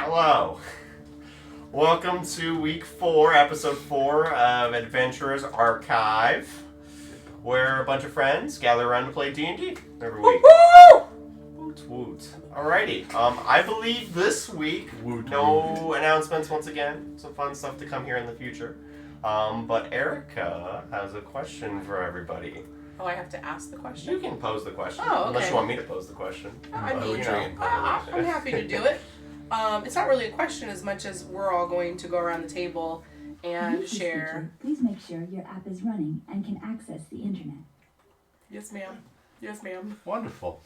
Hello. Welcome to week 4, episode 4 of Adventurers Archive, where a bunch of friends gather around to play D&D every week. Woot woot. Alrighty. I believe this week, no announcements once again. Some fun stuff to come here in the future. But Erica has a question for everybody. Oh, I have to ask the question? You can pose the question. Oh, okay. Unless you want me to pose the question. I'm happy to do it. It's not really a question as much as we're all going to go around the table and share. Please make sure your app is running and can access the internet. Yes, ma'am. Yes, ma'am. Wonderful.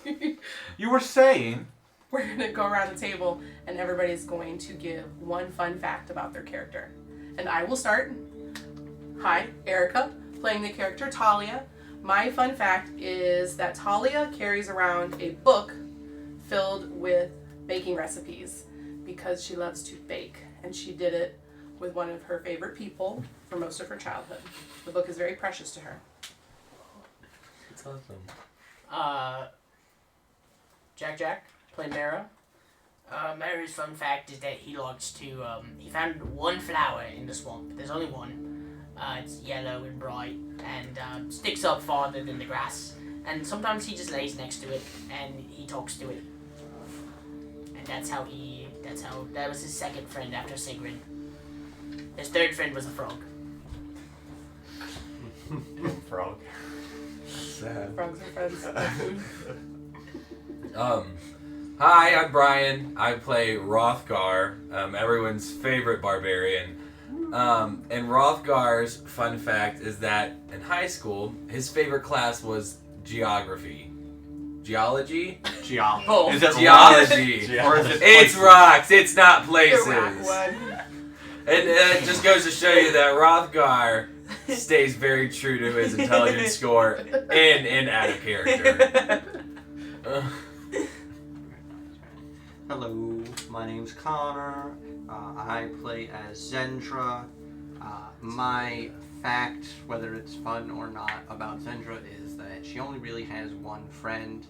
You were saying... We're going to go around the table and everybody's going to give one fun fact about their character. And I will start. Hi, Erica, playing the character Talia. My fun fact is that Talia carries around a book filled with baking recipes because she loves to bake, and she did it with one of her favorite people for most of her childhood. The book is very precious to her. It's awesome. Jack, playing Mara. Mara's fun fact is that he likes to, he found one flower in the swamp. There's only one. It's yellow and bright and sticks up farther than the grass. And sometimes he just lays next to it and he talks to it. And that was his second friend after Sigrid. His third friend was a frog. Frog. Sad. Frogs are friends. Hi, I'm Brian. I play Rothgar, everyone's favorite barbarian. And Rothgar's fun fact is that in high school, his favorite class was geography. Geology? Geology. Oh. Is it Geology. Or is it It's rocks, it's not places. The rock one. And it just goes to show you that Rothgar stays very true to his intelligence score and out of character. Hello, my name's Connor. I play as Zendra. My fact, whether it's fun or not, about Zendra is that she only really has one friend.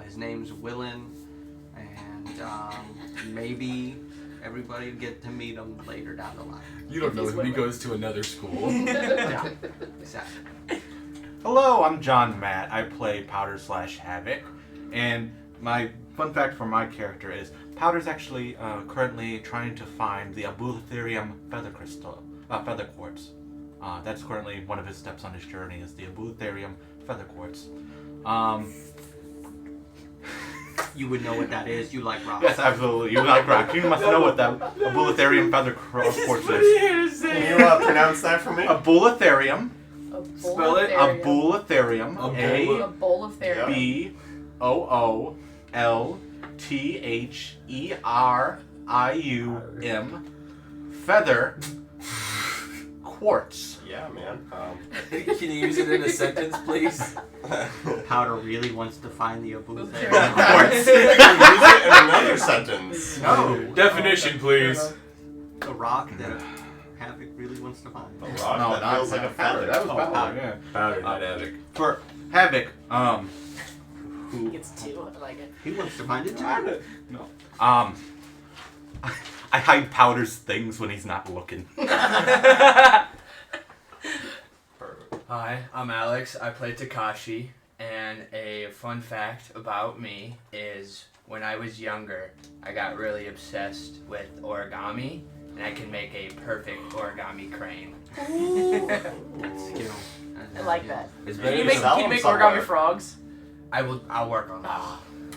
His name's Willen, and maybe everybody will get to meet him later down the line. You don't know him, he goes to another school. Yeah, exactly. Hello, I'm John Matt. I play Powder/Havoc. And my fun fact for my character is Powder's actually currently trying to find the Abulatherium feather quartz. That's currently one of his steps on his journey, is the Abulatherium feather quartz. You would know what that is. You like rock. Yes, absolutely. You like rock. You must know what that Abulatherium feather quartz is. Can you pronounce that for me? Abulatherium. Spell it. Abulatherium. A bowl of therium. Booletherium. Feather quartz. Yeah, man. Can you use it in a sentence, please? Powder really wants to find the Abulatherium. Use it in another sentence. No. Definition, please. The rock that Havoc really wants to find. A rock that feels like a feather. That was Oh, Powder, Powder. yeah. Powder, not Havoc. For Havoc, He gets two. I like it. He wants to find it too. no. I hide Powder's things when he's not looking. Hi, I'm Alex. I play Takashi, and a fun fact about me is when I was younger, I got really obsessed with origami, and I can make a perfect origami crane. Skill. I like that. It's Can better you than make, sell can you them make somewhere. origami frogs? I'll work on that.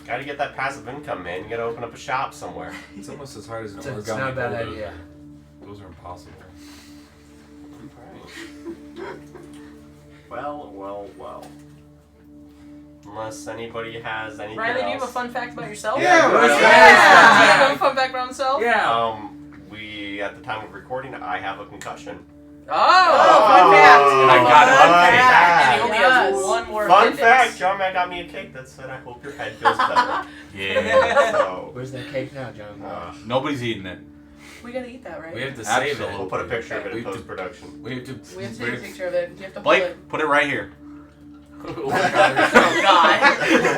Gotta get that passive income, man. You gotta open up a shop somewhere. It's almost as hard as an origami. It's not a bad boulder. idea. Those are impossible. Well. Unless anybody has anything Riley, do you else. have a fun fact about yourself? Yeah, Do you let's have a fun fact about himself? Yeah. We, at the time of recording, I have a concussion. Oh, fun fact! I got fun one fact! And he only Yes. has one more Fun appendix. fact, John Matt got me a cake that said, I hope your head feels better. Yeah. So, Where's that cake now, John? Nobody's eating it. We gotta eat that, right? We have to save Absolutely. it. we'll put a picture of it We in have to- post-production. We have to. We have to take a picture of it. You have to hold Blake, it. put it right here. Oh God. Oh God!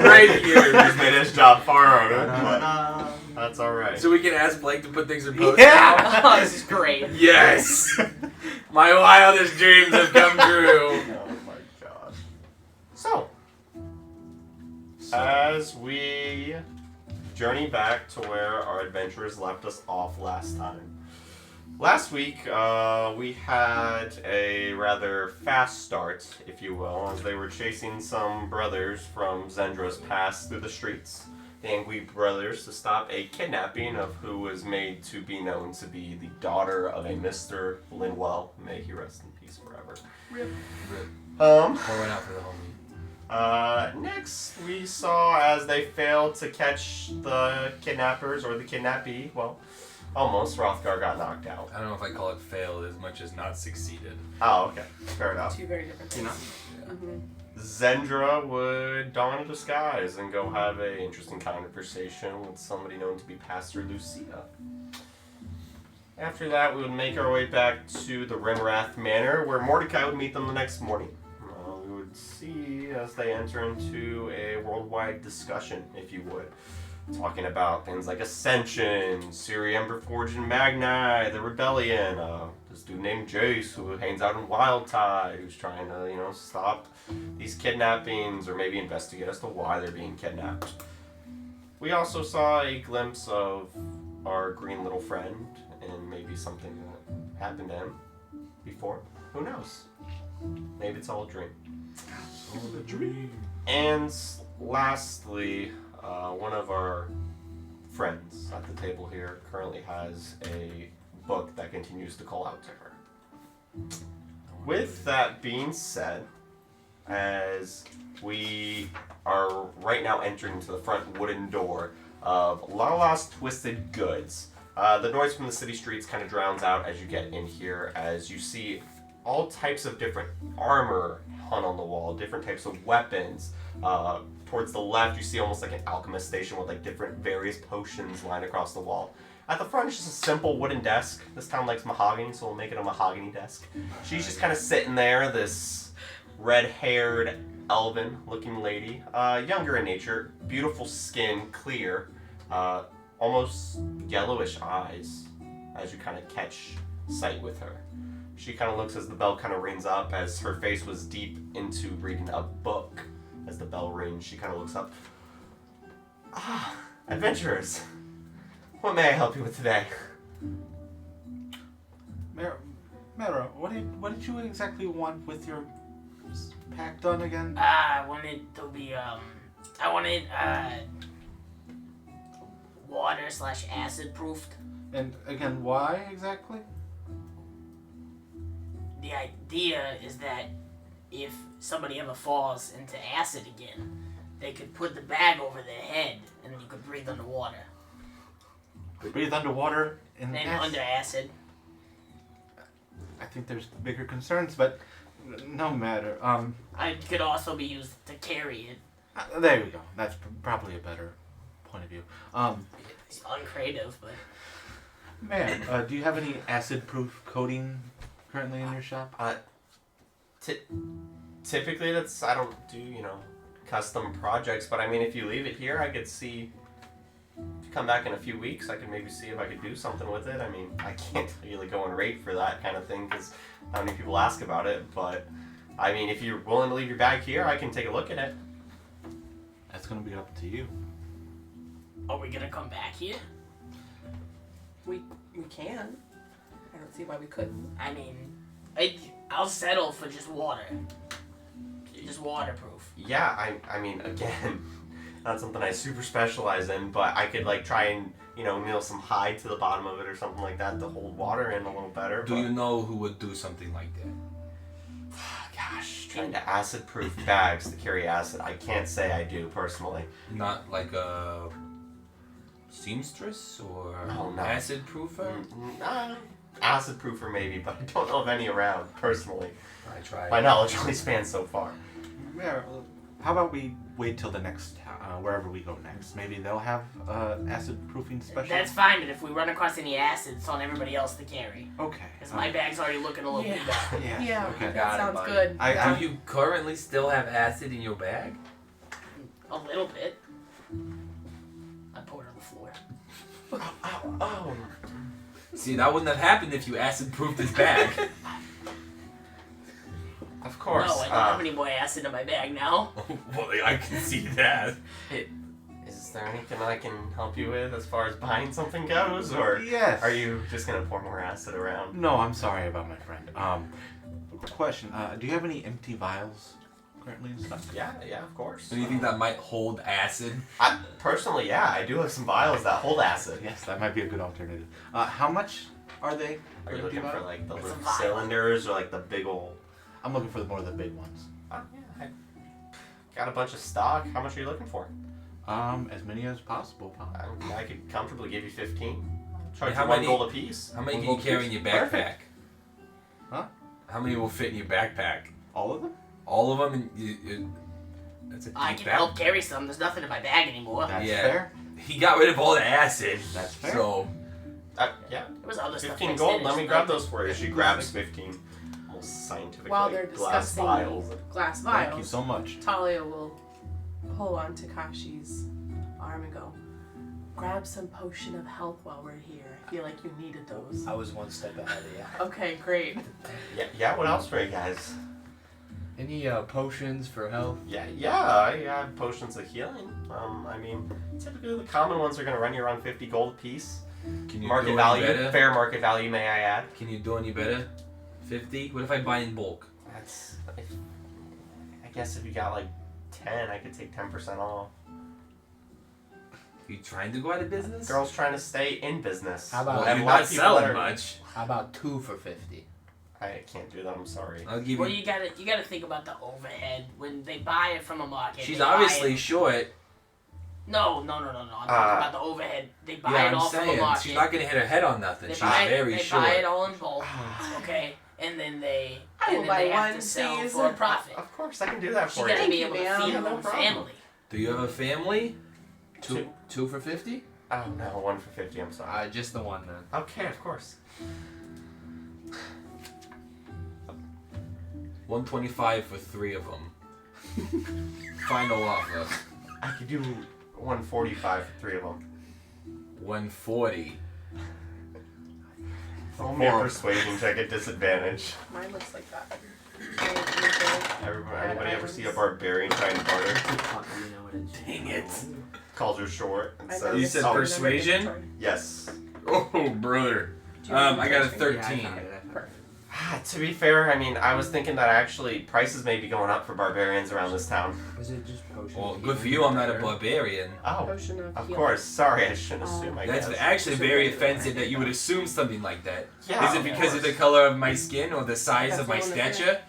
Right here. He's made his job far harder. Da-da-da. That's all right. So we can ask Blake to put things in post Yeah. Oh, this is great. Yes! My wildest dreams have come true. Oh my god. So, as we journey back to where our adventurers left us off last time. Last week, we had a rather fast start, if you will, as they were chasing some brothers from Zendra's past through the streets. The Angry brothers to stop a kidnapping of who was made to be known to be the daughter of a Mr. Linwell. May he rest in peace forever. Rip. Pour one out for the homie. Next, we saw as they failed to catch the kidnappers or the kidnappee. Well, almost. Hrothgar got knocked out. I don't know if I call it failed as much as not succeeded. Oh, okay. Fair enough. Two very different things. Yeah. Mm-hmm. Zendra would don a disguise and go have a interesting conversation with somebody known to be Pastor Lucia. After that, we would make our way back to the Rinrath Manor, where Mordecai would meet them the next morning. We would see as they enter into a worldwide discussion, if you would, talking about things like Ascension, Siri Emberforge and Magni, the Rebellion, this dude named Jace who hangs out in Wildtide, who's trying to, stop these kidnappings or maybe investigate as to why they're being kidnapped. We also saw a glimpse of our green little friend and maybe something that happened to him before. Who knows? Maybe it's all a dream. All a dream. And lastly, one of our friends at the table here currently has a book that continues to call out to her. With that being said, as we are right now entering into the front wooden door of Lala's Twisted Goods, the noise from the city streets kind of drowns out as you get in here, as you see all types of different armor hung on the wall, different types of weapons. Towards the left, you see almost like an alchemist station with like different various potions lined across the wall. At the front is just a simple wooden desk. This town likes mahogany, so we'll make it a mahogany desk. She's just kind of sitting there, this red-haired, elven-looking lady. Younger in nature, beautiful skin, clear, almost yellowish eyes as you kind of catch sight with her. She kind of looks as the bell kind of rings up, as her face was deep into reading a book. As the bell rings, she kind of looks up. Ah, adventurers. What may I help you with today? Mara, what did you exactly want with your pack done again? I wanted to be, water/acid proofed. And again, why exactly? The idea is that if somebody ever falls into acid again, they could put the bag over their head and you could breathe underwater. Breathe underwater in And acid? under acid. I think there's bigger concerns, but no matter. I could also be used to carry it. There we go. That's probably a better point of view. It's uncreative, but Man, do you have any acid-proof coating currently in your shop? Typically, I don't do, custom projects, but I mean, if you leave it here, I could see, if you come back in a few weeks, I could maybe see if I could do something with it. I mean, I can't really go and rate for that kind of thing, because not many people ask about it, but, I mean, if you're willing to leave your bag here, I can take a look at it. That's gonna be up to you. are we gonna come back here? We can. I don't see why we couldn't. I mean, I'll settle for just water. Just waterproof. Yeah, I mean, again, not something I super specialize in, but I could, try and, nail some hide to the bottom of it or something like that to hold water in a little better. Do you know who would do something like that? Gosh, trying to acid-proof bags to carry acid. I can't say I do, personally. Not like a seamstress or Oh, no. acid proofer? Acid-proofer maybe, but I don't know of any around, personally. I tried. My knowledge only spans so far. Yeah, how about we wait till the next wherever we go next? Maybe they'll have acid-proofing special. That's fine, but if we run across any acid, it's on everybody else to carry. Okay. Because my bag's already looking a little Yeah. beat up. Yeah. Yeah, Okay. that Got it, sounds buddy. good. Do you currently still have acid in your bag? A little bit. I poured it on the floor. See, that wouldn't have happened if you acid-proofed his bag. Of course. No, I don't have any more acid in my bag now. Well, I can see that. Is there anything I can help you with as far as buying something goes, or Yes. are you just gonna pour more acid around? No, I'm sorry about my friend. Question. Do you have any empty vials currently and stuff? Yeah, of course. Do you think that might hold acid? Personally, yeah, I do have some vials that hold acid. Yes, that might be a good alternative. How much are they? Are you empty looking for vials? like the It's a little vial. cylinders or like the big old? I'm looking for more of the big ones. Yeah, I got a bunch of stock. How much are you looking for? As many as possible. I could comfortably give you 15. Charge How you 1 many- gold a piece. How many One can you gold carry in piece? your backpack? Perfect. Huh? How many will fit in your backpack? All of them? All of them? That's a I deep can help carry some. There's nothing in my bag anymore. That's Yeah. fair. He got rid of all the acid. That's fair. So, Yeah, There was other stuff. 15 mixed gold. in, Let me it's grab nothing. those for you. She grabs 15 almost scientific While they're glass discussing vials. glass Thank you vials, so much. Talia will pull on Takashi's arm and go, grab some potion of health while we're here. I feel like you needed those. I was one step ahead of you. Okay, great. Yeah. What else for you guys? Any potions for health? Yeah. I have potions of healing. I mean, typically the common ones are gonna run you around 50 gold a piece. can you Market do value, any better? fair market value, may I add? Can you do any better? 50? What if I buy in bulk? That's. I guess if you got like 10, I could take 10% off. You trying to go out of business? Girls trying to stay in business. How about- Well, I have you're a lot not of people that selling are- much. How about 2 for 50? I can't do that. I'm sorry. I'll give Well, you. you gotta think about the overhead when they buy it from a market. She's they buy obviously it- short. No. I'm talking about the overhead. They buy Yeah, it I'm all from a saying market. she's not gonna hit her head on nothing. They She's buy very they short. buy it all in bulk, okay, and then they I will and then buy they have one, to sell please. for a profit. Of course, I can do that She for gotta you. be able to ma'am. feed her No own problem. family. Do you have a family? 2 for 50? Oh no, 1 for 50. I'm sorry. Just the one then. Okay, of course. 125 for 3 of them. Final offer. I could do 145 for 3 of them. 140. Roll me a persuasion check at disadvantage. Mine looks like that. Anybody ever see a barbarian trying to barter? Dang it. Calls her short and I've says, You said "Oh, persuasion? yes." Oh, brother. I got a 13. To be fair, I mean, I was thinking that actually prices may be going up for barbarians around this town. Was it just potions? Well, good for you, I'm not a barbarian. Oh, Potion of of healing. course. Sorry, I shouldn't assume. I That's guess. actually very offensive that you would assume something like that. Yeah, Is it of because of course. the color of my skin or the size That's of my the one that's stature?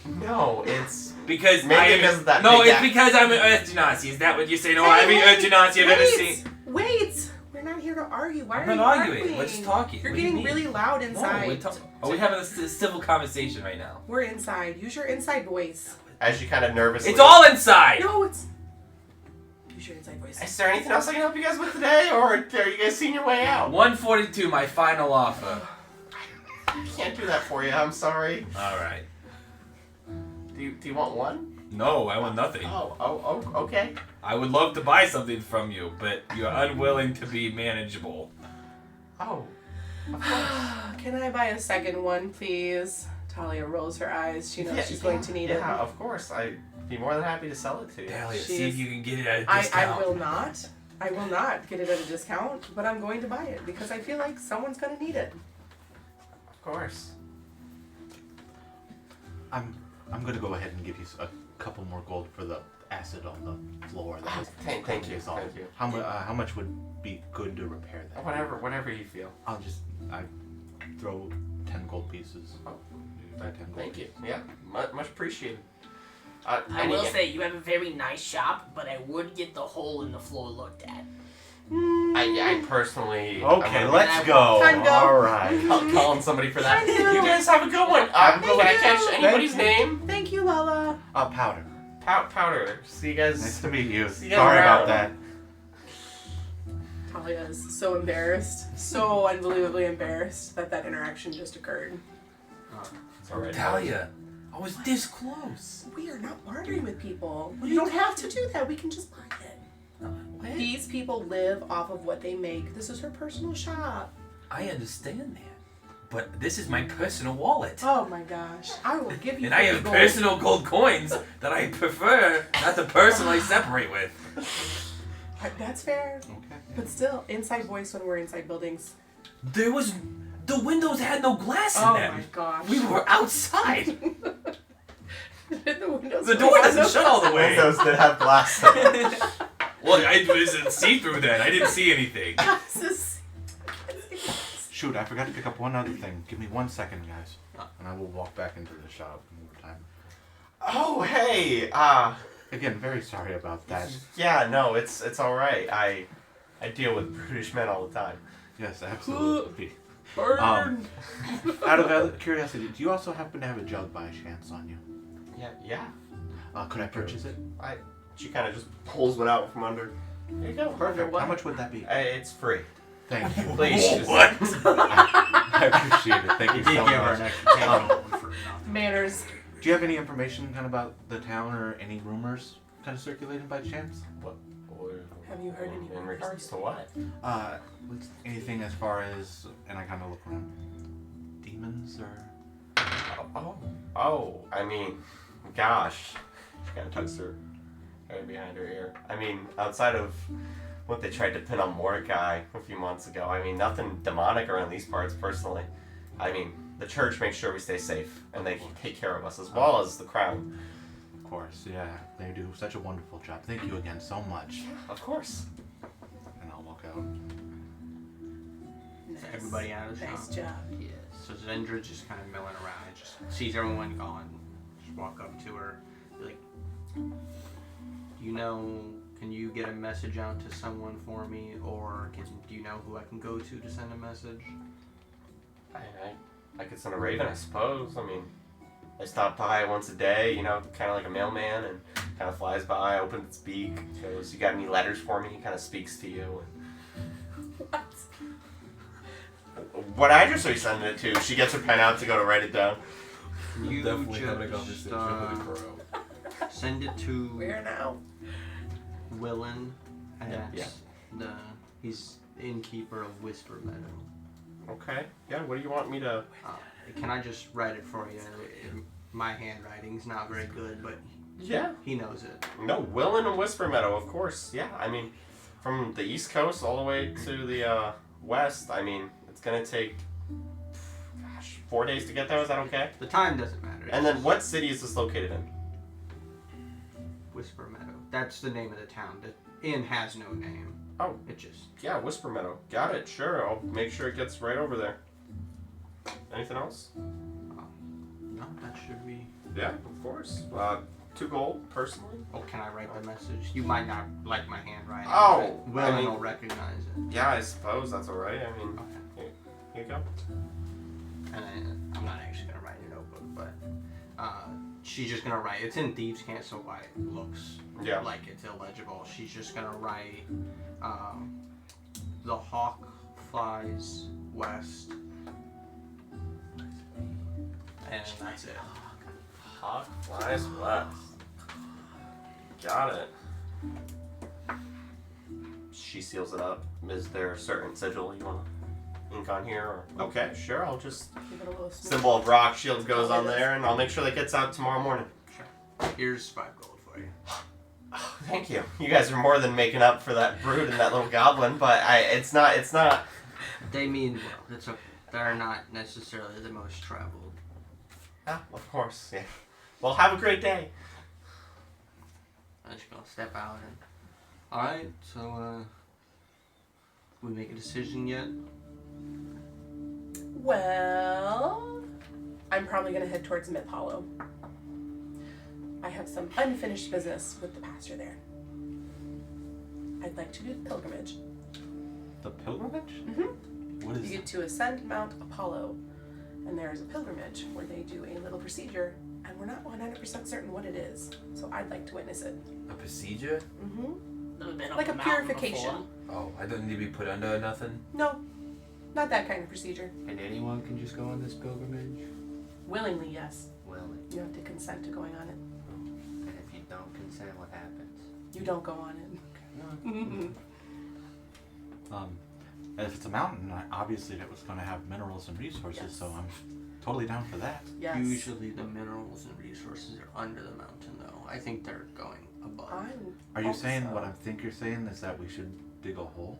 No, it's Because Maybe I am, because of that no, big it's act. because I'm an Earth Genasi. Is that what you're saying? No, Hey, every Earth Genasi I've ever seen. Wait! We're not here to argue. Why I'm are not you arguing. We're just talking. You're What do you getting mean? really loud No, inside. are we having a civil conversation right now? We're inside. Use your inside voice. as you kind of nervously. It's all inside. No, it's. Use your inside voice. Is there anything else I can help you guys with today, or are you guys seeing your way out? 142, my final offer. I can't do that for you. I'm sorry. All right. Do you want one? No, I want nothing. Oh, okay. I would love to buy something from you, but you're unwilling to be manageable. Oh. Can I buy a second one, please? Talia rolls her eyes. She knows she's going to need it. Yeah, of course. I'd be more than happy to sell it to you. Dahlia, She see if is- you can get it at a I discount. will not. I will not get it at a discount, but I'm going to buy it because I feel like someone's going to need it. Of course. I'm gonna go ahead and give you a couple more gold for the acid on the floor. That was Thank you. dissolved. Thank you. How much would be good to repair that? Whatever you feel. I throw 10 gold pieces. Oh. Buy 10 gold Thank you. pieces. Yeah, much appreciated. I will say you have a very nice shop, but I would get the hole in the floor looked at. I personally. Okay, I'm let's go. Time to go. All right. calling somebody for that. I know. You guys have a good one. Have a Can good I one. catch Thank anybody's you. name? Thank you, Lala. Powder. Powder. See you guys. Nice to meet you. See you Sorry around. about that. Talia is so embarrassed, so unbelievably embarrassed that that interaction just occurred. It's alright. Dahlia, I was this close. We are not bartering with people. You don't have to do that. We can just buy it. What? These people live off of what they make. This is her personal shop. I understand that. But this is my personal wallet. Oh my gosh. I will give you And I have 50 gold. personal gold coins that I prefer not to personally separate with. That's fair. Okay. But still, inside voice when we're inside buildings. The windows had no glass in Oh them. my gosh. We were outside. The windows The door doesn't shut all the way. Windows that have glass in them. Well, I wasn't see-through then. I didn't see anything. Shoot, I forgot to pick up one other thing. Give me 1 second, guys. And I will walk back into the shop one more time. Oh, hey. Again, very sorry about that. Yeah, no, it's all right. I deal with brutish men all the time. Yes, absolutely. Burn. Out of curiosity, do you also happen to have a jug by chance on you? Yeah. Could I purchase it? She kind of just pulls one out from under. Here you go. Perfect. How much would that be? It's free. Thank you. Please. What? I appreciate it. Thank you Did so give her much. an extra table for nothing. Manners. Do you have any information kind of about the town or any rumors kind of circulating by chance? Have you heard any in regards to what? Anything as far as, and I kind of look around, demons or? Oh, I mean, gosh. She kind of tucks her hair behind her ear. I mean, outside of what they tried to pin on Mordecai a few months ago, I mean, nothing demonic around these parts, personally. I mean, the church makes sure we stay safe, and they take care of us, as well as the crown. Of course, yeah. They do such a wonderful job. Thank you again so much. Of course. And I'll walk out. Nice. Everybody out of the Nice shop. job. Yes. So Zendra just kind of milling around. It just sees everyone gone. Just walk up to her, be like, can you get a message out to someone for me, or do you know who I can go to send a message? I could send a raven, I suppose. I mean, I stop by once a day, kind of like a mailman, and kind of flies by, opens its beak, goes, "You got any letters for me?" He kind of speaks to you. And what address are you sending it to? She gets her pen out to go to write it down. You Definitely having a just conversation with a crow. send it to Where now? Willen, and Yeah. he's innkeeper of Whisper Meadow. Okay. Yeah, what do you want me to... Can I just write it for you? My handwriting's not very good, but Yeah. he knows it. No, Willen and Whisper Meadow, of course. Yeah, I mean, from the East Coast all the way to the West, I mean, it's going to take, 4 days to get there. Is that okay? The time doesn't matter. And then what city is this located in? Whisper Meadow. That's the name of the town. The inn has no name. Oh. It just... Yeah, Whisper Meadow. Got it. Sure. I'll make sure it gets right over there. Anything else? No, that should be... Yeah, of course. 2 gold, personally. Oh, can I write the message? You might not like my handwriting. Oh, but Willen I mean- will recognize it. Yeah, I suppose that's alright. I mean, Okay. here you go. And I'm not actually going to write a notebook, but she's just going to write. It's in Thieves' Cant, so why it looks Yeah. like it's illegible. She's just going to write, the hawk flies west. And that's it. Hawk flies west. Got it. She seals it up. Is there a certain sigil you want to ink on here? Or? Okay, sure. I'll just... Give it a little smooth. Symbol of rock shield goes on there, and I'll make sure that gets out tomorrow morning. Here's 5 gold for you. Oh, thank you. You guys are more than making up for that brood and that little goblin, but it's not... They mean well. It's okay. They're not necessarily the most traveled. Ah, of course, yeah. Well, have a great day. I'm just gonna step out and... Alright, so, we make a decision yet? Well, I'm probably going to head towards Myth Hollow. I have some unfinished business with the pastor there. I'd like to do the pilgrimage. The pilgrimage? Mm-hmm. What is You get to ascend Mount Apollo, and there is a pilgrimage where they do a little procedure, and we're not 100% certain what it is. So I'd like to witness it. A procedure? Mm-hmm. Never been up Like the a mountain purification. before. Oh, I don't need to be put under nothing? No, not that kind of procedure. And anyone can just go on this pilgrimage? Willingly, yes. Willing. You have to consent to going on it. And if you don't consent, what happens? You don't go on it. Mm-mm. And if it's a mountain, obviously that was going to have minerals and resources, Yes. so I'm totally down for that. Yes. Usually the minerals and resources are under the mountain, though. I think they're going above. Are you saying Also- what I think you're saying is that we should dig a hole?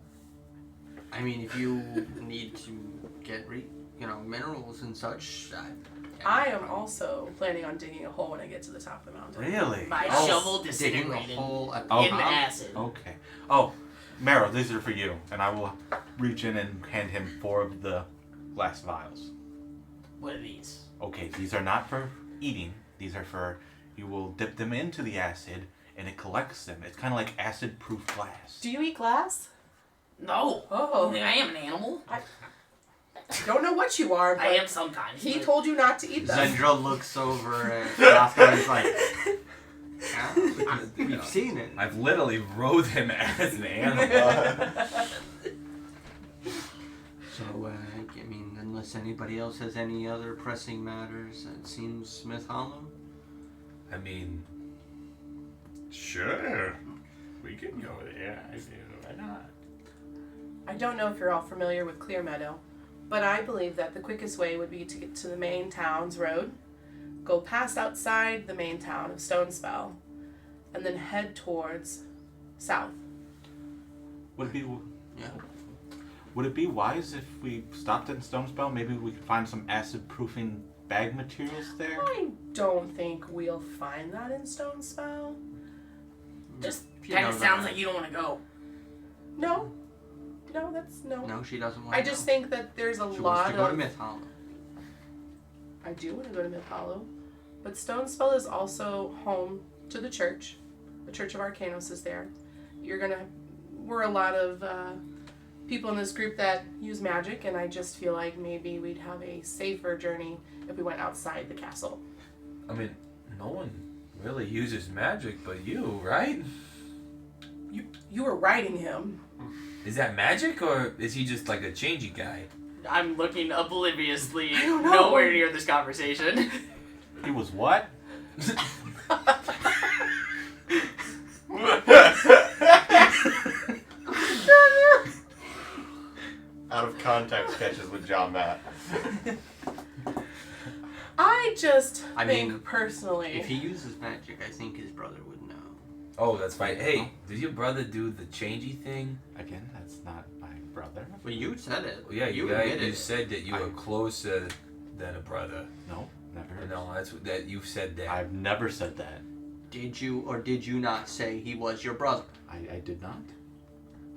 I mean, if you need to get minerals and such. I am also planning on digging a hole when I get to the top of the mountain. Really? My Oh, shovel digging a disintegrated hole at Oh, in the top? acid. Okay. Oh, Marrow, these are for you. And I will reach in and hand him 4 of the glass vials. What are these? Okay, these are not for eating. These are for, you will dip them into the acid and it collects them. It's kind of like acid-proof glass. Do you eat glass? No. Oh. You think I am an animal? I don't know what you are, but I am sometimes. he but- told you not to eat them. Zendra looks over at Roscoe and is like, yeah, we've seen it. I've literally rode him as an animal. So, I mean, unless anybody else has any other pressing matters, it seems Smith Hollow. I mean, Sure. We can go there. I do. Why not? I don't know if you're all familiar with Clear Meadow, but I believe that the quickest way would be to get to the main town's road, go past outside the main town of Stonespell, and then head towards south. Would it be, Yeah. would it be wise if we stopped in Stonespell? Maybe we could find some acid-proofing bag materials there? I don't think we'll find that in Stonespell. Just You kind know of sounds that. like you don't want to go. No. No, that's no. No, she doesn't want I to just go. think that there's a She lot wants to go of... to Myth Hollow. I do want to go to Myth Hollow, but Stonespell is also home to the church. The Church of Arcanos is there. We're a lot of people in this group that use magic, and I just feel like maybe we'd have a safer journey if we went outside the castle. I mean, no one really uses magic but you, right? You were riding him. Is that magic or is he just like a changey guy? I'm looking obliviously I don't know. nowhere near this conversation. He was what? Out of context sketches with John Matt. I just I think mean, personally. If he uses magic, I think his brother would know. Oh, that's right. Hey, did your brother do the changey thing? Again, that's not my brother. Well, you said it. Well, yeah, you admitted it. said that you were closer than a brother. No, never. No, that's that you said that. I've never said that. Did you or did you not say he was your brother? I did not.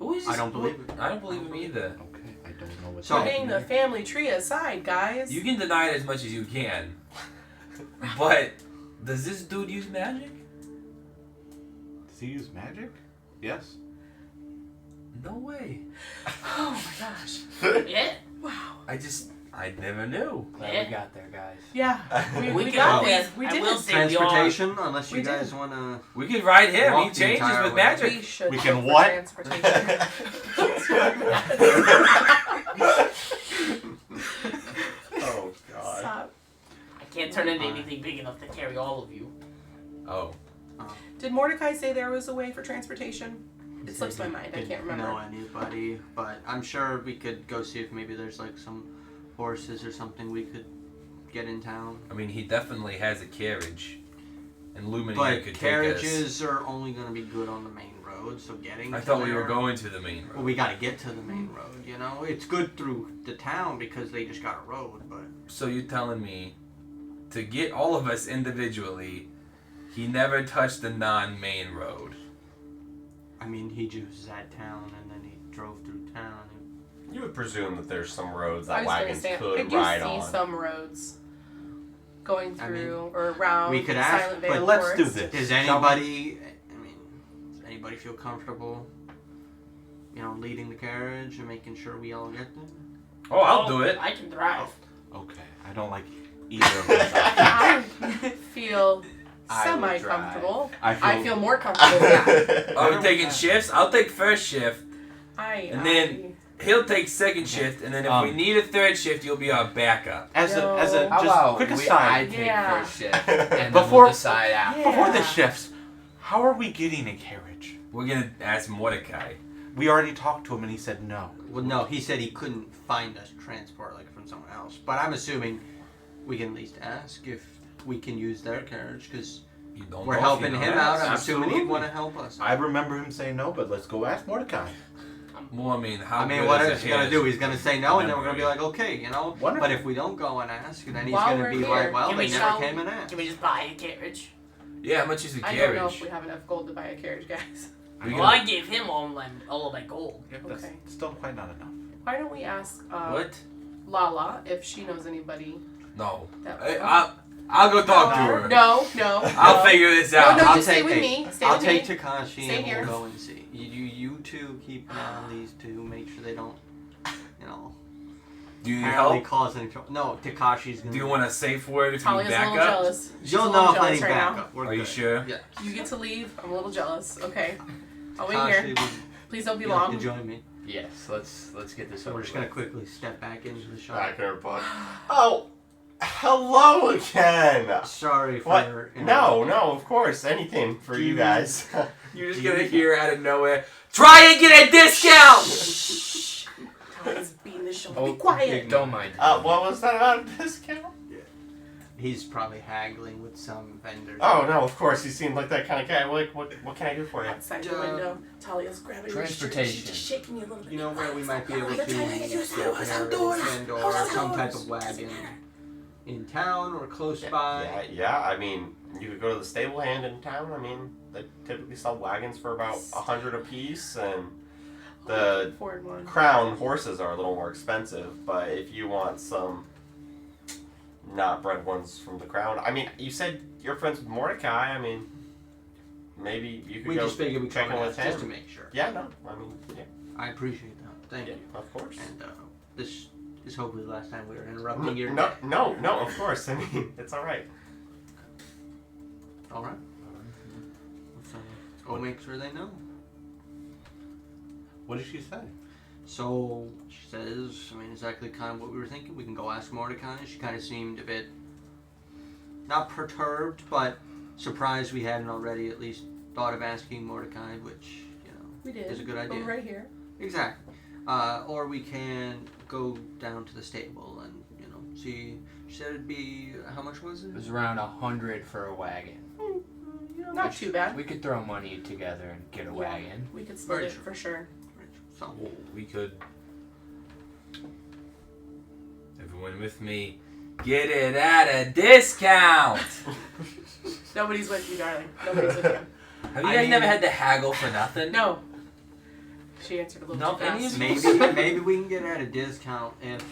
Who is I this? don't believe it. I don't believe him either. Okay, I don't know what So- Putting the family tree aside, guys. You can deny it as much as you can, but does this dude use magic? Does he use magic? Yes. No way. Oh my gosh. Yeah. Wow. I never knew. Glad Yeah. we got there, guys. Yeah. We can got always- there. We I did. will say we are. Transportation, unless you We guys did. want to. We can ride him. Walk He the changes entire with way. magic. We should We look can for what? Transportation. Oh God. Stop. I can't turn into anything big enough to carry all of you. Oh, Did Mordecai say there was a way for transportation? It slips my mind. I can't remember. Know anybody, but I'm sure we could go see if maybe there's like some horses or something we could get in town. I mean, he definitely has a carriage, and Lumineer But could take us. carriages are only going to be good on the main road, so getting. I to thought we were there- going to the main road. Well, we got to get to the main road. You know, it's good through the town because they just got a road, but. So you're telling me to get all of us individually, he never touched the non-main road. I mean, he just was at town and then he drove through town. You would presume that there's some roads I that was gonna wagons say, I could do ride see on. some roads going I through or around we could ask, Silent but Vale let's Forest. do this. Does Shall we? anybody? I mean, does anybody feel comfortable? You know, leading the carriage and making sure we all get there. Oh, I'll do it. I can drive. Okay, I don't like either of those. I feel I would semi-comfortable. I I feel more comfortable now. Are we taking shifts? I'll take first shift. And then- He'll take second shift, and then if we need a third shift, you'll be our backup. As a How just about quick I aside, take Yeah. first shift, and then Before- we'll decide after. before the Yeah. shifts, how are we getting a carriage? We're gonna ask Mordecai. We already talked to him and he said no. Well, no, he said he couldn't find us transport like from someone else. But I'm assuming we can at least ask if we can use their carriage because we're helping him out. I'm assuming he'd want to help us. I remember him saying no, but let's go ask Mordecai. Well, I mean, how I mean, good what is is he going to do? He's going to say no, and then we're going to be memory? like, okay, you know. Wonderful. But if we don't go and ask, then he's While going to we're be here, like, well, can they we never sell- came and asked. Can we just buy a carriage? Yeah, how much is the I carriage? don't know if we have enough gold to buy a carriage, guys. We Well, gonna- I gave him all of my gold. Yep, that's Okay. still quite not enough. Why don't we ask What? Lala if she knows anybody No. that I'll go talk to her. No. I'll figure this out. No, I'll just stay take- with hey, me. Stay I'll with take me. Takashi Stay and here. we'll go and see. You two keep an eye on these two. Make sure they don't, you know, Do you need apparently help? cause any trouble. No, Takashi's going to... Do you want a safe word if Talia's you a back little up? jealous. She's a You'll little know if I jealous need right now. backup. We're Are you good. sure? Yeah. You get to leave. I'm a little jealous. Okay. I'll wait Takashi, here. would Please don't be you like long. to join me? Yes, let's get this So over we're just going to with. quickly step back into the shop. Back in her butt. Oh, hello again. Sorry for... What? No, of course. Anything for you guys. You're just gonna hear out of nowhere, try and get a discount! Talia's beating the show. Oh, Be quiet. Don't mind. What was that about a discount? He's probably haggling with some vendors. Oh no, of course. You seem like that kind of guy. What can I do for you? Outside the window, Talia's grabbing your shirt. She's Transportation. just shaking you a little bit. You know where we might be able to They're trying to get you to say, "What's outdoors? and or What's some type outdoors?" of wagon in town or close by. Yeah. I mean, you could go to the stable hand in town. I mean, they typically sell wagons for about 100 apiece, and the Forward one. crown horses are a little more expensive. But if you want some not bred ones from the crown, I mean, you said you're friends with Mordecai. I mean, maybe you could We go just figured we'd check come in and with ask just to him. make sure. Yeah, no, I mean, yeah, I appreciate that. Thank you. of course. And this is hopefully the last time we are interrupting your No, day. no, of course. I mean, it's all right. All right. Let's go make sure they know. What did she say? So she says, I mean, exactly kind of what we were thinking. We can go ask Mordecai. She kind of seemed a bit, not perturbed, but surprised we hadn't already at least thought of asking Mordecai, which, you know, We did. is a good But idea. we're right here. Exactly. Or we can go down to the stable and, you know, see. She said it'd be, how much was It it? was around 100 for a wagon. Not too bad. We could throw money together and get a wagon. We could split Very it true. for sure. So, We could. Everyone with me, get it at a discount! Nobody's with you, darling. Nobody's with you. Have you I guys mean- never had to haggle for nothing? No. She answered a little No, too any fast. of maybe we can get at a discount if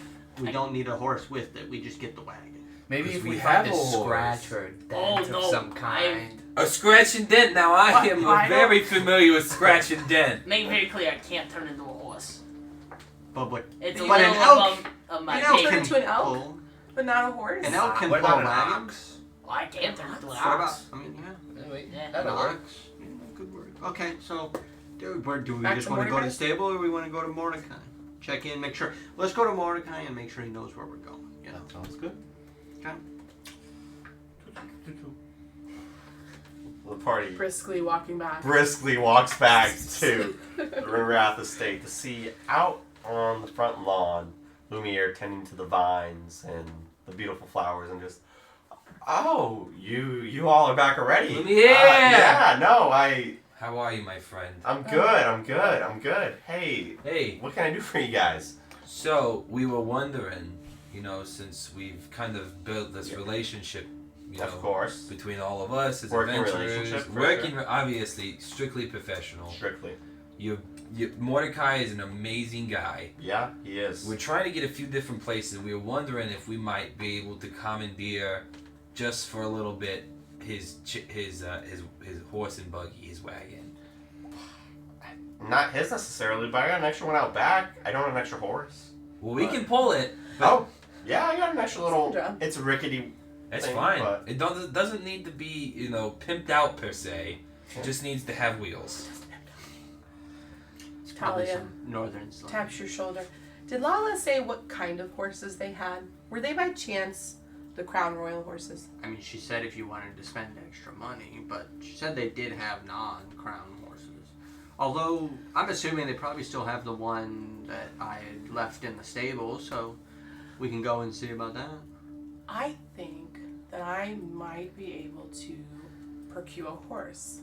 we don't need a horse with it. We just get the wagon. Maybe 'Cause if we we have find a a horse. scratch or a Oh, dent of no, some kind. A scratch and dent. Now I am Why very familiar with scratch and dent. Make it very clear, I can't turn into a horse. But what? It's a But little an elk- above of my An elk pay Turn can into an elk? pull. But not a horse? An elk can What pull about an wagons. ox? Well, I can turn into an What about? ox. I mean, yeah. Anyway, Yeah. An that'll work. ox. Yeah, good word. Okay, so do we Back just to want to go to the Mordecai? stable or we want to go to Mordecai? Check in, make sure. Let's go to Mordecai and make sure he knows where we're going. You know. Sounds good. The party Briskly walking back. briskly walks back to the Rinrath estate to see out on the front lawn Lumiere tending to the vines and the beautiful flowers and just, oh, you all are back already. Lumiere! Yeah, no, How are you, my friend? I'm good. Hey, Hey, what can I do for you guys? so we were wondering, since we've kind of built this Yeah. relationship, Of course. between all of us as Working adventurers, relationship, for working obviously strictly professional. Strictly. Mordecai is an amazing guy. Yeah, he is. We're trying to get a few different places. We were wondering if we might be able to commandeer, just for a little bit, his horse and buggy, his wagon. Not his necessarily, but I got an extra one out back. I don't have an extra horse. Well, we But- can pull it. Oh, yeah, I got an extra little. Sandra. It's a rickety. That's thing, fine. but- It doesn't need to be, pimped out per se. It just needs to have wheels. It's probably Talia some northern slang. taps your shoulder. Did Lala say what kind of horses they had? Were they by chance the Crown Royal horses? I mean, she said if you wanted to spend extra money, but she said they did have non-crown horses. Although, I'm assuming they probably still have the one that I had left in the stable, so we can go and see about that. I think that I might be able to procure a horse.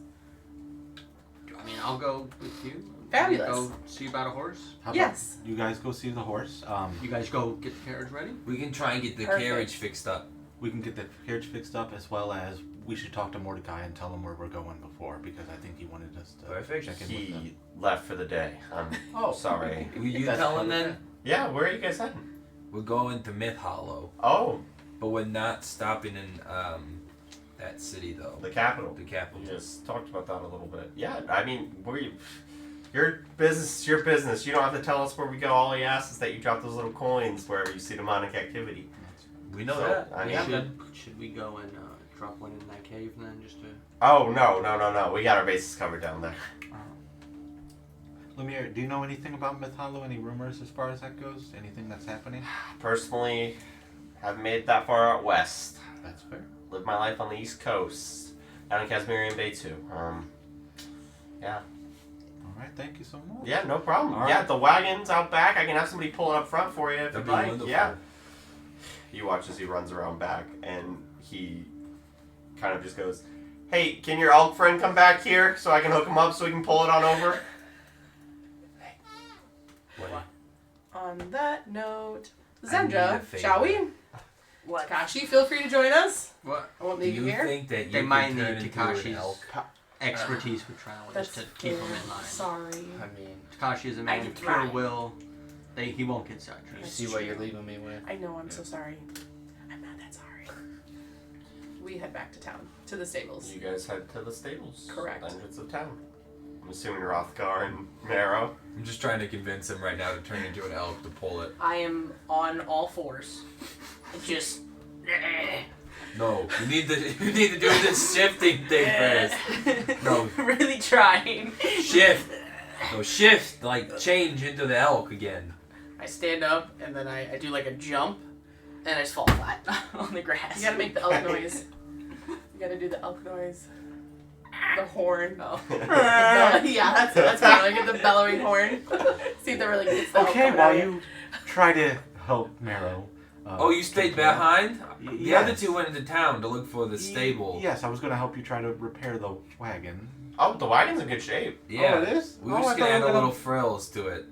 I mean, I'll go with you. Fabulous. Go see about a horse. How about Yes. you guys go see the horse? You guys go get the carriage ready. We can try and get the Perfect. carriage fixed up. We can get the carriage fixed up, as well as we should talk to Mordecai and tell him where we're going before, because I think he wanted us to Perfect. check in with them. He left for the day. I'm sorry. Will you That's tell him fine. then? Yeah, where are you guys heading? We're going to Myth Hollow, Oh, but we're not stopping in that city though. the capital. The capital. We just talked about that a little bit. Yeah, I mean, your business, your business. You don't have to tell us where we go. All he asks is that you drop those little coins wherever you see demonic activity. We know So, that. I We mean, have them. Should we go and drop one in that cave then, just to? Oh no. We got our bases covered down there. Lumiere, do you know anything about Myth Hollow? Any rumors as far as that goes? Anything that's happening? Personally, haven't made it that far out west. That's fair. Lived my life on the East Coast, down in Casmerian Bay too. Yeah. All right, thank you so much. Yeah, no problem. All Yeah, right. the wagon's out back. I can have somebody pull it up front for you if That'd you'd be like. wonderful. Yeah. You watch as he runs around back, and he kind of just goes, "Hey, can your elk friend come back here so I can hook him up so we can pull it on over?" On that note, I need a Zendra, favor. shall we? What? Takashi, feel free to join us. What I won't Do leave you you here. think that you They could might turn need into an Takashi's elk? expertise with travel just That's to keep him fair. in line. Sorry. I mean, Takashi is a man can of pure try. will. He won't get sidetracked. you That's see what true. you're leaving me with. I know, I'm so sorry. I'm not that sorry. We head back to town, to the stables. You guys head to the stables. Correct. The entrance of town. I'm assuming Rothgar and Marrow. I'm just trying to convince him right now to turn into an elk to pull it. I am on all fours. Just. No, you need to do this shifting thing first. No. Really trying. Shift. No, shift. Like change into the elk again. I stand up and then I do like a jump and I just fall flat on the grass. You gotta make the elk noise. You gotta do the elk noise. The horn. Oh. Yeah, that's kind of like the bellowing horn. See if that really gets the elk Okay, coming while out. you try to help Marrow. Oh, you stayed behind? The Yes. other two went into town to look for the stable. Yes, I was going to help you try to repair the wagon. Oh, the wagon's in good shape. Yeah. Oh, it is? We were Oh, just I gonna thought add we a were little frills to it,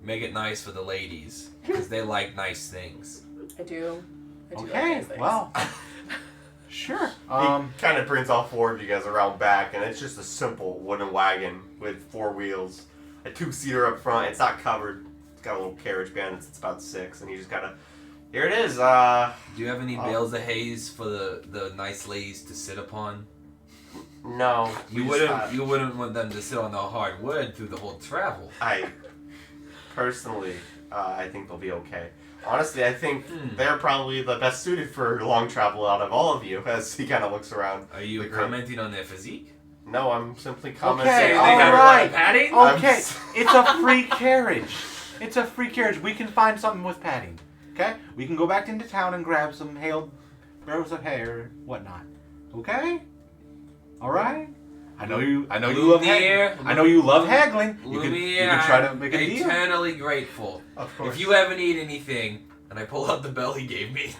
make it nice for the ladies. Because they like nice things. I do. I do like Okay, those things. well, sure. He kind of brings all four of you guys around back, and it's just a simple wooden wagon with 4 wheels, a 2-seater up front. It's not covered. It's got a little carriage behind it. It's about 6, and you just gotta. Here it is. Do you have any bales of haze for the nice ladies to sit upon? No. You wouldn't want them to sit on the hard wood through the whole travel. I personally, I think they'll be okay. Honestly, I think they're probably the best suited for long travel out of all of you. As he kind of looks around. Are you The group. commenting on their physique? No, I'm simply commenting. Okay, They all have a lot right. of padding? Okay, s- it's a free carriage. It's a free carriage. We can find something with padding. Okay? We can go back into town and grab some barrels of hay or whatnot. Okay? Alright? I know you love Lumiere, haggling. I know you love haggling. You Lumiere, can try to make a I'm deal. eternally grateful. Of course. If you ever need anything, and I pull out the bell he gave me,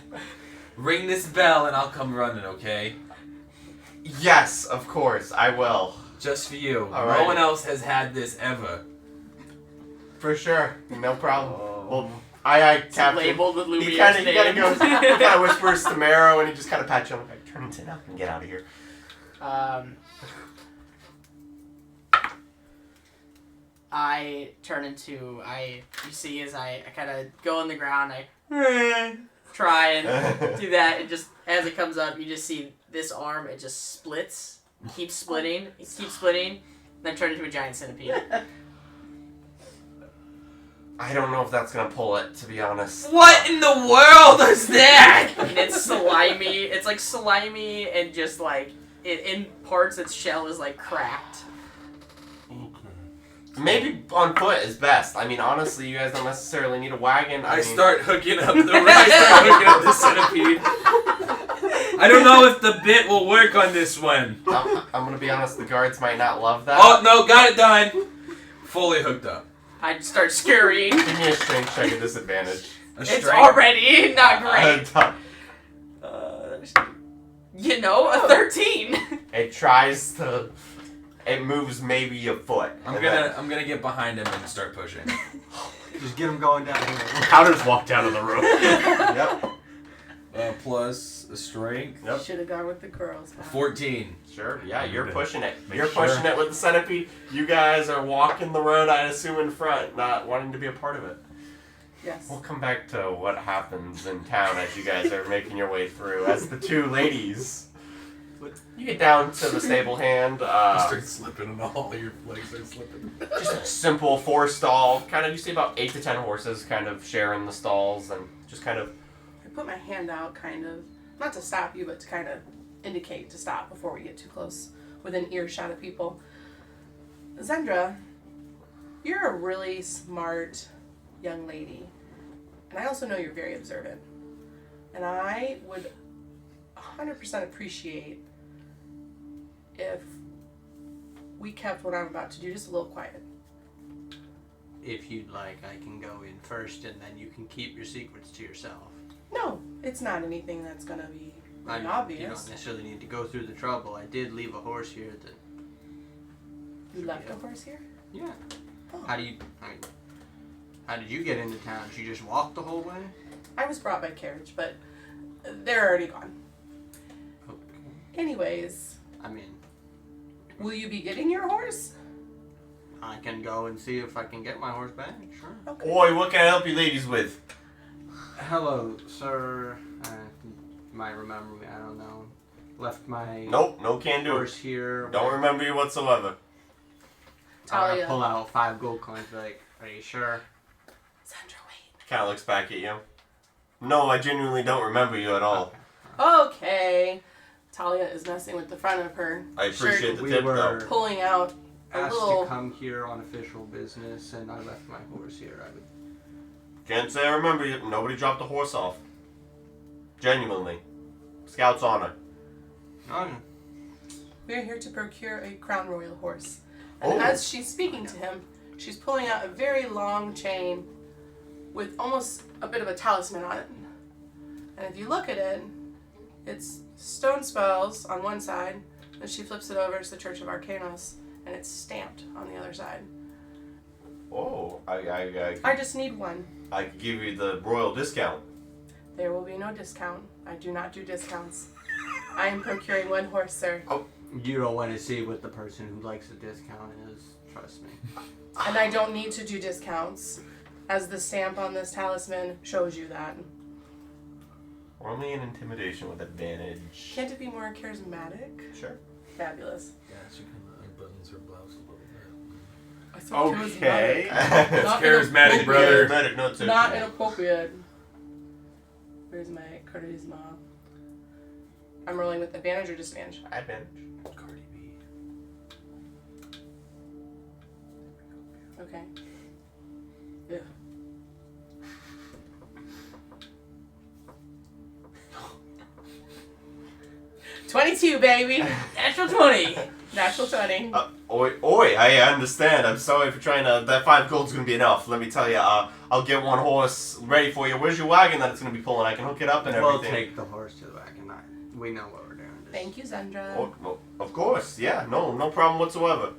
ring this bell and I'll come running, okay? Yes, of course, I will. Just for you. All No right. one else has had this ever. For sure. No problem. Well, I It's Captain. labeled with He Lumiere's kind of name. goes, he kind of whispers to Marrow, and he just kind of pats you on the back. Turn it up and get out of here. I turn into you see as I kind of go on the ground, I try and do that, and just as it comes up, you just see this arm, it just splits, keeps splitting, and then turn into a giant centipede. I don't know if that's gonna pull it, to be honest. What in the world is that? And it's slimy. It's like slimy and just like in parts its shell is like cracked. Maybe on foot is best. I mean, honestly, you guys don't necessarily need a wagon. I mean, start hooking up the centipede. I don't know if the bit will work on this one. I'm gonna be honest. The guards might not love that. Oh no, got it done. Fully hooked up. I'd start scurrying. Give me a strength check at disadvantage. A It's strength. already not great. Uh, A 13. it tries to. It moves maybe a foot. I'm and gonna get behind him and start pushing. Just get him going down here. Powder's walked out of the room. Yep. Plus a strength. Yep. Should have gone with the girls. 14. Sure. Yeah, you're pushing it. Make You're sure. pushing it with the centipede. You guys are walking the road, I assume, in front, not wanting to be a part of it. Yes. We'll come back to what happens in town as you guys are making your way through. As the two ladies, you get down to the stable hand. Start slipping and all your legs start slipping. Just a simple 4-stall. Kind of, you see about 8 to 10 horses kind of sharing the stalls and just kind of. I put my hand out, kind of, not to stop you, but to kind of indicate to stop before we get too close within earshot of people. Zendra, you're a really smart young lady, and I also know you're very observant. And I would 100% appreciate if we kept what I'm about to do just a little quiet. If you'd like, I can go in first, and then you can keep your secrets to yourself. No, it's not anything that's gonna be I mean, obvious. you don't necessarily need to go through the trouble. I did leave a horse here that. You left a horse here? Yeah. Oh. How did you get into town? Did you just walk the whole way? I was brought by carriage, but they're already gone. Okay. Anyways, I mean, will you be getting your horse? I can go and see if I can get my horse back. Sure. Okay. Oi, what can I help you ladies with? Hello, sir. You might remember me. I don't know. Left my Nope, no can do. horse here. Don't remember you whatsoever. I'm Talia. gonna pull out 5 gold coins. Be like, are you sure? Sandra, wait. Kind of looks back at you. No, I genuinely don't remember you at all. Okay. Talia is messing with the front of her I appreciate shirt, the We tip, were though. pulling out a asked little. to come here on official business, and I left my horse here. I would. Can't say I remember you. Nobody dropped the horse off. Genuinely. Scout's honor. No, no. We are here to procure a crown royal horse. And Oh. as she's speaking to him, she's pulling out a very long chain with almost a bit of a talisman on it. And if you look at it, it's stone spells on one side, and she flips it over to the Church of Arcanos, and it's stamped on the other side. Oh, I just need one. I could give you the royal discount. There will be no discount. I do not do discounts. I am procuring one horse, sir. You don't want to see what the person who likes a discount is. Trust me. And I don't need to do discounts, as the stamp on this talisman shows you that. Only an intimidation with advantage. Can't it be more charismatic? Sure. Fabulous. Yeah, she can unbuttons her blouse a little bit. I thought Okay. charismatic. Not charismatic, inappropriate. brother. Charismatic, not so Not cool. inappropriate. Where's my charisma? I'm rolling with advantage or disadvantage? Advantage. Cardi B. Okay. Yeah. $22, baby. Natural 20. Natural 20. Oi, I understand. I'm sorry for trying to. That 5 gold's gonna be enough. Let me tell you. I'll get one horse ready for you. Where's your wagon that it's gonna be pulling? I can hook it up and We'll everything. take the horse to the wagon. We know what we're doing. Just- Thank you, Zendra. Oh, no, of course, yeah, no problem whatsoever.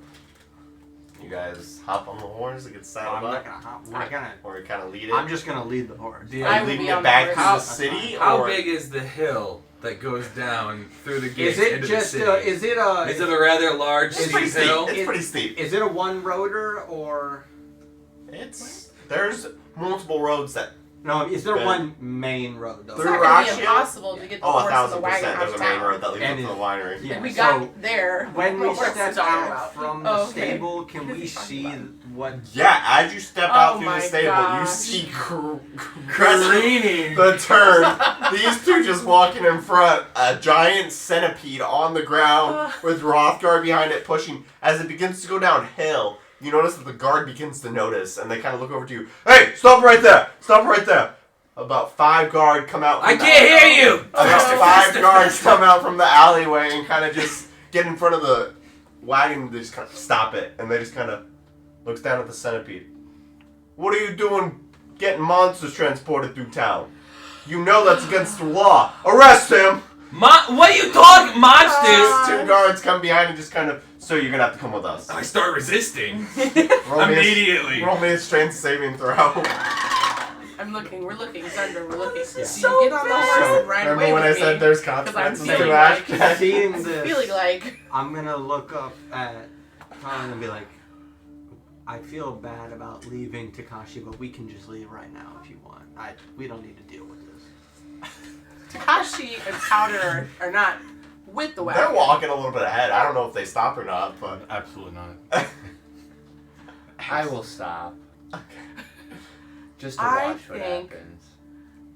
You guys hop on the horse and get I'm saddled not up, gonna hop. We're gonna. or you kind of lead it. I'm just gonna lead the horse. Do you- I Are you will leading be it on the back to the horse. city, How or big is the hill that goes down through the gates Is it into just? the city? Is it a? Is it a rather large it's pretty steep steep. hill? It's pretty steep. Is it a one roader or? There's multiple roads that. No, is there Good. one main road though? It's Through not going to Rock be Hill? impossible to get the Oh, horse and the 1,000%. wagon out There's of a main town. road that leads up And to the winery. Yeah, We so got there. when we The horse step is talking out about. from the Oh, okay. stable, can we He's talking see about what? Yeah, as you step Oh out through my the stable, you gosh. see Careening. the turn. These two just walking in front. A giant centipede on the ground with Rothgar behind it pushing. As it begins to go downhill, you notice that the guard begins to notice, and they kind of look over to you. Hey, stop right there! Stop right there! About 5 guard come out. I can't hear you! About 5 guards come out from the alleyway and kind of just get in front of the wagon. They just kind of stop it, and they just kind of looks down at the centipede. What are you doing getting monsters transported through town? You know that's against the law. Arrest him! What are you talking? Monsters! Two guards come behind and just kind of, so you're gonna have to come with us. I start resisting. Roll me Immediately. Roll me a strength saving throw. We're looking, Sandra, we're looking. Yeah. So you get on the horse and ride Remember away when I with said me. there's 'Cause I'm consequences feeling to like, that? Seeing I'm this, feeling like, I'm gonna look up at Colin and be like, I feel bad about leaving Takashi, but we can just leave right now if you want. We don't need to deal with this. Takashi and Powder are not with the wagon. They're walking a little bit ahead. I don't know if they stop or not, but Absolutely not. I will stop. Okay. Just to I watch what think- happens.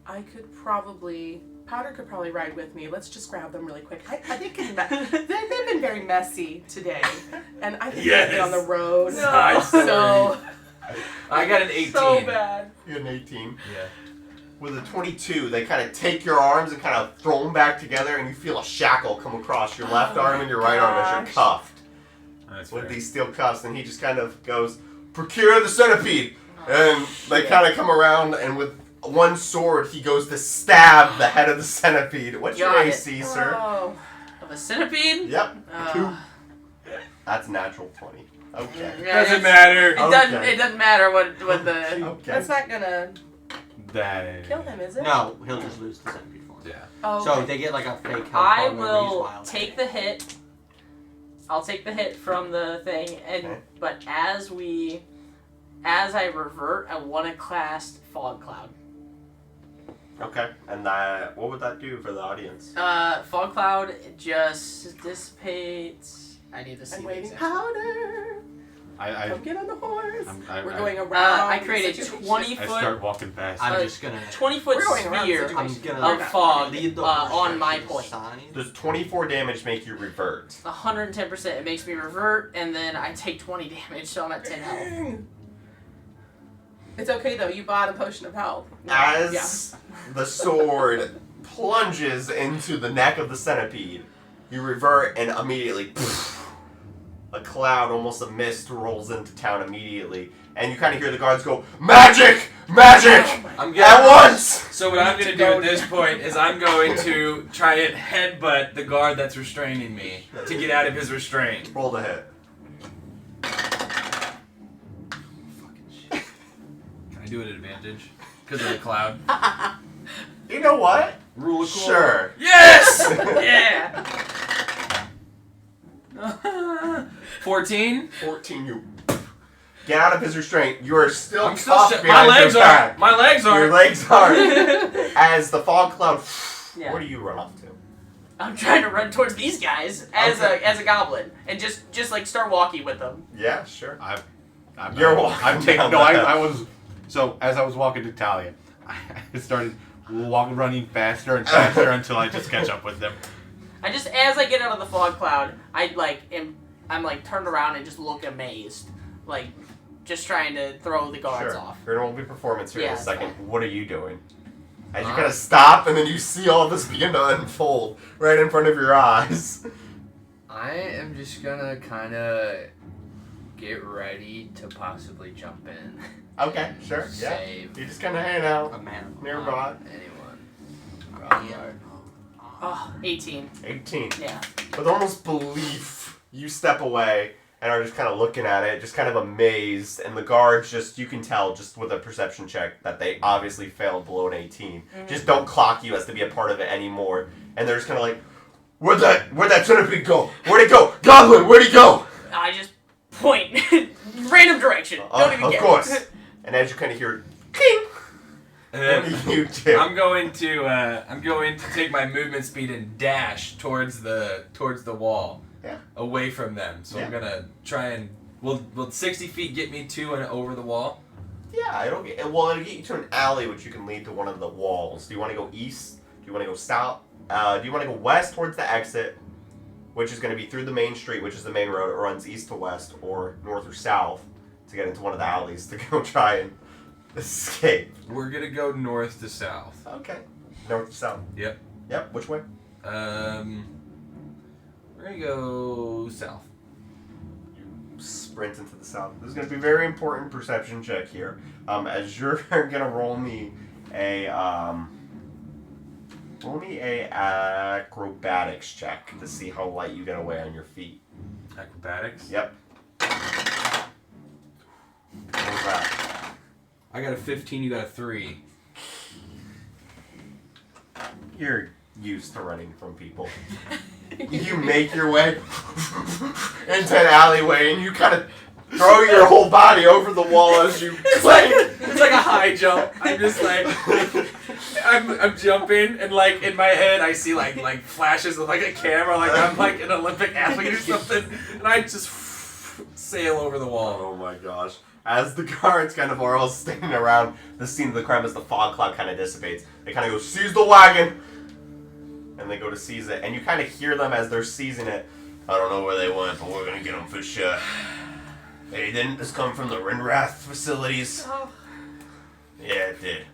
I could probably, Powder could probably ride with me. Let's just grab them really quick. I think they've been very messy today, and I think Yes. they're on the road. Side story. So I got an 18. so bad. you're an 18. Yeah. With a 22, they kind of take your arms and kind of throw them back together, and you feel a shackle come across your left Oh arm and your right arm as you're gosh. cuffed That's with fair. these steel cuffs, and he just kind of goes, "Procure the centipede," and they shit. kind of come around, and with one sword, he goes to stab the head of the centipede. What's your Got it. AC, sir? Oh. Of a centipede? Yep, Uh, 2. That's natural 20. Okay. yeah, Doesn't it's- matter. Okay. It doesn't matter what the. Okay. That's not gonna That kill him, is it? No, he'll just lose the centipede form. Yeah. Oh, So okay. they get like a fake health I bar whenever he's will wild. take the hit. I'll take the hit from the thing, and Okay. but as I revert, I want to cast Fog Cloud. Okay. And what would that do for the audience? Fog Cloud just dissipates. I need to see I'm the waiting. exact- Powder. I Come get on the horse. I We're going around. I the created situation. 20 I foot start walking fast. I'm Uh, just gonna. 20-foot We're going around the sphere situation. I'm gonna We're of not- fog lead the on horse my to the point. side. Does 24 damage make you revert? 110%. It makes me revert, and then I take 20 damage, so I'm at 10 health. Dang. It's okay though. You bought a potion of health. As the sword plunges into the neck of the centipede, you revert and immediately a cloud, almost a mist, rolls into town immediately. And you kind of hear the guards go, "Magic! Magic! I'm At gonna. once!" So what I'm gonna do at this point is I'm going to try and headbutt the guard that's restraining me to get out of his restraint. Roll the hit. Can I do it at advantage? Because of the cloud. You know what? Rule of cool. Sure. Yes! Yeah. 14. 14, you get out of his restraint. You are still I'm still cuffed my behind legs your are. back. My legs Your are. legs are. As the fog cloud, Yeah. where do you run off to? I'm trying to run towards these guys as Okay. a goblin and just like start walking with them. Yeah, sure. I'm You're walking I'm taking. down No, the hill. I was. So as I was walking to Talia, I started running faster and faster until I just catch up with them. I just as I get out of the fog cloud, I'm like turned around and just look amazed, like just trying to throw the guards Sure. off. There will be performance here in Yeah, a it's second. fine. What are you doing? As you kind of stop and then you see all this begin to unfold right in front of your eyes. I am just gonna kind of get ready to possibly jump in. Okay, sure. Yeah. Save You just kind of hang out A man. nearby. anyone. Yeah. Oh, 18. 18. Yeah. With almost belief, you step away and are just kind of looking at it, just kind of amazed. And the guards just, you can tell just with a perception check that they obviously failed below an 18. Just don't clock you as to be a part of it anymore. And they're just kind of like, where'd that centipede go? Where'd it go? Goblin, where'd he go? I just point random direction. Don't even Of care. course. And as you kind of hear, king, And what then do you do? I'm going to take my movement speed and dash towards the wall. Yeah. Away from them. So I'm Yeah. gonna try and will 60 feet get me to and over the wall? Yeah, it'll get you to an alley which you can lead to one of the walls. Do you want to go east? Do you want to go south? Do you want to go west towards the exit, which is going to be through the main street, which is the main road? It runs east to west or north or south to get into one of the alleys to go try and escape. We're gonna go north to south. Okay. North to south. Yep. Yep. Which way? We're gonna go south. sprint into the south. This is going to be a very important perception check here. As you're going to roll me a acrobatics check to see how light you get away on your feet. Acrobatics? Yep. What was that? I got a 15, you got a 3. You're used to running from people. You make your way into an alleyway and you kind of throw your whole body over the wall as you clank. It's like a high jump. I'm just like, I'm jumping, and like in my head I see like flashes of like a camera, like I'm like an Olympic athlete or something, and I just sail over the wall. Oh my gosh. As the guards kind of are all standing around the scene of the crime, as the fog cloud kind of dissipates, they kind of go, "Seize the wagon!" And they go to seize it, and you kind of hear them as they're seizing it. "I don't know where they went, but we're gonna get them for sure. Hey, didn't this come from the Rinrath facilities?" Oh. "Yeah, it did.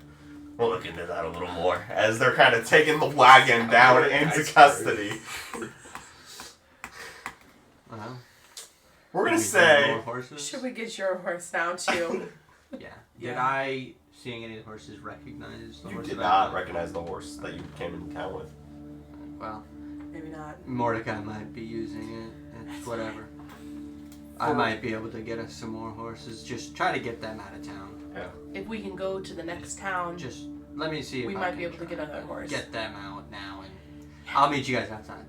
We'll look into that a little more." As they're kind of taking the wagon down into custody. Well, We're gonna we say... more horses. Should we get your horse now too? Yeah. Did I, seeing any of the horses, recognize the You horse? did that I not bought? recognize the horse that you came into town with. Well, Maybe not. Mordecai might be using it. It's whatever. I might be able to get us some more horses. Just try to get them out of town. If we can go to the next town, Just let me see if we I might can be able to try get another horse. Get them out now, and I'll meet you guys outside.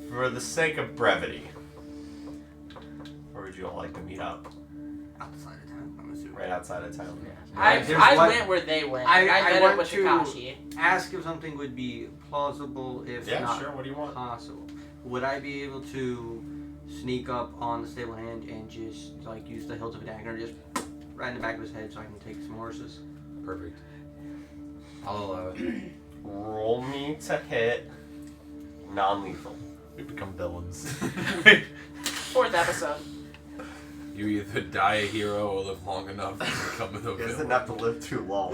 For the sake of brevity, where would you all like to meet up? Outside of town, I'm assuming. Right outside of town. I There's one- went where they went. I met want up with to- Takashi. Ask if something would be plausible, if Yeah, not sure. What do you want? possible. Would I be able to sneak up on the stable hand and just like use the hilt of a dagger, just right in the back of his head, so I can take some horses? Perfect. I'll allow it. Roll me to hit non-lethal. We become villains. 4th episode. You either die a hero or live long enough to become a He doesn't villain. have to live too long.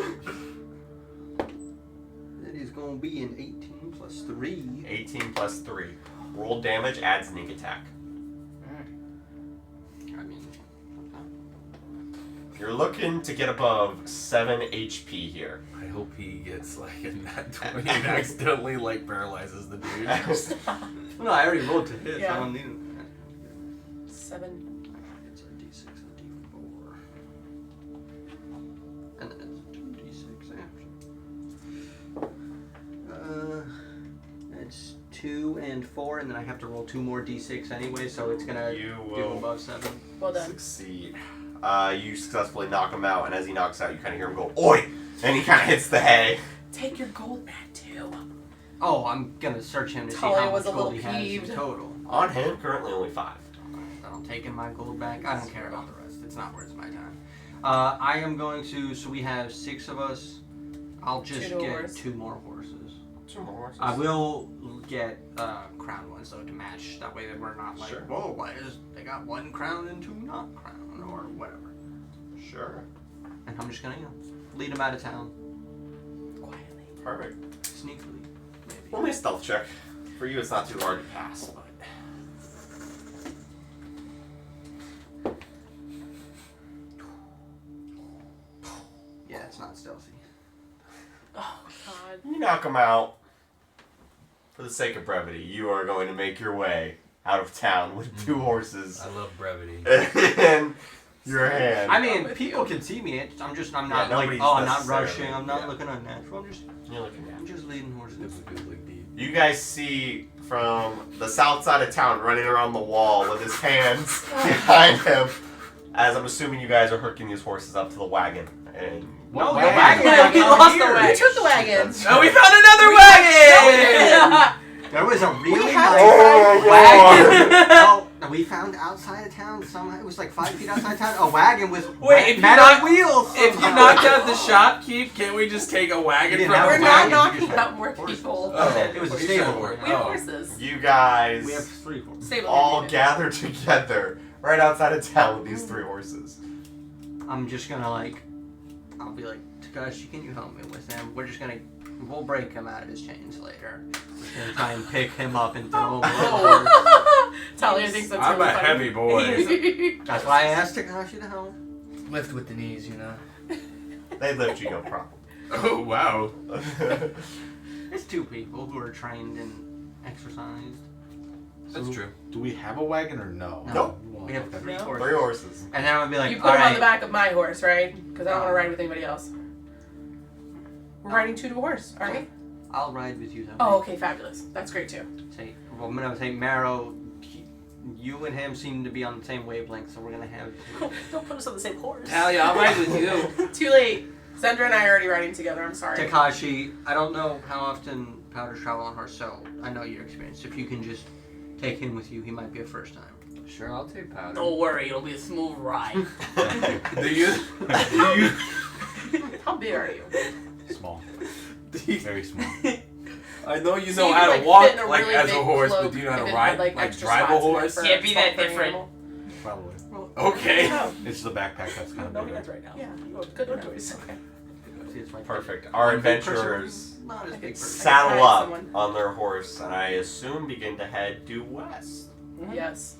That is going to be an 18 plus 3. 18 plus 3. Roll damage, add sneak attack. I mean, You're looking to get above 7 HP here. I hope he gets like a nat 20 and accidentally like paralyzes the dude. no, I already rolled to hit. Yeah. So I don't need it. 7. It's a d6 and a d4. And then it's 2d6 after. It's 2 and 4, and then I have to roll 2 more d6 anyway, so it's gonna You do will above 7. Well done. succeed. You successfully knock him out, and as he knocks out, you kind of hear him go, "Oi!" And he kind of hits the hay. Take your gold back too. Oh, I'm gonna search him to see Talia how was much a gold little he has peeved. in total. On him, currently only 5. Then I'm taking my gold back. I don't care about the rest. It's not worth my time. I am going to. So we have 6 of us. I'll just 2 to a get horse. 2 more horses. 2 more horses. I will get crown ones though to match. That way that we're not like, Sure. whoa, why is they got 1 crown and 2 not crown or whatever. Sure. And I'm just gonna lead them out of town Quietly. Perfect. sneakily, maybe. Only a stealth check. For you, it's not too hard to pass, but... Yeah, it's not stealthy. Oh God. You knock him out. For the sake of brevity, you are going to make your way out of town with 2 horses I love brevity. in your hand. I mean, with people you. can see me. I'm not like, nobody's oh, I'm not necessarily- rushing. I'm not yeah. looking unnatural. You're looking at I'm just leading horses. It's a good like beat. You guys see from the south side of town running around the wall with his hands behind him, as I'm assuming you guys are hooking these horses up to the wagon. And No, the wagon? wagon Yeah, got we down lost the here. wagon. We took the wagon. That's Oh, we true. found another wagon! There was a really had nice Oh, wagon. No, we found outside of town. It was like 5 feet outside town. A wagon with Wait, if you metal knock- wheels. If you somehow. knocked out the shopkeep, can't we just take a wagon We from didn't have We're a him? not wagon, knocking you just out had more horses. people. It was a What are you stable. saying? wagon. We have Oh. horses. You guys We have 3 horses. Stable all unit. gather together right outside of town with these 3 horses. I'm just gonna I'll be like, Takashi, can you help me with him? We'll break him out of his chains later. We're just gonna try and pick him up and throw him over. Talia thinks that's I'm really a funny. heavy boy. That's why I asked Takashi to help. Lift with the knees, you know. They lift you, no problem. Oh, wow. There's 2 people who are trained and exercised. That's true. Do we have a wagon or no? Nope. We have 3 No. horses. 3 horses. And then I would be like, You put him on the alright, back of my horse, right? Because I don't want to ride with anybody else. We're riding 2 to a horse, aren't we? I'll ride with you then. Oh, okay, fabulous. That's great too. I'm gonna say Marrow, you and him seem to be on the same wavelength, so we're gonna have. Don't put us on the same horse. Talia, I'll ride with you. Too late. Zendra and I are already riding together. I'm sorry. Takashi, I don't know how often Powders travel on horse, so I know your experience. If you can just take him with you, he might be a first time. Sure, I'll take Powder. Don't worry, it'll be a smooth ride. Do you? How big are you? Small. Very small. I know you So know you how could, to like, walk fit in a like really as a big horse, cloak but do you know how if to it ride? had, like, Like extra drive a spots in it horse? for Can't be that sculpting different. animal? Probably. Okay. Oh, It's the backpack that's kind of No, bigger. that's right now. yeah. Good choice. Okay. See, it's like Perfect. Our one big person, adventurers not as big person. saddle Hide up someone. on their horse and I assume begin to head due west. Yes.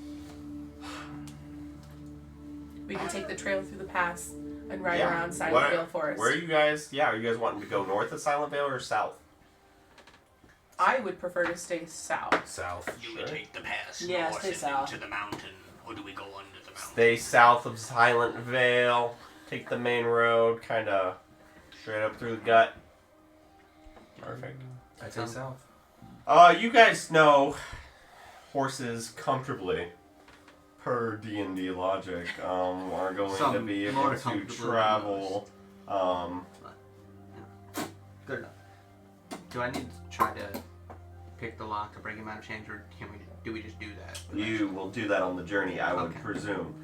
We can take the trail through the pass and ride around Silent Vale Forest. Where are you guys? Yeah, are you guys wanting to go north of Silent Vale or south? I would prefer to stay south. South. Do we take the pass Yeah, north stay and south. into the mountain, or do we go under the mountain? Stay south of Silent Vale. Take the main road, kind of straight up through the gut. Perfect. I take south. You guys know horses comfortably, per D&D logic, are going to Some be more able to comfortable than travel. Good enough. Do I need to try to pick the lock to break him out of chains, or do we just do that? You will do that on the journey, I would Okay. presume.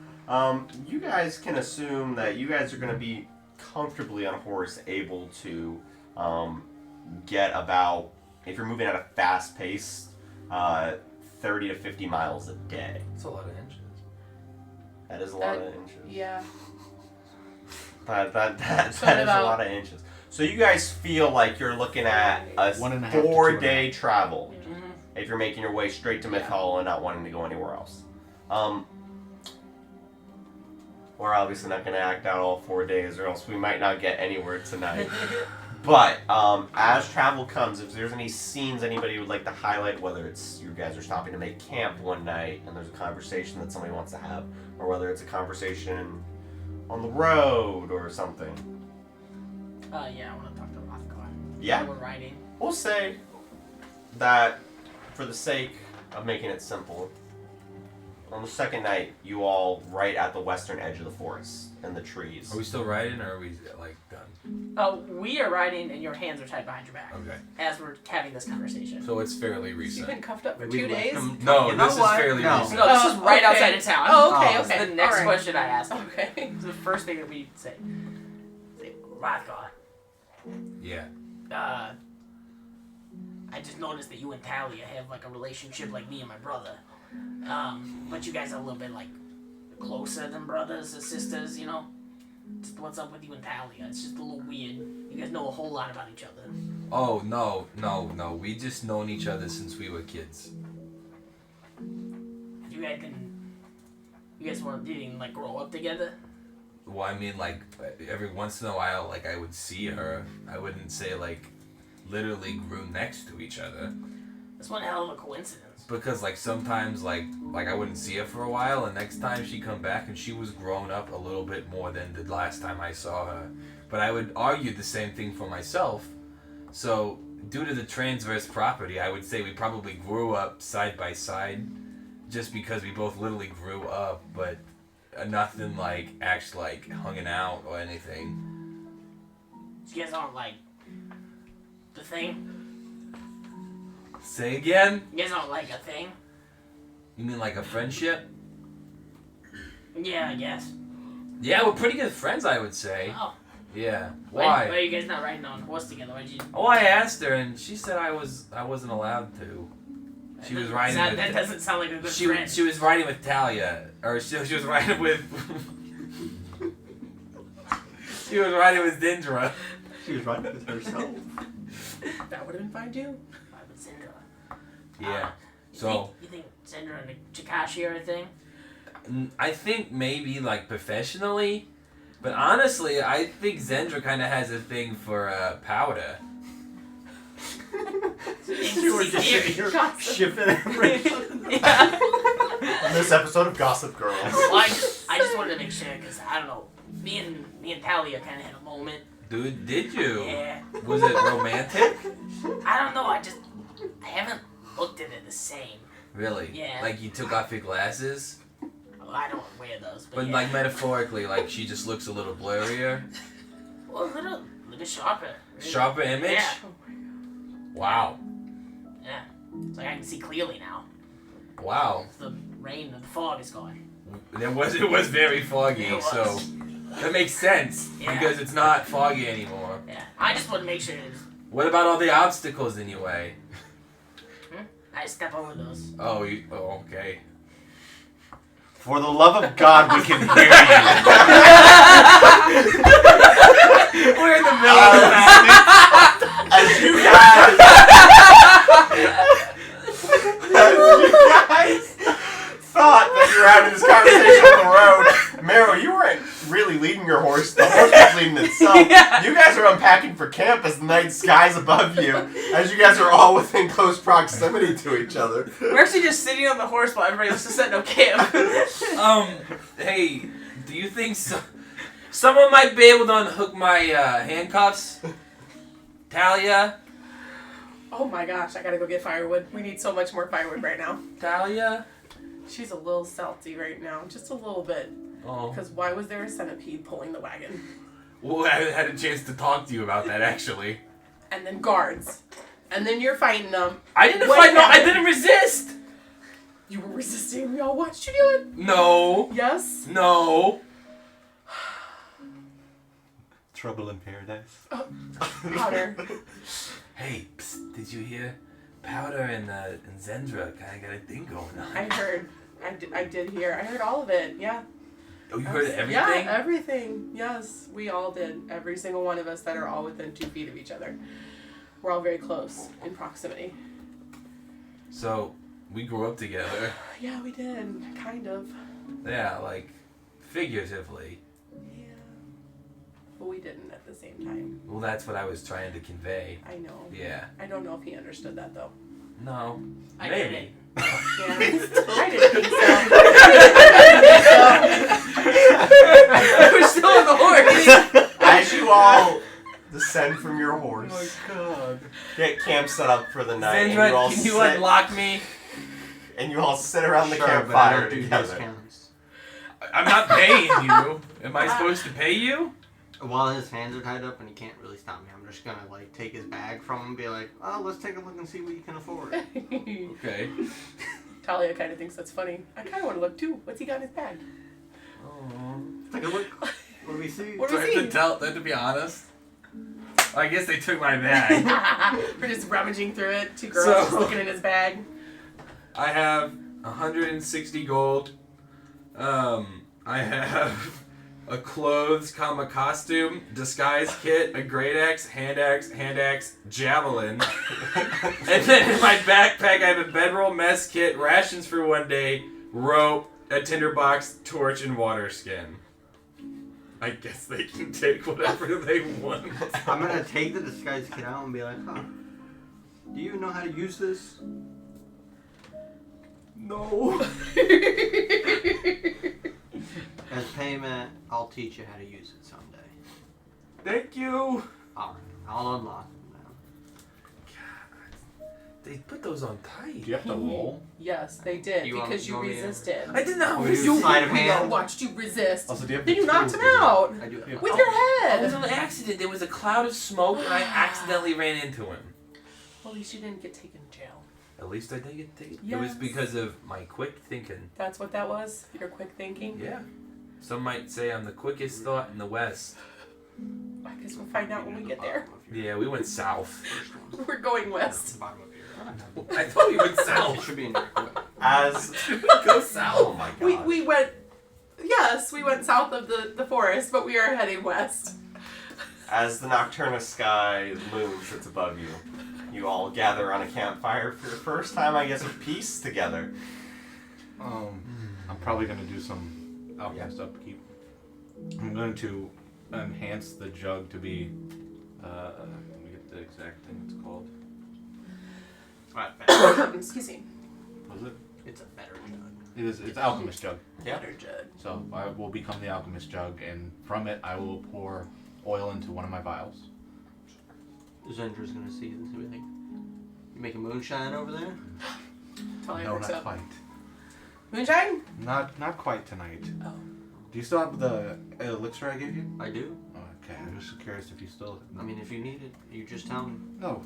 You guys can assume that you guys are going to be comfortably on a horse, able to get about, if you're moving at a fast pace, 30 to 50 miles a day. That's a lot of inches. That is a lot of inches. Yeah. That So is a about- lot of inches. So you guys feel like you're looking at a 1.5 to 4-day travel Mm-hmm. if you're making your way straight to Myth Hall and not wanting to go anywhere else. We're obviously not going to act out all 4 days, or else we might not get anywhere tonight. But as travel comes, if there's any scenes anybody would like to highlight, whether it's you guys are stopping to make camp one night and there's a conversation that somebody wants to have, or whether it's a conversation on the road or something. Yeah, I want to talk to Rothgar. Yeah. We're riding. We'll say that for the sake of making it simple, on the second night, you all right at the western edge of the forest and the trees. Are we still riding or are we like done? We are riding, and your hands are tied behind your back Okay. as we're having this conversation. So it's fairly You've recent. been cuffed up for We 2 left days? him- No, You know this is what? fairly No. recent. No, this is right okay. outside of town. Oh, okay, Oh. okay. This is the next Alright. question I ask. Okay. This is the first thing that we say. Say, Rothgar, Yeah. I just noticed that you and Talia have like a relationship like me and my brother. But you guys are a little bit like closer than brothers or sisters, you know? Just what's up with you and Talia? It's just a little weird. You guys know a whole lot about each other. Oh no. We just known each other since we were kids. You guys didn't like grow up together? Well, I mean, like every once in a while, like I would see her. I wouldn't say like literally grew next to each other. That's one hell of a coincidence. Because like sometimes like I wouldn't see her for a while, and next time she'd come back and she was grown up a little bit more than the last time I saw her. But I would argue the same thing for myself. So due to the transverse property, I would say we probably grew up side by side, just because we both literally grew up, but nothing like actually like hanging out or anything. You guys aren't like the thing? Say again? You guys aren't like a thing? You mean like a friendship? Yeah, I guess. Yeah, we're pretty good friends, I would say. Oh. Yeah. Why are Why? you guys not riding on a horse together? Why'd you... Oh, I asked her, and she said I wasn't allowed to. She was riding with. That doesn't sound like a good She friend. she was riding with Talia, or she was riding with. She was riding with Dindra. She was riding with herself. That would have been fine too. Ride with Syndra. Yeah. So You think Zendra and Chikashi are a thing? I think maybe like professionally, but honestly, I think Zendra kind of has a thing for Powder. You were just sitting here shipping everything. Yeah. On this episode of Gossip Girls. Well, I just wanted to make sure because I don't know. Me and Talia kind of had a moment. Dude, did you? Yeah. Was it romantic? I don't know. I haven't looked at it the same. Really? Yeah. Like you took off your glasses? Well, I don't wear those, but But yeah. like metaphorically, like she just looks a little blurrier. Well, a little sharper. Really. Sharper image? Yeah. Wow. Yeah. It's like I can see clearly now. Wow. The rain and the fog is gone. It was very foggy, It was. so that makes sense Yeah. because it's not foggy anymore. Yeah. I just want to make sure What about all the obstacles in your way? I step over those. Oh, okay. For the love of God, we can hear you. We're in the middle of that. As you guys thought that you were having this conversation on the road, Meryl, you weren't really leading your horse. The horse was leading itself. Yeah. You guys are unpacking for camp as the night skies above you, as you guys are all within close proximity to each other. We're actually just sitting on the horse while everybody else is setting up camp. Hey, do you think someone might be able to unhook my handcuffs? Talia? Oh my gosh, I gotta go get firewood. We need so much more firewood right now. Talia? She's a little salty right now, just a little bit. Oh. Because why was there a centipede pulling the wagon? Well, I haven't had a chance to talk to you about that, actually. And then guards. And then you're fighting them. I didn't What fight, no, I happened? didn't resist! You were resisting. We all watched you do it. No. Yes? No. Trouble in paradise. Powder. Hey, psst, did you hear? Powder and Zendra kind of got a thing going on. I heard. I did hear. I heard all of it. Yeah. Oh, you heard everything? Yeah, everything. Yes, we all did. Every single one of us that are all within 2 feet of each other. We're all very close in proximity. So, we grew up together. Yeah, we did. Kind of. Yeah, like, figuratively. Yeah. But we didn't at the same time. Well, that's what I was trying to convey. I know. Yeah. I don't know if he understood that though. No. I Maybe. did it. Yeah. I didn't think so. We're still on the horse. As you all descend from your horse, Oh my God. get camp set up for the night, and you all Zendra, can you sit, unlock me? and you all sit around the Sure, but I campfire don't do together. discounts. I'm not paying you. Am I supposed to pay you? While his hands are tied up and he can't really stop me, I'm just gonna like take his bag from him and be like, oh, let's take a look and see what you can afford. Okay. Talia kind of thinks that's funny. I kind of want to look too. What's he got in his bag? Oh. Take a look. What do we see? What Do do I we have see? to tell them to be honest? I guess they took my bag. We're just rummaging through it. 2 girls just looking in his bag. I have 160 gold. I have a clothes, costume, disguise kit, a great axe, hand axe, javelin. And then in my backpack I have a bedroll, mess kit, rations for 1 day, rope, a tinderbox, torch, and water skin. I guess they can take whatever they want. I'm gonna take the disguise kit out and be like, huh, do you know how to use this? No. As payment, I'll teach you how to use it someday. Thank you. Alright, I'll unlock them now. They put those on tight. Do you have to roll? Yes, they did You want- because you you want me to- resisted. I did not We do resist. sleight of We all hand. watched you resist. Also, do you have Then the you knocked tools him to do out I do have with your It was head. an accident. There was a cloud of smoke and I accidentally ran into him. Well, at least you didn't get taken to jail. At least I didn't get taken. It was Yes. because of my quick thinking. That's what that was? Your quick thinking? Yeah. Some might say I'm the quickest thought in the West. I guess we'll find out when we get there. Yeah, we went south. We're going west. Bottom of your I thought we went It south. should be in your quick. As Go south. oh my god, We went, yes, we went south of the forest, but we are heading west. As the nocturnal sky moon sits above you, you all gather on a campfire for your first time, I guess, of peace together. I'm probably going to do some alchemist upkeep. I'm going to enhance the jug to be, let me get the exact thing it's called. Excuse me. Was it? It's a better jug. It's alchemist jug. Yeah. Better jug. So I will become the alchemist jug, and from it I will pour oil into one of my vials. Zendra's gonna see this and be like, "You making moonshine over there?" Totally No, works not out. quite. Moonshine? Not quite tonight. Oh. Do you still have the elixir I gave you? I do. Oh, okay, I was just curious if you still. I mean, if you need it, you just tell me. No,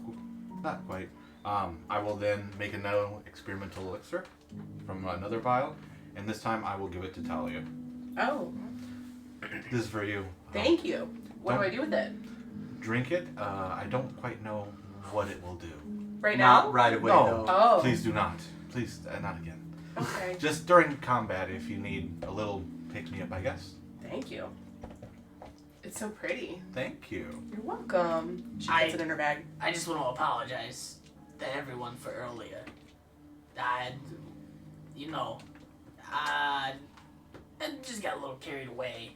not quite. I will then make another experimental elixir from another vial, and this time I will give it to Talia. Oh. This is for you. Thank you. What do I do with it? Drink it. I don't quite know what it will do. Right Not now? right away, No. though. Oh. Please do not. Please, not again. Okay. Just during combat, if you need a little pick-me-up, I guess. Thank you. It's so pretty. Thank you. You're welcome. She puts it in her bag. I just want to apologize to everyone for earlier. I just got a little carried away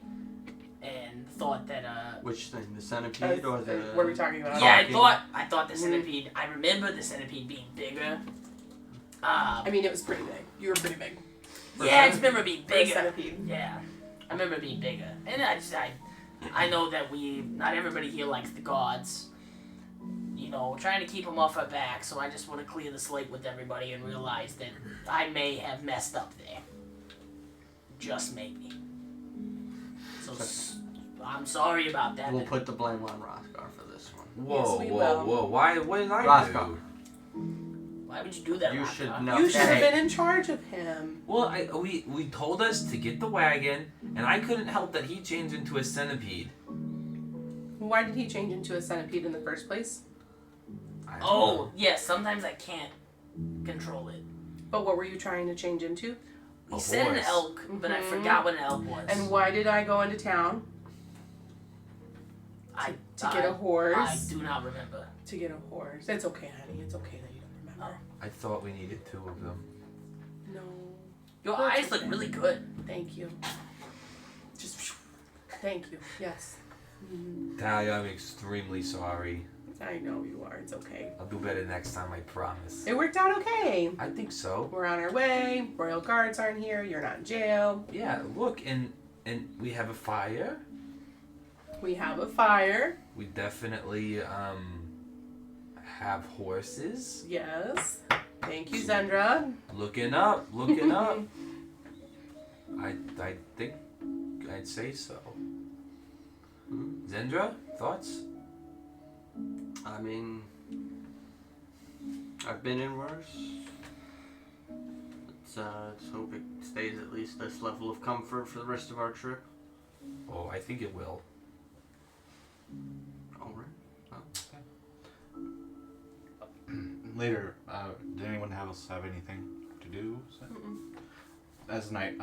and thought that Which thing? The centipede or the? What are we talking about? yeah, Talking. I thought the centipede. I remember the centipede being bigger. I mean, it was pretty big. You were pretty big. Yeah, I just remember being For a bigger. centipede. Yeah, I remember being bigger, and I know that not everybody here likes the gods. You know, trying to keep them off our back. So I just want to clear the slate with everybody and realize that I may have messed up there. Just maybe. So I'm sorry about that. We'll put the blame on Rothgar for this one. Whoa, we whoa, will. whoa! Why? What did I Roscoe. do? Why would you do that? You Roscoe? should know. You should have Hey. been in charge of him. Well, we told us to get the wagon, and I couldn't help that he changed into a centipede. Why did he change into a centipede in the first place? I don't Oh, know. yes. Sometimes I can't control it. But what were you trying to change into? He A said an horse. elk, but I Mhm. forgot what an elk was. And why did I go into town? To get a horse? I do not remember. To get a horse. It's okay, honey. It's okay that you don't remember. I thought we needed 2 of them. No. Your That's eyes look okay. really good. Thank you. Just thank you. Yes. Talia, I'm extremely sorry. I know you are. It's okay. I'll do better next time, I promise. It worked out okay. I think so. We're on our way. Royal guards aren't here. You're not in jail. Yeah, look, and we have a fire. We have a fire. We definitely have horses. Yes. Thank you, Zendra. Looking up, looking up. I think I'd say so. Zendra, thoughts? I mean, I've been in worse. Let's hope it stays at least this level of comfort for the rest of our trip. Oh, I think it will. Alright. Later, did anyone else have anything to do? As night,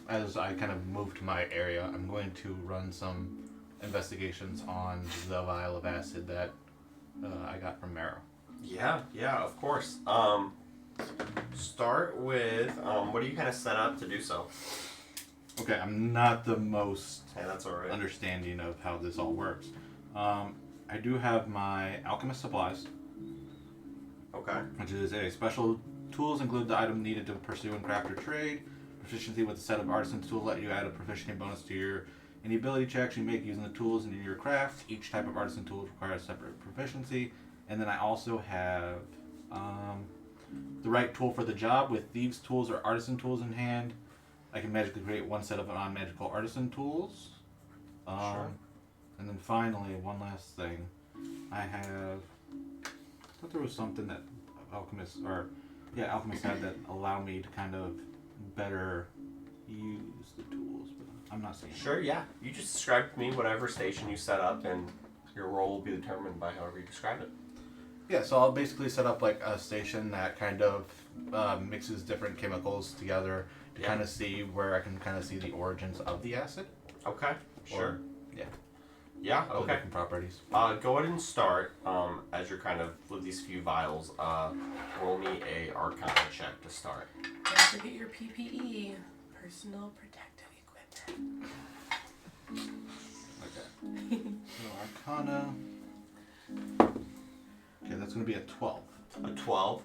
as I kind of move to my area, I'm going to run some investigations on the vial of acid that I got from Marrow. Yeah, of course. Start with what do you kind of set up to do so? Okay, I'm not the most Hey, that's alright. understanding of how this all works. I do have my alchemist supplies, Okay. which is a special tools include the item needed to pursue and craft or trade. Proficiency with a set of artisan tools let you add a proficiency bonus to any ability checks you make using the tools in your craft. Each type of artisan tool requires separate proficiency. And then I also have the right tool for the job. With thieves' tools or artisan tools in hand, I can magically create one set of non-magical artisan tools. Sure. And then finally, one last thing. I thought there was something that alchemists had that allow me to kind of better use the tools, but I'm not seeing it. Sure, yeah. You just describe to me whatever station you set up, and your role will be determined by however you describe it. Yeah, so I'll basically set up like a station that kind of mixes different chemicals together to Yeah. kind of see where I can kind of see the origins of the acid. Okay. Sure. Yeah. Yeah, All the okay. different properties. Go ahead and start, as you're kind of, with these few vials, roll me a Arcana check to start. Don't forget your PPE, personal protective equipment. Okay. So Arcana. Okay, that's going to be a 12. A 12.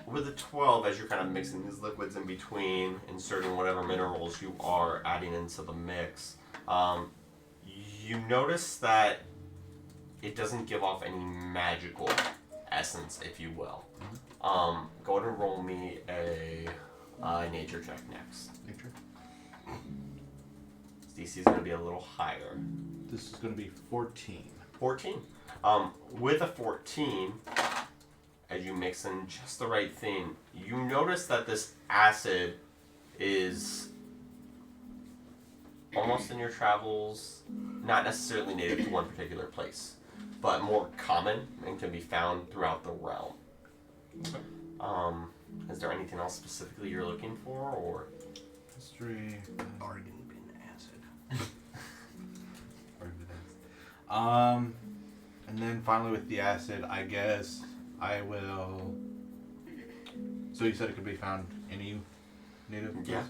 With a 12, as you're kind of mixing these liquids in between, inserting whatever minerals you are adding into the mix, you notice that it doesn't give off any magical essence, if you will. Go ahead and roll me a nature check next. Nature. DC is going to be a little higher. This is going to be 14. 14. With a 14, as you mix in just the right thing, you notice that this acid is almost in your travels, not necessarily native to one particular place, but more common and can be found throughout the realm. Is there anything else specifically you're looking for, or? History. Bargain bin acid. And then finally with the acid, I guess I will. So you said it could be found any native? Yeah,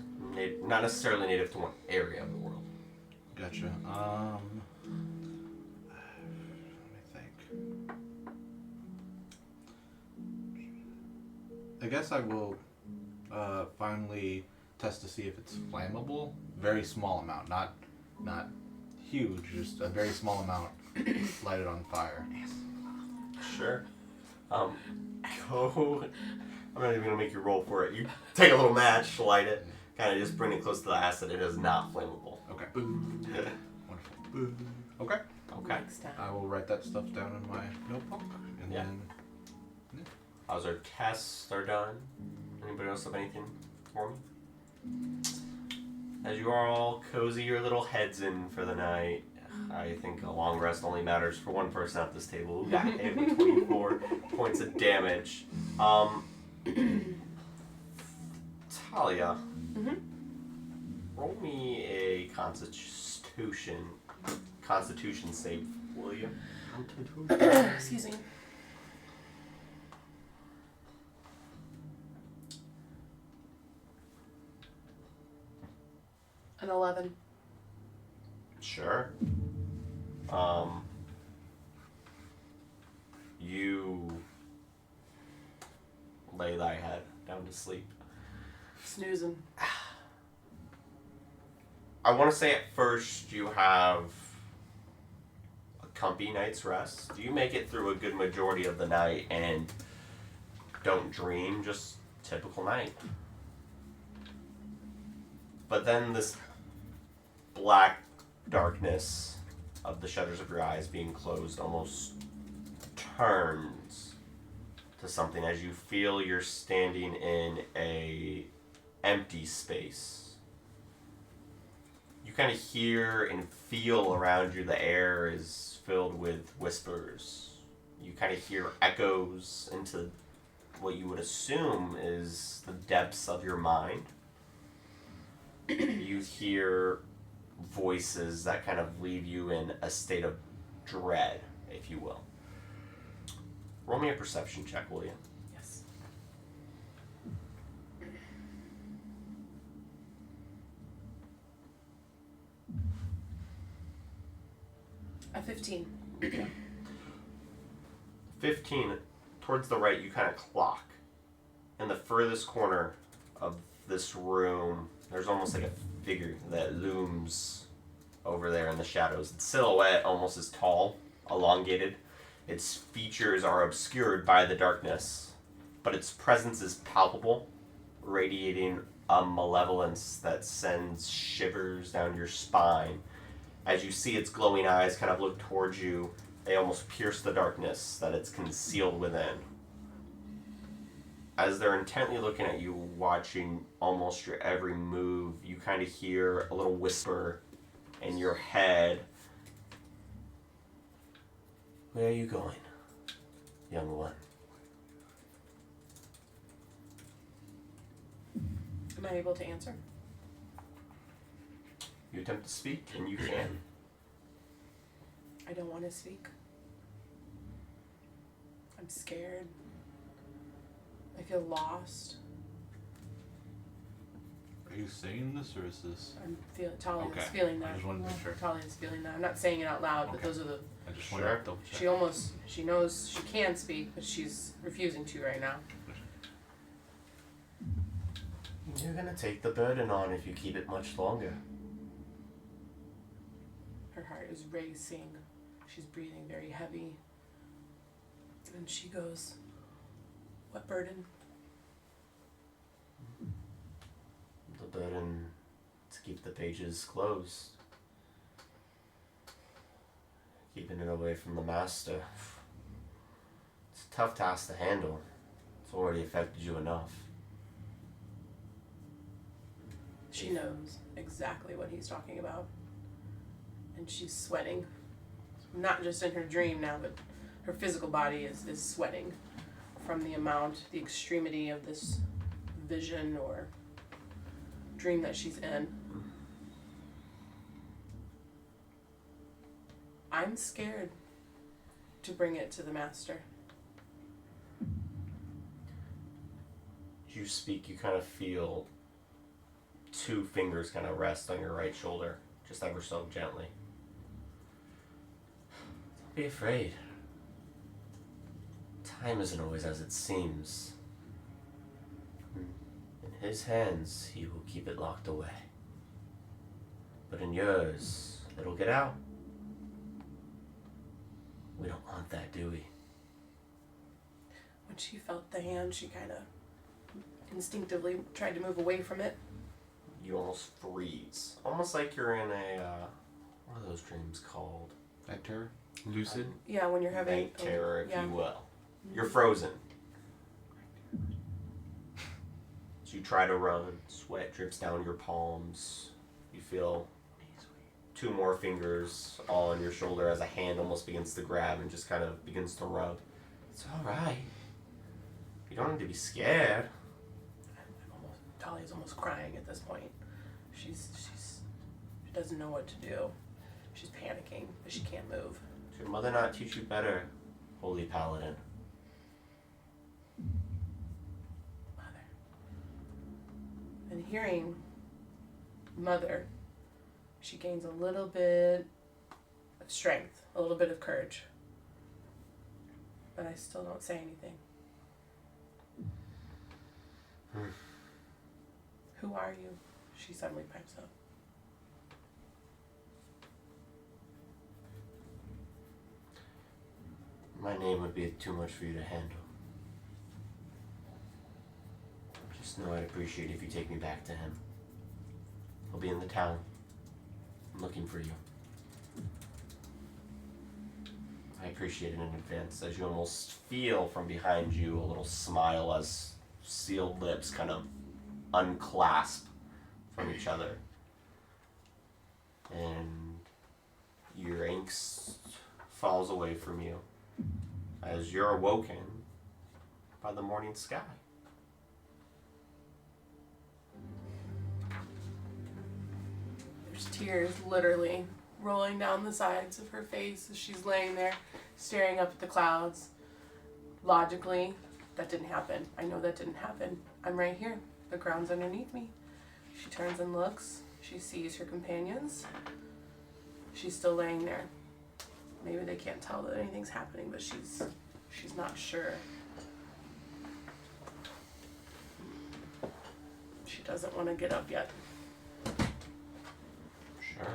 not necessarily native to one area of the world. Gotcha. Let me think. I guess I will finally test to see if it's flammable. Very small amount, not huge, just a very small amount. Light it on fire. Sure. Go. I'm not even gonna make you roll for it. You take a little match, light it, kind of just bring it close to the acid. It is not flammable. Okay. Wonderful. Okay. Okay. Next time. I will write that stuff down in my notebook, and Yeah. then. How's our tests are done? Anybody else have anything for me? As you are all cozy your little heads in for the night, I think a long rest only matters for one person at this table who got hit with 24 points of damage. Talia, roll me a Constitution save, will you? Excuse me. An 11. Sure. You lay thy head down to sleep. Snoozing. I want to say at first you have a comfy night's rest. You make it through a good majority of the night and don't dream, just typical night. But then this black darkness of the shutters of your eyes being closed almost turns to something as you feel you're standing in a empty space. You kind of hear and feel around you the air is filled with whispers. You kind of hear echoes into what you would assume is the depths of your mind. You hear voices that kind of leave you in a state of dread, if you will. Roll me a perception check, will you? Yes. A 15. 15, towards the right, you kind of clock. In the furthest corner of this room, there's almost like a figure that looms over there in the shadows. Its silhouette almost is tall, elongated. Its features are obscured by the darkness, but its presence is palpable, radiating a malevolence that sends shivers down your spine. As you see its glowing eyes kind of look towards you, they almost pierce the darkness that it's concealed within. As they're intently looking at you, watching almost your every move, you kind of hear a little whisper in your head. Where are you going, young one? Am I able to answer? You attempt to speak, and you can. I don't want to speak. I'm scared. I feel lost. Are you saying this or is this? I'm feeling Talia's Okay. feeling that. I just wanted to make sure. Talia's feeling that. I'm not saying it out loud, but Okay. those are the. I just Sure. wanted to double check. She knows she can speak, but she's refusing to right now. You're gonna take the burden on if you keep it much longer. Her heart is racing. She's breathing very heavy. And she goes, "What burden?" The burden to keep the pages closed. Keeping it away from the master. It's a tough task to handle. It's already affected you enough. She knows exactly what he's talking about. And she's sweating. Not just in her dream now, but her physical body is sweating from the extremity of this vision or dream that she's in. I'm scared to bring it to the master. As you speak, you kind of feel 2 fingers kind of rest on your right shoulder, just ever so gently. Don't be afraid. Time isn't always as it seems. In his hands, he will keep it locked away. But in yours, it'll get out. We don't want that, do we? When she felt the hand, she kind of instinctively tried to move away from it. You almost freeze. Almost like you're in a, what are those dreams called? Night terror? Lucid? Yeah, when you're having Night terror, if yeah. you will. You're frozen. So you try to run, sweat drips down your palms. You feel 2 more fingers all on your shoulder as a hand almost begins to grab and just kind of begins to rub. It's alright. You don't need to be scared. Talia's almost crying at this point. She doesn't know what to do. She's panicking, but she can't move. Did your mother not teach you better, Holy Paladin? Mother. And hearing mother, she gains a little bit of strength, a little bit of courage. But I still don't say anything. Who are you? She suddenly pipes up. My name would be too much for you to handle. Just know I'd appreciate if you take me back to him. He'll be in the town. I'm looking for you. I appreciate it in advance as you almost feel from behind you a little smile as sealed lips kind of unclasp from each other. And your angst falls away from you as you're awoken by the morning sky. There's tears literally rolling down the sides of her face as she's laying there staring up at the clouds. Logically, that didn't happen. I know that didn't happen. I'm right here. The ground's underneath me. She turns and looks. She sees her companions. She's still laying there. Maybe they can't tell that anything's happening, but she's not sure. She doesn't want to get up yet. Sure.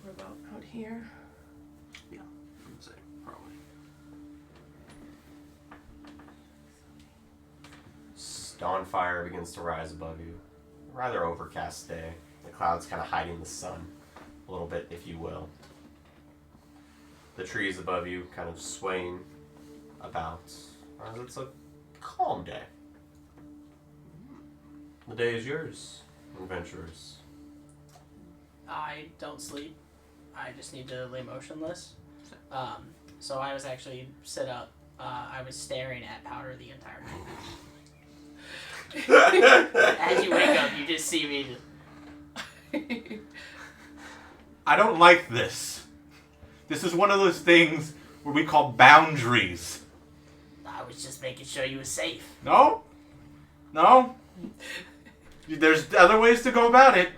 We're about out here. Yeah, I would say probably. Dawn fire begins to rise above you. A rather overcast day. The clouds kind of hiding the sun a little bit, if you will. The trees above you kind of swaying about as it's a calm day. The day is yours, adventurers. I don't sleep. I just need to lay motionless. So I was actually sit up. I was staring at Powder the entire night. As you wake up, you just see me. I don't like this. This is one of those things where we call boundaries. I was just making sure you were safe. No? No? There's other ways to go about it.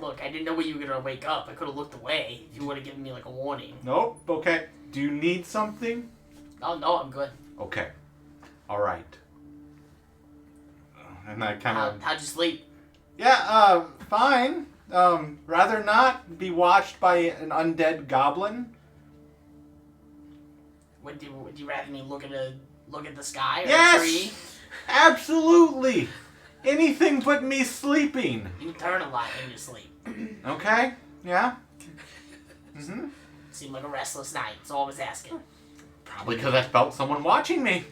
Look, I didn't know when you were gonna wake up. I could have looked away if you would have given me like a warning. Nope. Okay. Do you need something? Oh no, I'm good. Okay. All right. And I kind of... How'd you sleep? Yeah, fine. Rather not be watched by an undead goblin. Would you rather me look at the sky or a Yes! tree? Absolutely! Anything but me sleeping. You turn a lot when you sleep. Okay? Yeah? Mm-hmm. Seemed like a restless night, so I was asking. Probably because I felt someone watching me.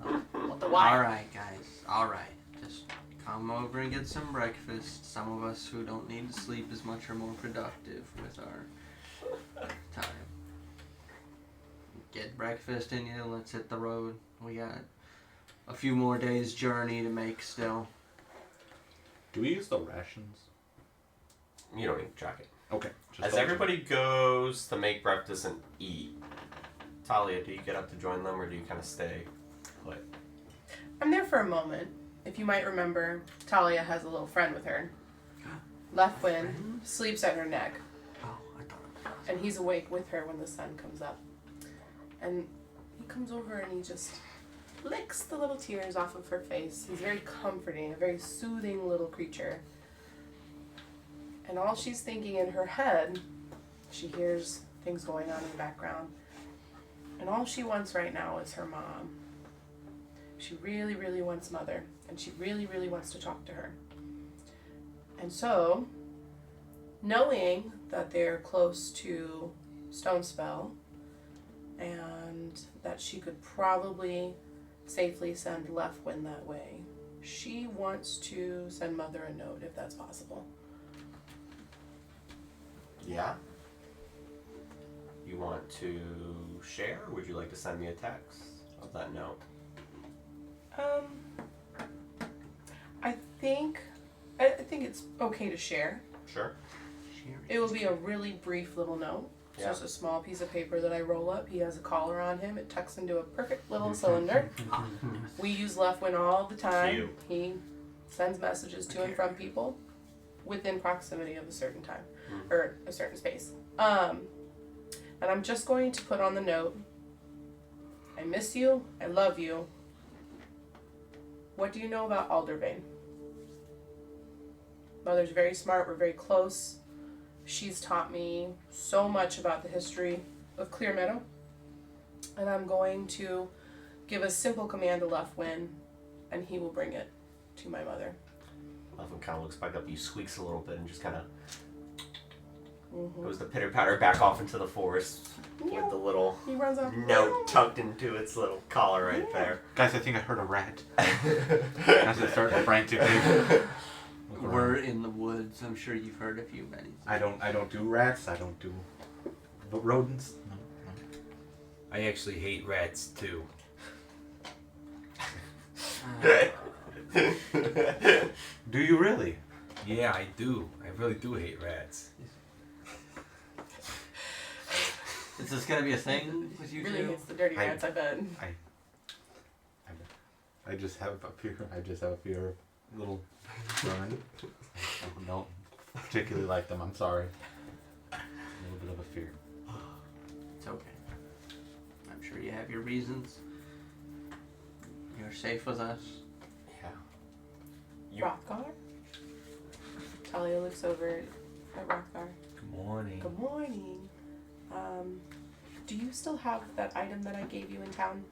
What the why? Alright, guys. Alright. Just come over and get some breakfast. Some of us who don't need to sleep as much are more productive with our time. Get breakfast in you. Let's hit the road. We got a few more days' journey to make still. Do we use the rations? You don't need to track it. Okay. As everybody goes to make breakfast and eat, Talia, do you get up to join them or do you kind of stay put? I'm there for a moment. If you might remember, Talia has a little friend with her. Leftwind sleeps at her neck, Oh, I thought it was. and he's awake with her when the sun comes up. And he comes over and he just licks the little tears off of her face. He's very comforting, a very soothing little creature. And all she's thinking in her head, she hears things going on in the background. And all she wants right now is her mom. She really, really wants Mother. And she really, really wants to talk to her. And so, knowing that they're close to Stonespell, and that she could probably safely send Leftwind that way, she wants to send Mother a note if that's possible. Yeah? You want to share? Or would you like to send me a text of that note? I think it's okay to share. Sure. It will be a really brief little note. It's Yeah. just a small piece of paper that I roll up. He has a collar on him. It tucks into a perfect little cylinder. We use Leftwind all the time. Cute. He sends messages to and from people within proximity of a certain time or a certain space. And I'm just going to put on the note, I miss you. I love you. What do you know about Aldervane? Mother's very smart. We're very close. She's taught me so much about the history of Clear Meadow. And I'm going to give a simple command to Leftwind, and he will bring it to my mother. Leftwind kind of looks back up. He squeaks a little bit and just kind of goes to pitter patter back off into the forest with the little He runs off. note tucked into its little collar right there. Guys, I think I heard a rat. As it starts frantically. We're in the woods. I'm sure you've heard a few many. I don't do rats. I don't do rodents. No. I actually hate rats too. Do you really? Yeah, I do. I really do hate rats. Is this gonna be a thing with you Really two? hates the dirty rats, I bet. I just have a fear. I just have a fear of little vermin. I don't particularly like them. I'm sorry. A little bit of a fear. It's okay. I'm sure you have your reasons. You're safe with us. Yeah. Rothgar? Talia looks over at Rothgar. Good morning. Good morning. Do you still have that item that I gave you in town?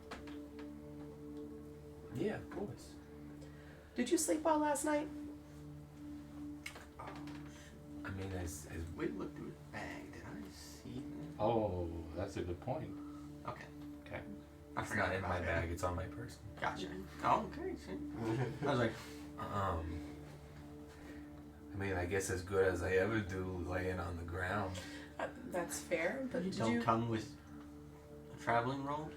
Yeah, of course. Did you sleep well last night? I mean, as We looked through his bag. Did I see that? Oh, that's a good point. Okay. Okay. I it's forgot not in about my it. bag, it's on my person. Gotcha. Oh, okay. See? I was like, I mean, I guess as good as I ever do laying on the ground. That's fair, but you did don't you... come with a traveling roll?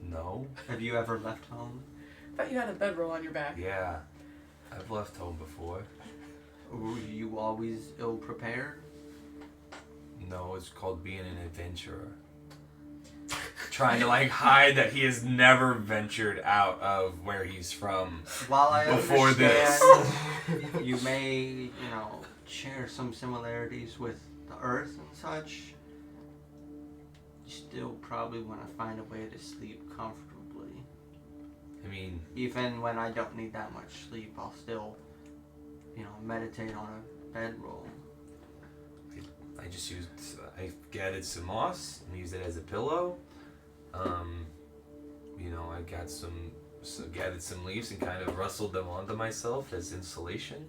No. Have you ever left home? I thought you had a bedroll on your back. Yeah. I've left home before. Were you always ill prepared? No, it's called being an adventurer. Trying to like hide that he has never ventured out of where he's from. While I Before understand you may, share some similarities with the Earth and such, you still probably want to find a way to sleep comfortably. I mean, Even when I don't need that much sleep, I'll still, meditate on a bedroll. I gathered some moss and used it as a pillow. I got gathered some leaves and kind of rustled them onto myself as insulation.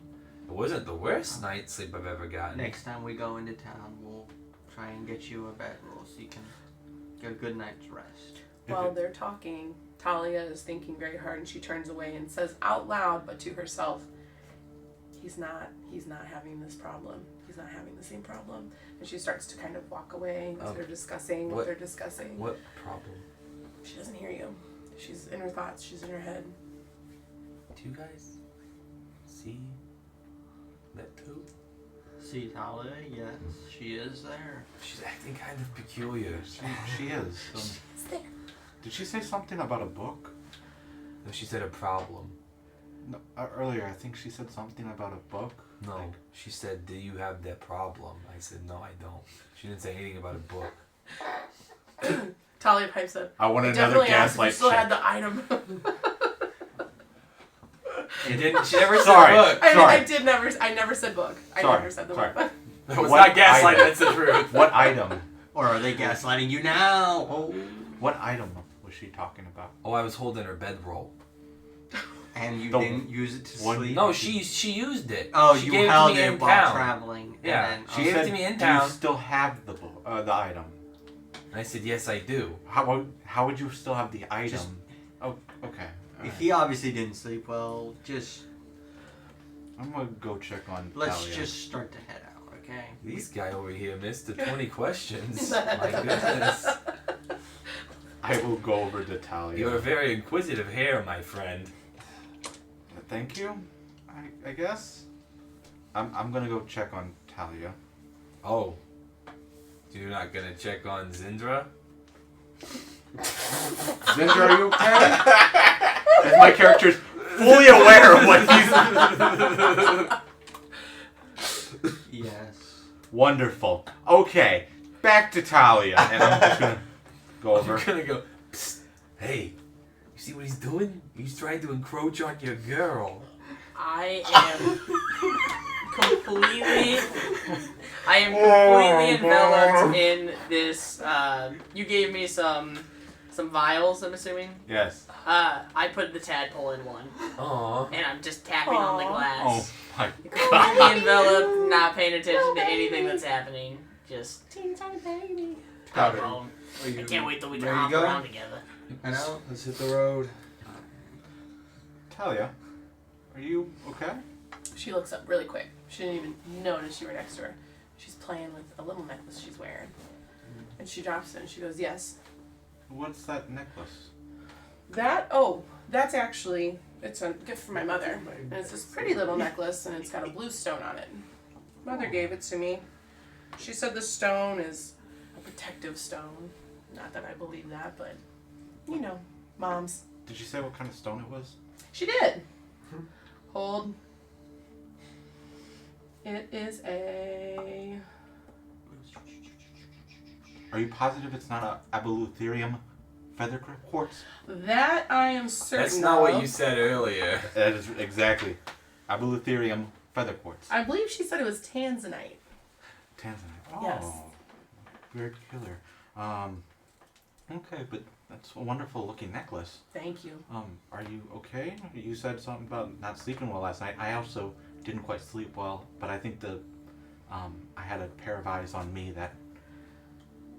It wasn't the worst night's sleep I've ever gotten. Next time we go into town, we'll try and get you a bedroll so you can get a good night's rest. While they're talking, Talia is thinking very hard, and she turns away and says out loud, but to herself, he's not having this problem. He's not having the same problem. And she starts to kind of walk away as they're discussing what they're discussing. What problem? She doesn't hear you. She's in her thoughts. She's in her head. Do you guys see that too? See Talia? Yes, she is there. She's acting kind of peculiar. She is. She's there. Did she say something about a book? No, she said a problem. No, earlier, I think she said something about a book. No, she said, do you have that problem? I said, no, I don't. She didn't say anything about a book. Talia pipes up. I want another Definitely asked if you gaslight still check. had the item. She didn't. She never said Sorry. book. I never said book. I Sorry, never said the sorry. book. That was What not gaslighting. item? That's the truth. What item? Or are they gaslighting you now? Oh. What item was she talking about? Oh, I was holding her bedroll. And you The didn't use it to one- sleep? No, she used it. Oh, she you gave held it to me it in while town. traveling. Yeah, And then, she She gave it said, to me in do town. you still have the the item? And I said, yes, I do. How would you still have the item? Just- Oh, okay. Alright. He obviously didn't sleep well. Just I'm gonna go check on let's Talia. just start to head out, okay? This guy over here missed the 20 questions. My goodness. I will go over to Talia. You're a very inquisitive hare, my friend. Thank you. I guess. I'm gonna go check on Talia. Oh. You're not gonna check on Zindra? Ginger, are you okay? As my character's fully aware of what he's. Yes. Wonderful. Okay, back to Talia, and I'm just gonna go over. You're gonna go, psst, hey, you see what he's doing? He's trying to encroach on your girl. I am completely enveloped in this. You gave me some vials, I'm assuming. Yes. I put the tadpole in one, Aww. and I'm just tapping on the Oh glass. my Completely god. enveloped, not paying attention to anything that's happening. Just. Teeny tiny baby. Powder. I can't wait till we can ready to hop go? around together. Head out. Let's hit the road. Talia, are you okay? She looks up really quick. She didn't even notice you were next to her. She's playing with a little necklace she's wearing. And she drops it and she goes, yes. What's that necklace? That's actually, it's a gift from my mother. And it's this pretty little necklace and it's got a blue stone on it. Mother gave it to me. She said the stone is a protective stone. Not that I believe that, but, moms. Did she say what kind of stone it was? She did. Hold. It is a... Are you positive it's not a Abulutherium feather quartz? That I am certain That's not what of. you said earlier. That is exactly. Abulutherium feather quartz. I believe she said it was tanzanite. Tanzanite. Oh, Yes. very peculiar. Okay, but that's a wonderful looking necklace. Thank you. Are you okay? You said something about not sleeping well last night. I also didn't quite sleep well, but I think I had a pair of eyes on me that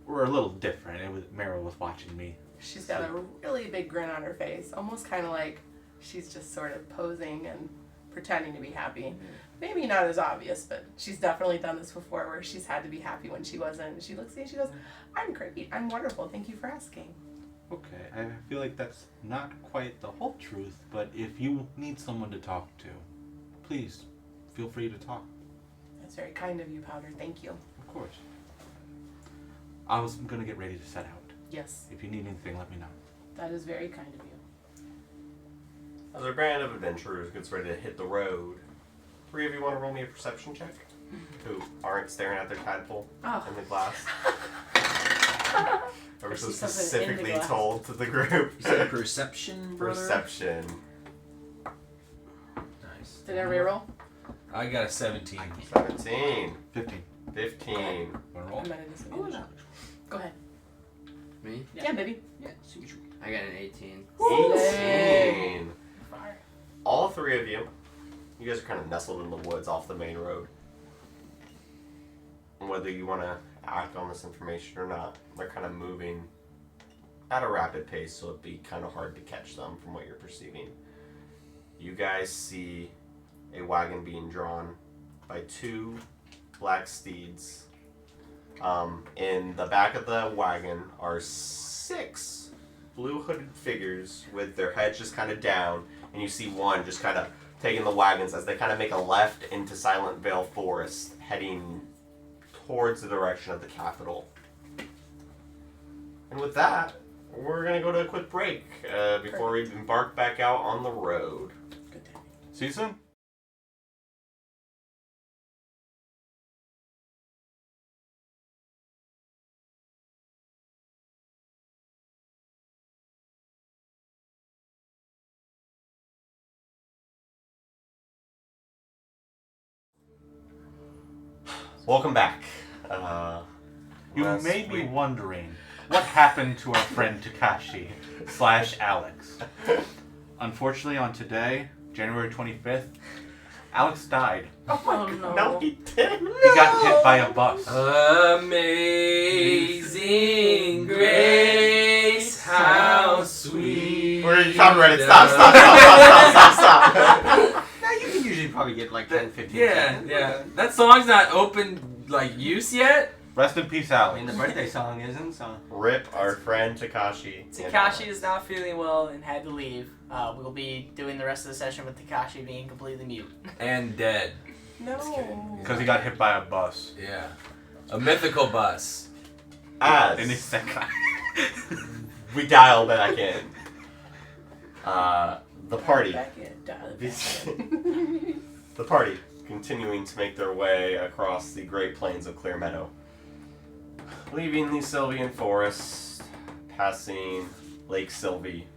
were a little different. Meryl was watching me. She's got a really big grin on her face, almost kind of like she's just sort of posing and pretending to be happy. Maybe not as obvious, but she's definitely done this before where she's had to be happy when she wasn't. She looks at you and she goes, I'm great, I'm wonderful, thank you for asking. Okay, I feel like that's not quite the whole truth, but if you need someone to talk to, please feel free to talk. That's very kind of you, Powder. Thank you. Of course. I was going to get ready to set out. Yes, If you need anything, let me know. that is very kind of you. As our band of adventurers gets ready to hit the road, 3 of you want to roll me a perception check? Who aren't staring at their tadpole Oh. in the glass? Ever so There's something in the specifically glass. told to the group. You said perception, brother? Perception. Nice. Did everybody roll? I got a 17. 17. 15. 15. Want to roll? I'm at a disadvantage. Go ahead. Me? Yeah, baby. Yeah, see what you I got an 18. 18. Fire. All 3 of you guys are kind of nestled in the woods off the main road. And whether you want to act on this information or not, they're kind of moving at a rapid pace, so it'd be kind of hard to catch them from what you're perceiving. You guys see a wagon being drawn by 2 black steeds. In the back of the wagon are 6 blue hooded figures with their heads just kind of down, and you see one just kind of taking the wagons as they kind of make a left into Silent Vale Forest, heading towards the direction of the capital. And with that, we're going to go to a quick break before we embark back out on the road. Good day. See you soon. Welcome back. You last may be week- wondering what happened to our friend Takashi / Alex. Unfortunately, on today, January 25th, Alex died. Oh, no. No, he didn't. He got hit by a bus. Amazing grace, how sweet. We're in copyrighted. Stop. Now you can usually probably get like 10, 15 Yeah, seconds. yeah. That song's not open like use yet. Rest in peace, I mean, Alex. the birthday song isn't, so. Rip our friend Takashi. Takashi is not feeling well and had to leave. We'll be doing the rest of the session with Takashi being completely mute. And dead. No. Because he got hit by a bus. Yeah. A mythical bus. As In his second. we dial back in, the party. Back in. Dial it This- back in. The party continuing to make their way across the Great Plains of Clear Meadow, leaving the Sylvian Forest, passing Lake Sylvie,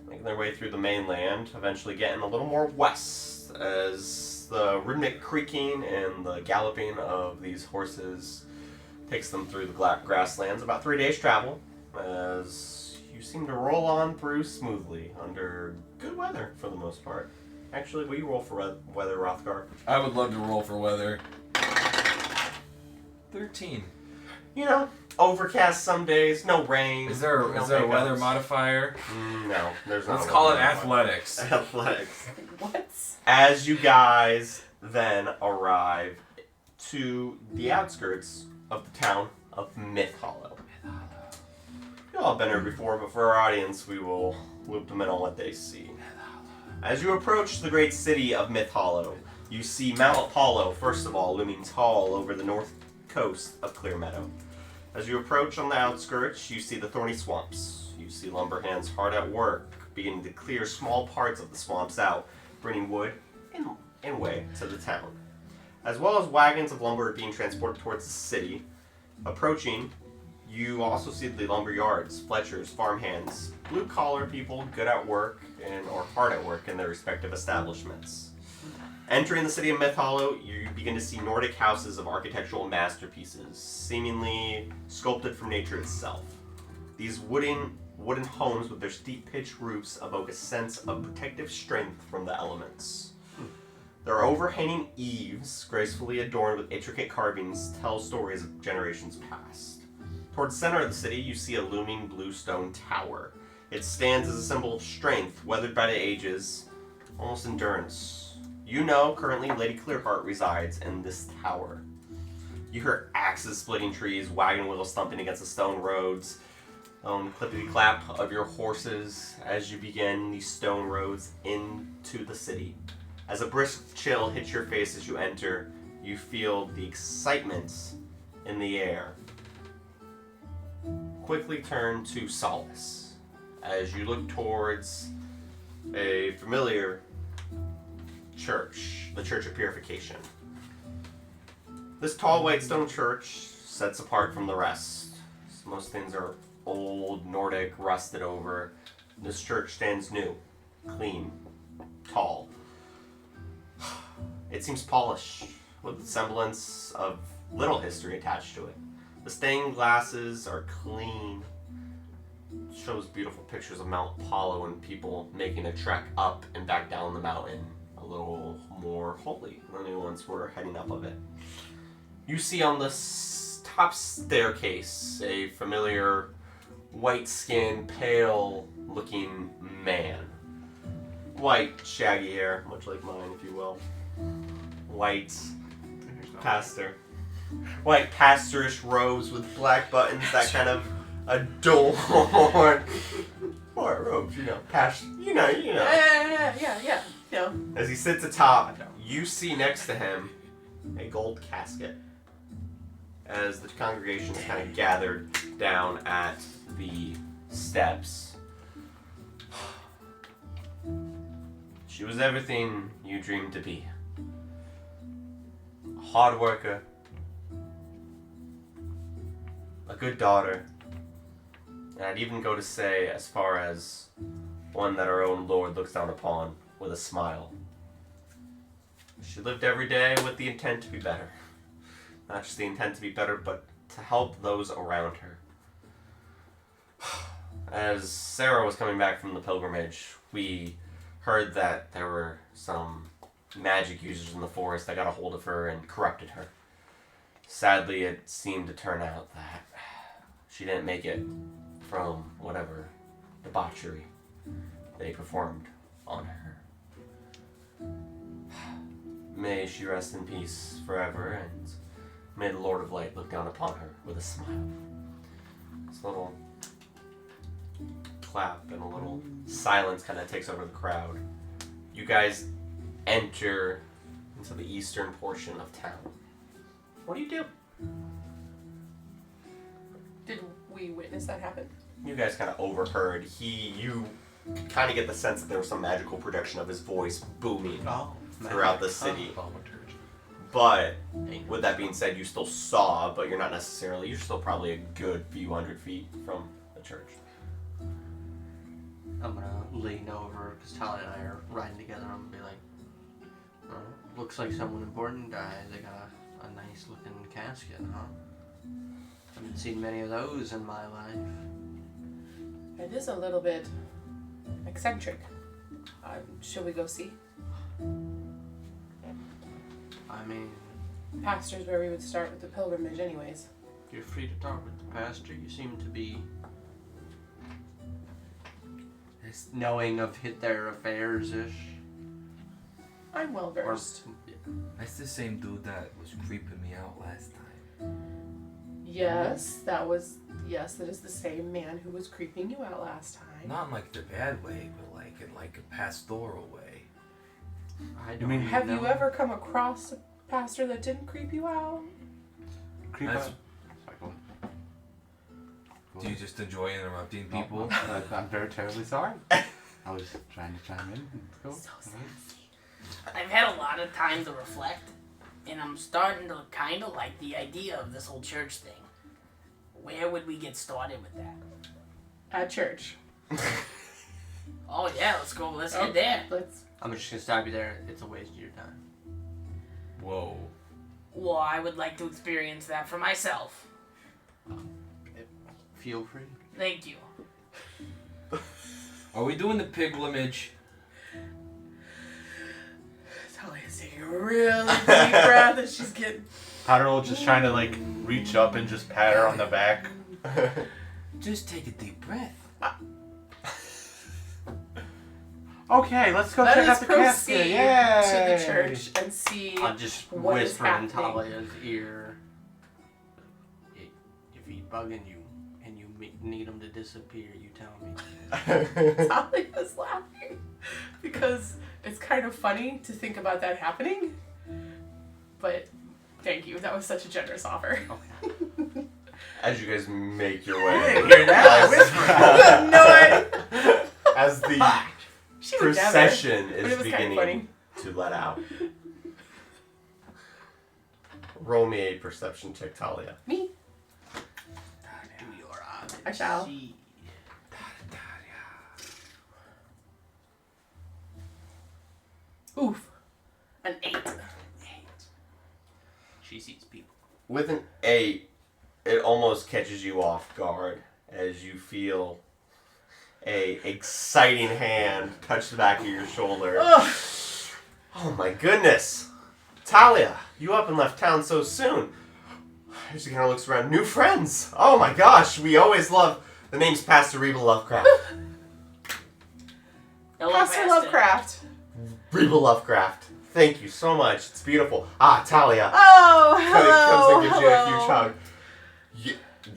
making their way through the mainland, eventually getting a little more west as the rhythmic creaking and the galloping of these horses takes them through the grasslands. About 3 days' travel, as you seem to roll on through smoothly under good weather for the most part. Actually, will you roll for weather, Rothgar? I would love to roll for weather. 13. You know, overcast some days, no rain. Is there no a weather hiccups. modifier? No, there's not. Let's a call it weather modifier. athletics. Athletics. What? As you guys then arrive to the outskirts of the town of Myth Hollow. You all have been here before, but for our audience, we will loop them in on what they see. As you approach the great city of Myth Hollow, you see Mount Apollo, first of all, looming tall over the north coast of Clear Meadow. As you approach on the outskirts, you see the thorny swamps. You see lumber hands hard at work, beginning to clear small parts of the swamps out, bringing wood and way to the town. As well as wagons of lumber being transported towards the city. Approaching, you also see the lumber yards, fletchers, farmhands, blue-collar people good at work or hard at work in their respective establishments. Entering the city of Myth Hollow, you begin to see Nordic houses of architectural masterpieces, seemingly sculpted from nature itself. These wooden homes with their steep pitched roofs evoke a sense of protective strength from the elements. Their overhanging eaves, gracefully adorned with intricate carvings, tell stories of generations past. Towards the center of the city, you see a looming blue stone tower. It stands as a symbol of strength, weathered by the ages, almost endurance. You know, currently Lady Clearheart resides in this tower. You hear axes splitting trees, wagon wheels stumping against the stone roads, clippity-clap of your horses as you begin these stone roads into the city. As a brisk chill hits your face as you enter, you feel the excitement in the air quickly turn to solace as you look towards a familiar church, the Church of Purification. This tall white stone church sets apart from the rest. Most things are old, Nordic, rusted over. This church stands new, clean, tall. It seems polished, with a semblance of little history attached to it. The stained glasses are clean. It shows beautiful pictures of Mount Apollo and people making a trek up and back down the mountain, a little more holy than they once were heading up of it. You see on the top staircase a familiar white-skinned, pale-looking man. White, shaggy hair, much like mine, if you will. White pastor. White pastorish robes with black buttons that kind of adorn. Or robes, you know. Yeah. As he sits atop, you see next to him a gold casket. As the congregation is kind of gathered down at the steps. She was everything you dreamed to be. A hard worker, a good daughter, and I'd even go to say as far as one that our own Lord looks down upon with a smile. She lived every day with the intent to be better. Not just the intent to be better, but to help those around her. As Sarah was coming back from the pilgrimage, we heard that there were some magic users in the forest that got a hold of her and corrupted her. Sadly, it seemed to turn out that she didn't make it from whatever debauchery they performed on her. May she rest in peace forever, and may the Lord of Light look down upon her with a smile. This little clap and a little silence kind of takes over the crowd. You guys enter into the eastern portion of town. What do you do? Did we witness that happen? You guys kind of overheard. You kind of get the sense that there was some magical projection of his voice booming throughout the city. But with that being said, you still saw, but you're still probably a good few hundred feet from the church. I'm gonna lean over because Talia and I are riding together. I'm gonna be like, looks like someone important died. They got a nice looking casket, huh? Haven't seen many of those in my life. It is a little bit eccentric. Should we go see? I mean, Pastor's where we would start with the pilgrimage anyways. you're free to talk with the pastor. You seem to be knowing of their affairs-ish. I'm well versed. That's the same dude that was creeping me out last time. Yes, that is the same man who was creeping you out last time. Not in like the bad way, but like in like a pastoral way. I don't even Have know. you ever come across a pastor that didn't creep you out? Creep That's- out. Sorry, go on. Do you just enjoy interrupting people? I'm very terribly sorry. I was trying to chime in. Go. So sassy. I've had a lot of time to reflect, and I'm starting to kind of like the idea of this whole church thing. Where would we get started with that? At church. Oh yeah, let's go. Let's head there. I'm just gonna stop you there. It's a waste of your time. Whoa. Well, I would like to experience that for myself. Feel free. Thank you. Are we doing the pilgrimage? Talia's taking a really deep breath and she's getting... Powder will just trying to like reach up and just pat her on the back. Just take a deep breath. Okay, let's go Let check us out the casket. proceed Yay! to the church and see I'll just what is whisper in happening. Talia's ear. If he's bugging you and you need him to disappear, you tell me. Talia's laughing because it's kind of funny to think about that happening. But thank you. That was such a generous offer. Okay. As you guys make your You way. didn't hear that. No, As the she would never. procession But it is was kind of beginning to let out. Roll me a perception check, Talia. Me? Do your eyes I shall. see? Oof. An 8. She sees people. With an 8, it almost catches you off guard as you feel a exciting hand touch the back of your shoulder. Ugh. Oh my goodness! Talia, you up and left town so soon. She kind of looks around. New friends! Oh my gosh, we always love... The name's Pastor Reba Lovecraft. Hello, Pastor Lovecraft. Reba Lovecraft. Thank you so much. It's beautiful. Ah, Talia. Oh, Comes and hello. gives you a huge hug.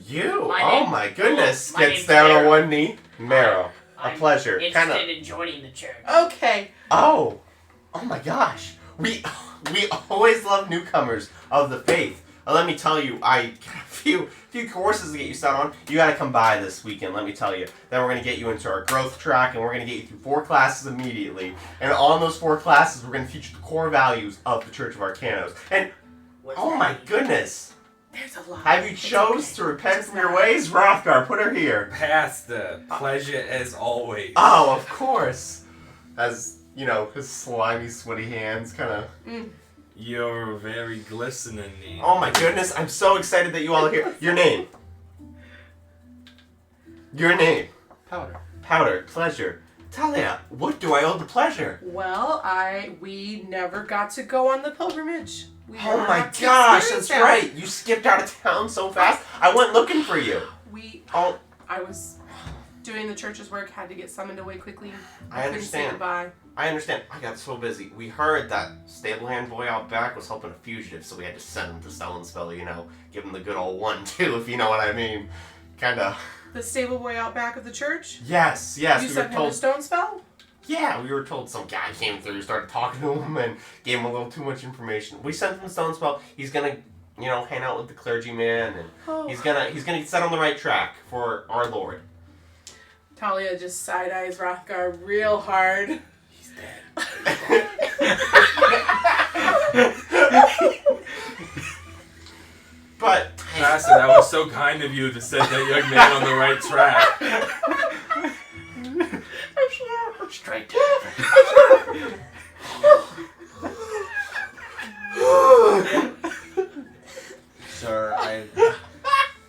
You? My Oh name- my goodness. my Gets name's down on Marrow. one knee. Marrow. A I'm pleasure. Interested in joining the church. Okay. Oh my gosh. We always love newcomers of the faith. Let me tell you, I got a few courses to get you set on. You got to come by this weekend, let me tell you. Then we're going to get you into our growth track, and we're going to get you through 4 classes immediately. And on those 4 classes, we're going to teach you the core values of the Church of Arcanos. And, What's oh that my mean? goodness. There's a lot. Have you It's chose okay. to repent It's from your not. ways? Rothgar, put her here. Pastor, pleasure as always. Oh, of course. As, you know, his slimy, sweaty hands kind of... You're very glistening. Oh my goodness, I'm so excited that you all are here. Your name. Your name. Powder. Powder, pleasure. Talia, what do I owe the pleasure? Well, we never got to go on the pilgrimage. We Oh never my got to gosh, experience that's that. right. You skipped out of town so fast. I went looking for you. Oh, I was doing the church's work, had to get summoned away quickly. I couldn't say understand. goodbye. I understand. I got so busy. We heard that stable hand boy out back was helping a fugitive, so we had to send him to Stellenspell, you know. Give him the good old 1-2, if you know what I mean. Kinda. The stable boy out back of the church? Yes, You we were sent him told. to Stonespell? Yeah, we were told some guy came through, started talking to him, and gave him a little too much information. We sent him to Stonespell. He's gonna, you know, hang out with the clergyman, and Oh. he's gonna get set on the right track for our Lord. Talia just side-eyes Rothgar real hard. He's dead. But Pastor, that was so kind of you to set that young man on the right track. Straight to Sir,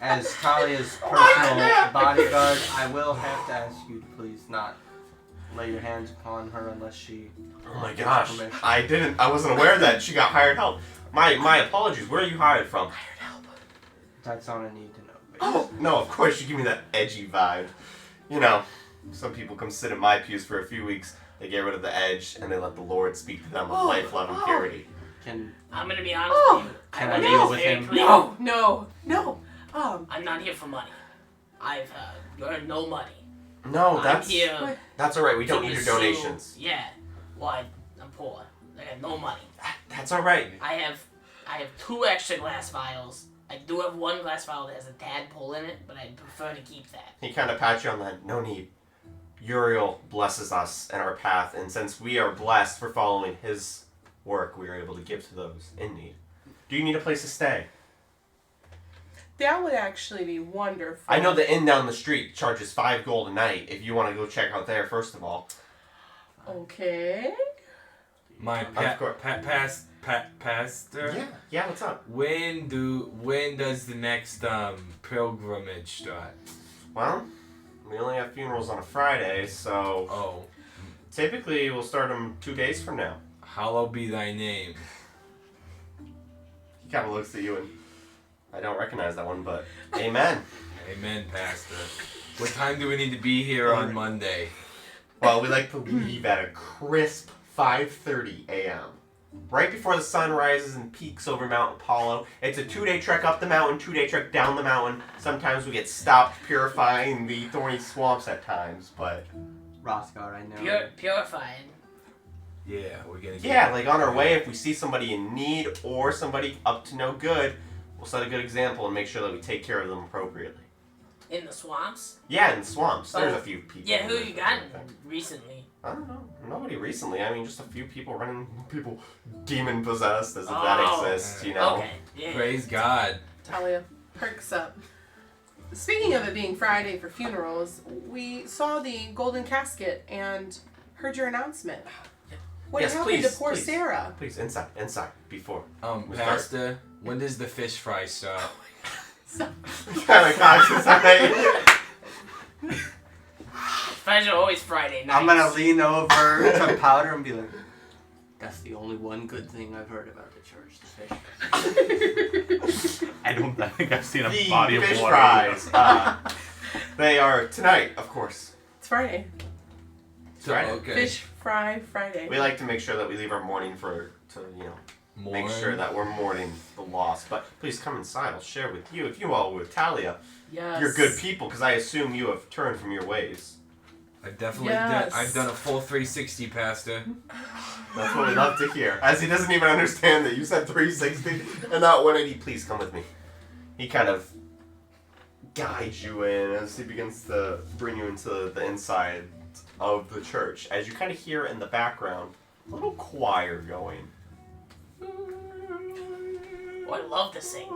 as Talia's personal bodyguard, I will have to ask you to please not lay your hands upon her unless she... oh my gives gosh, permission. I wasn't aware that she got hired help. My apologies. Where are you hired from? That's all I need to know. Oh no, of course you give me that edgy vibe. You know, some people come sit in my pews for a few weeks. They get rid of the edge and they let the Lord speak to them with life, love, and purity. I'm gonna be honest Oh, with you. Can I I want to deal make with this very him? clear. No. I'm not here for money. I've earned no money. No, I'm that's here. that's all right. We don't to need your pursue- donations. Yeah. Well, I'm poor. I have no money. That's all right. I have 2 extra glass vials. I do have 1 glass vial that has a tadpole in it, but I'd prefer to keep that. He kind of pats you on the head. No need. Uriel blesses us and our path, and since we are blessed for following his work, we are able to give to those in need. Do you need a place to stay? That would actually be wonderful. I know the inn down the street charges 5 gold a night. If you want to go check out there, first of all. Okay. My Of course. pastor. Yeah. What's up? When does the next pilgrimage start? Well, we only have funerals on a Friday, so Oh, typically we'll start them 2 days from now. hallowed be thy name. He kind of looks at you and I don't recognize that one, but amen. Amen, Pastor. What time do we need to be here on Monday? Well, we like to leave at a crisp 5:30 a.m. right before the sun rises and peaks over Mount Apollo. It's a 2-day trek up the mountain, 2-day trek down the mountain. Sometimes we get stopped purifying the thorny swamps at times, but... Rothgar, I know. Purifying. Yeah, we're gonna get... Yeah, like on our way, if we see somebody in need or somebody up to no good, we'll set a good example and make sure that we take care of them appropriately. In the swamps? Yeah, in swamps. There's a few people. Yeah, who you got recently? I don't know. Nobody recently. I mean, just a few people running, people demon possessed, as if Oh, that exists, you know? Okay, yeah. Praise God. Talia perks up. Speaking of it being Friday for funerals, we saw the golden casket and heard your announcement. What Yes, happened please, to poor please. Sarah? Please, inside, before. We Pastor, when does the fish fry start? Kind of conscious, I Fridays are always Friday nights. I'm gonna lean over to Powder and be like, that's the only one good thing I've heard about the church, the fish. I think I've seen a The body of fish water. fries. They are tonight, of course. It's Friday. Friday. Okay. Fish fry Friday. We like to make sure that we leave our morning to make sure that we're mourning the loss. But please come inside. I'll share with you. If you all with Talia, Yes. you're good people, because I assume you have turned from your ways. I definitely Yes. I've done a full 360, Pastor. That's what we love to hear. As he doesn't even understand that you said 360 and not 180. Please come with me. He kind of guides you in as he begins to bring you into the inside of the church. As you kind of hear in the background, a little choir going. Oh, I love to sing.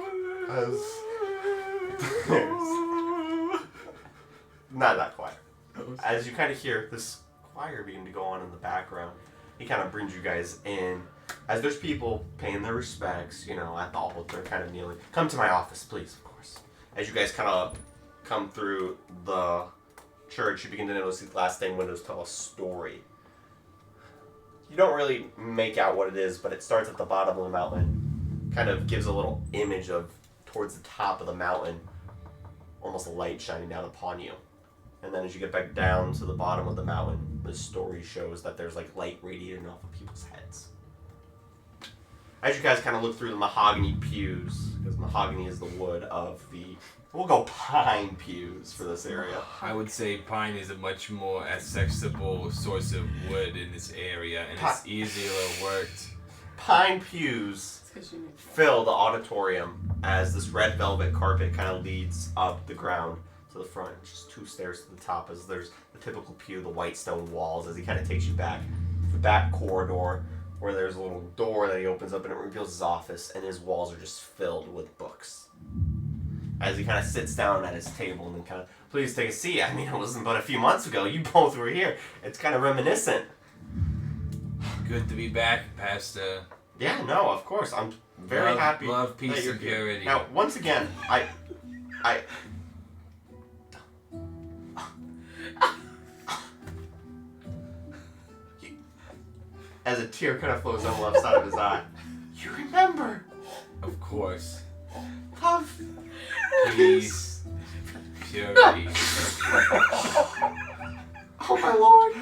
Not that choir. As you kind of hear this choir begin to go on in the background, he kind of brings you guys in. As there's people paying their respects, at the altar, kind of kneeling. Come to my office, please, of course. As you guys kind of come through the church, you begin to notice the glass stained windows tell a story. You don't really make out what it is, but it starts at the bottom of the mountain. Kind of gives a little image of towards the top of the mountain, almost a light shining down upon you. And then as you get back down to the bottom of the mountain, the story shows that there's like light radiating off of people's heads. As you guys kind of look through the mahogany pews, because mahogany is the wood of we'll go pine pews for this area. I would say pine is a much more accessible source of wood in this area, and it's easier worked. Pine pews fill the auditorium as this red velvet carpet kind of leads up the ground to the front. Just 2 stairs to the top as there's the typical pew, the white stone walls, as he kind of takes you back to the back corridor where there's a little door that he opens up and it reveals his office, and his walls are just filled with books. As he kind of sits down at his table and then kind of, please take a seat. I mean, it wasn't but a few months ago. You both were here. It's kind of reminiscent. Good to be back, Pastor. Yeah, no, of course. I'm very happy. Love, peace, that you're and here. purity. Now, once again, I as a tear kind of flows down the left side of his eye. You remember? Of course. Love. Peace, purity. Oh my lord.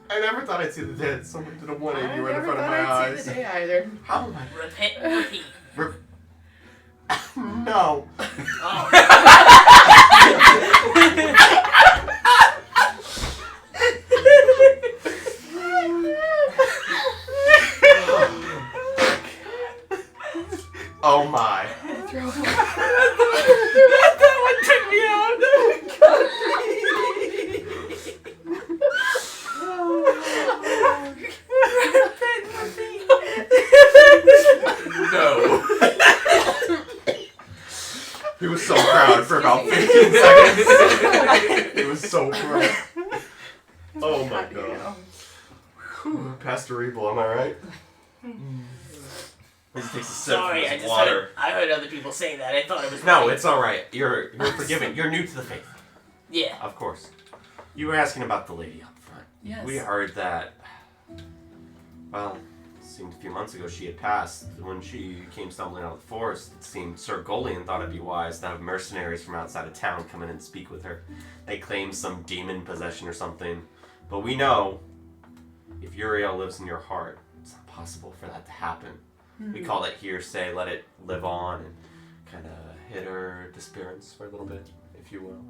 I never thought I'd see the day that someone did a 180 right in front of my I'd eyes. see the day either. How am I? Repeat. No. Oh my. That one took me out. No. He was so proud for about 15 seconds. He was so proud. Oh my god. Whew, Pastor Evil, am I right? He takes a sip Sorry, of I his just water. I heard other people say that. I thought it was No, right. it's alright. You're forgiven. You're new to the faith. Yeah. Of course. You were asking about the lady up front. Yes. We heard that, well, it seemed a few months ago she had passed. When she came stumbling out of the forest, it seemed Sir Golian thought it'd be wise to have mercenaries from outside of town come in and speak with her. They claim some demon possession or something. But we know, if Uriel lives in your heart, it's not possible for that to happen. We call it hearsay, let it live on and kind of hid her disappearance for a little bit, if you will.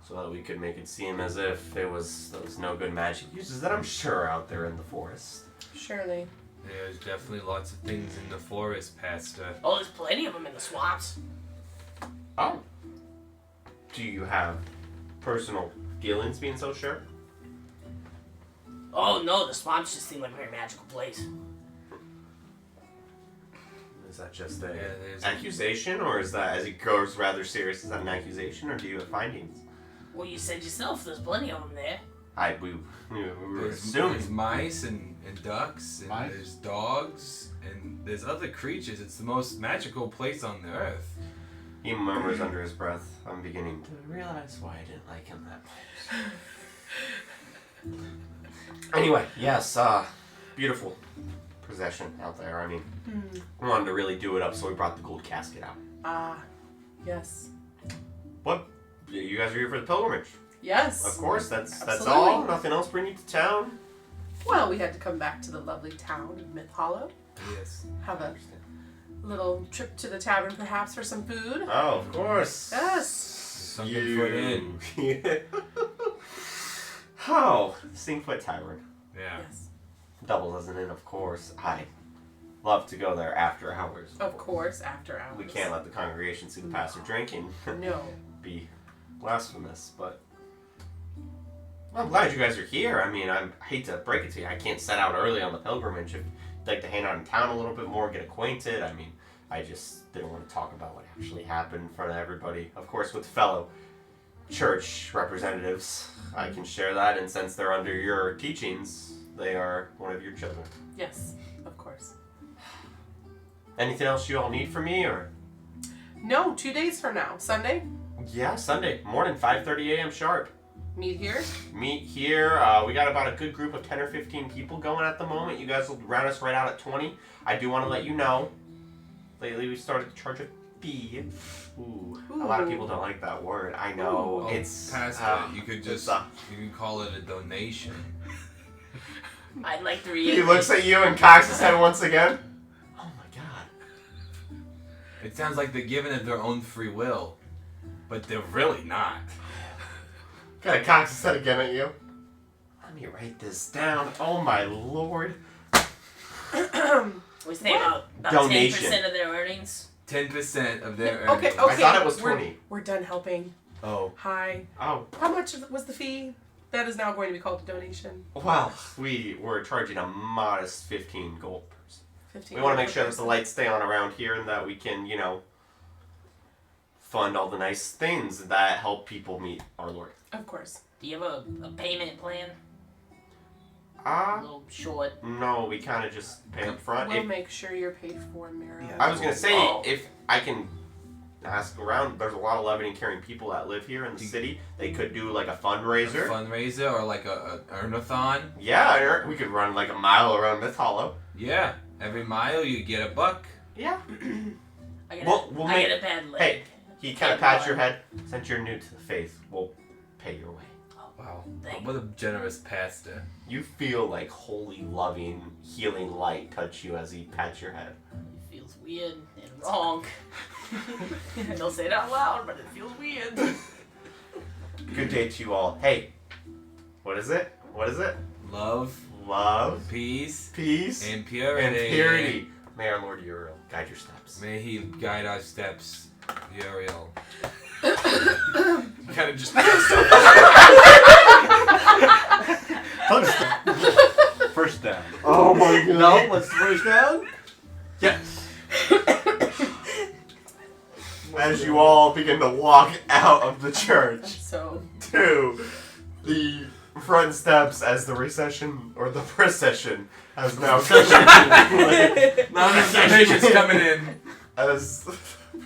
So that we could make it seem as if there was no good magic uses that I'm sure are out there in the forest. Surely. There's definitely lots of things in the forest, Pastor. Oh, there's plenty of them in the swamps. Oh. Do you have personal dealings being so sure? Oh no, the swamps just seem like a very magical place. Is that just Yeah, a there's accusation, or is that, as it goes rather serious, is that an accusation, or do you have findings? Well, you said yourself there's plenty of them there. We were there's assuming. mice and ducks and Mice? there's dogs and there's other creatures. It's the most magical place on the earth. He murmurs under his breath, I'm beginning to realize why I didn't like him that much. Anyway, yes, beautiful possession out there. I mean, we wanted to really do it up, so we brought the gold casket out. Yes. What? You guys are here for the pilgrimage? Yes. Of course, that's Absolutely. all. Nothing else bring you to town. Well, we had to come back to the lovely town of Myth Hollow. Yes. Have a little trip to the tavern, perhaps, for some food. Oh, of course. Yes. Something put in. Oh, Singfoot Tavern. Yeah. Yes. Doubles as an inn, of course. I love to go there after hours. Of course, after hours. We can't let the congregation see the pastor drinking. No. Be blasphemous, but I'm glad you guys are here. I mean, I hate to break it to you. I can't set out early on the pilgrimage. If you'd like to hang out in town a little bit more, get acquainted. I mean, I just didn't want to talk about what actually happened in front of everybody. Of course, with fellow church representatives, I can share that. And since they're under your teachings, they are one of your children. Yes, of course. Anything else you all need from me, or? No, 2 days from now. Sunday, Yeah, Sunday morning, 5:30 a.m. sharp. meet here. Meet here. We got about a good group of 10 or 15 people going at the moment. You guys will round us right out at 20. I do want to let you know, lately we started to charge a fee. Ooh, a lot of people don't like that word. I know. Oh, It's Pastor, you could it's, just you can call it a donation. I'd like to He read. looks at you and cocks his head once again. Oh my god. It sounds like they're giving it their own free will, but they're really not. Kind of cocks his head again at you. Let me write this down. Oh my lord. We say about Donation. 10% of their earnings. 10% of their Okay, earnings. okay. I thought it was we're- 20. We're done helping. Oh. Hi. Oh. How much was the fee? That is now going to be called a donation. Well, we were charging a modest 15 gold per person. 15. We want to make per sure that the person. lights stay on around here and that we can, fund all the nice things that help people meet our Lord. Of course. Do you have a payment plan? A Ah, little short. no, we kind of just pay up front. We'll make sure you're paid for, Mara. Yeah. I was going to say, Oh. if I can ask around, there's a lot of loving and caring people that live here in the city. They could do like a fundraiser. Fundraiser or like a earn-a-thon. Yeah, we could run like a mile around Myth Hollow. Yeah, every mile you get a buck. Yeah. I get, We'll I make- get a bad leg. Hey, he kind of pats your head. Since you're new to the faith, we'll pay your way. Wow, Thank what a generous pastor. You feel like holy, loving, healing light touch you as he pats your head. It feels weird and wrong. Don't say it out loud, but it feels weird. Good day to you all. Hey, what is it? What is it? Love, Love, peace, peace, and purity. and purity. May our Lord Uriel guide your steps. May he guide our steps, Uriel. Kind of just. First down. Oh my god. No, let's first down. Yes. As you all begin to walk out of the church So, to the front steps as the procession has now Non-recession's coming in. as the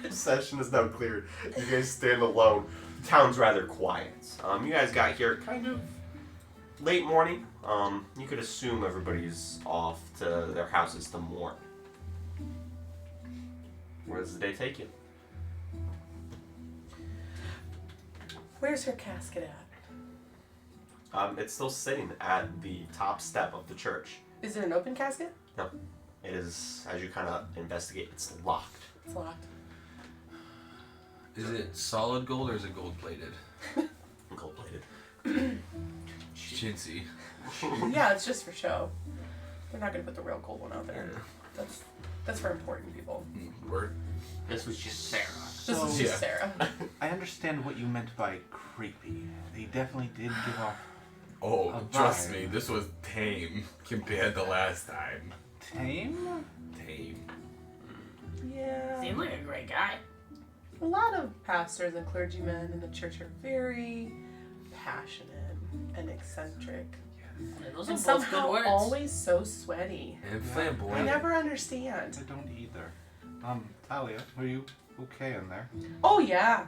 procession is now cleared. You guys stand alone. The town's rather quiet. You guys got here kind of late morning. You could assume everybody's off to their houses to mourn. Where does the day take you? where's her casket at? It's still sitting at the top step of the church. Is it an open casket? No. It is, as you kind of investigate, it's locked. It's locked. Is it solid gold or is it gold plated? Gold plated. Chintzy. Yeah, it's just for show. They're not gonna put the real gold one out there. That's for important people. Word. This was just Sarah. This is Yeah. just Sarah. I understand what you meant by creepy. They definitely did give off Oh, A trust vibe. me, this was tame compared to last time. tame. Tame. Yeah. Seems like a great guy. A lot of pastors and clergymen in the church are very passionate and eccentric. Those are And both good somehow words. always so sweaty. And I flamboyant. never understand. I don't either. Talia, are you okay in there? Oh yeah.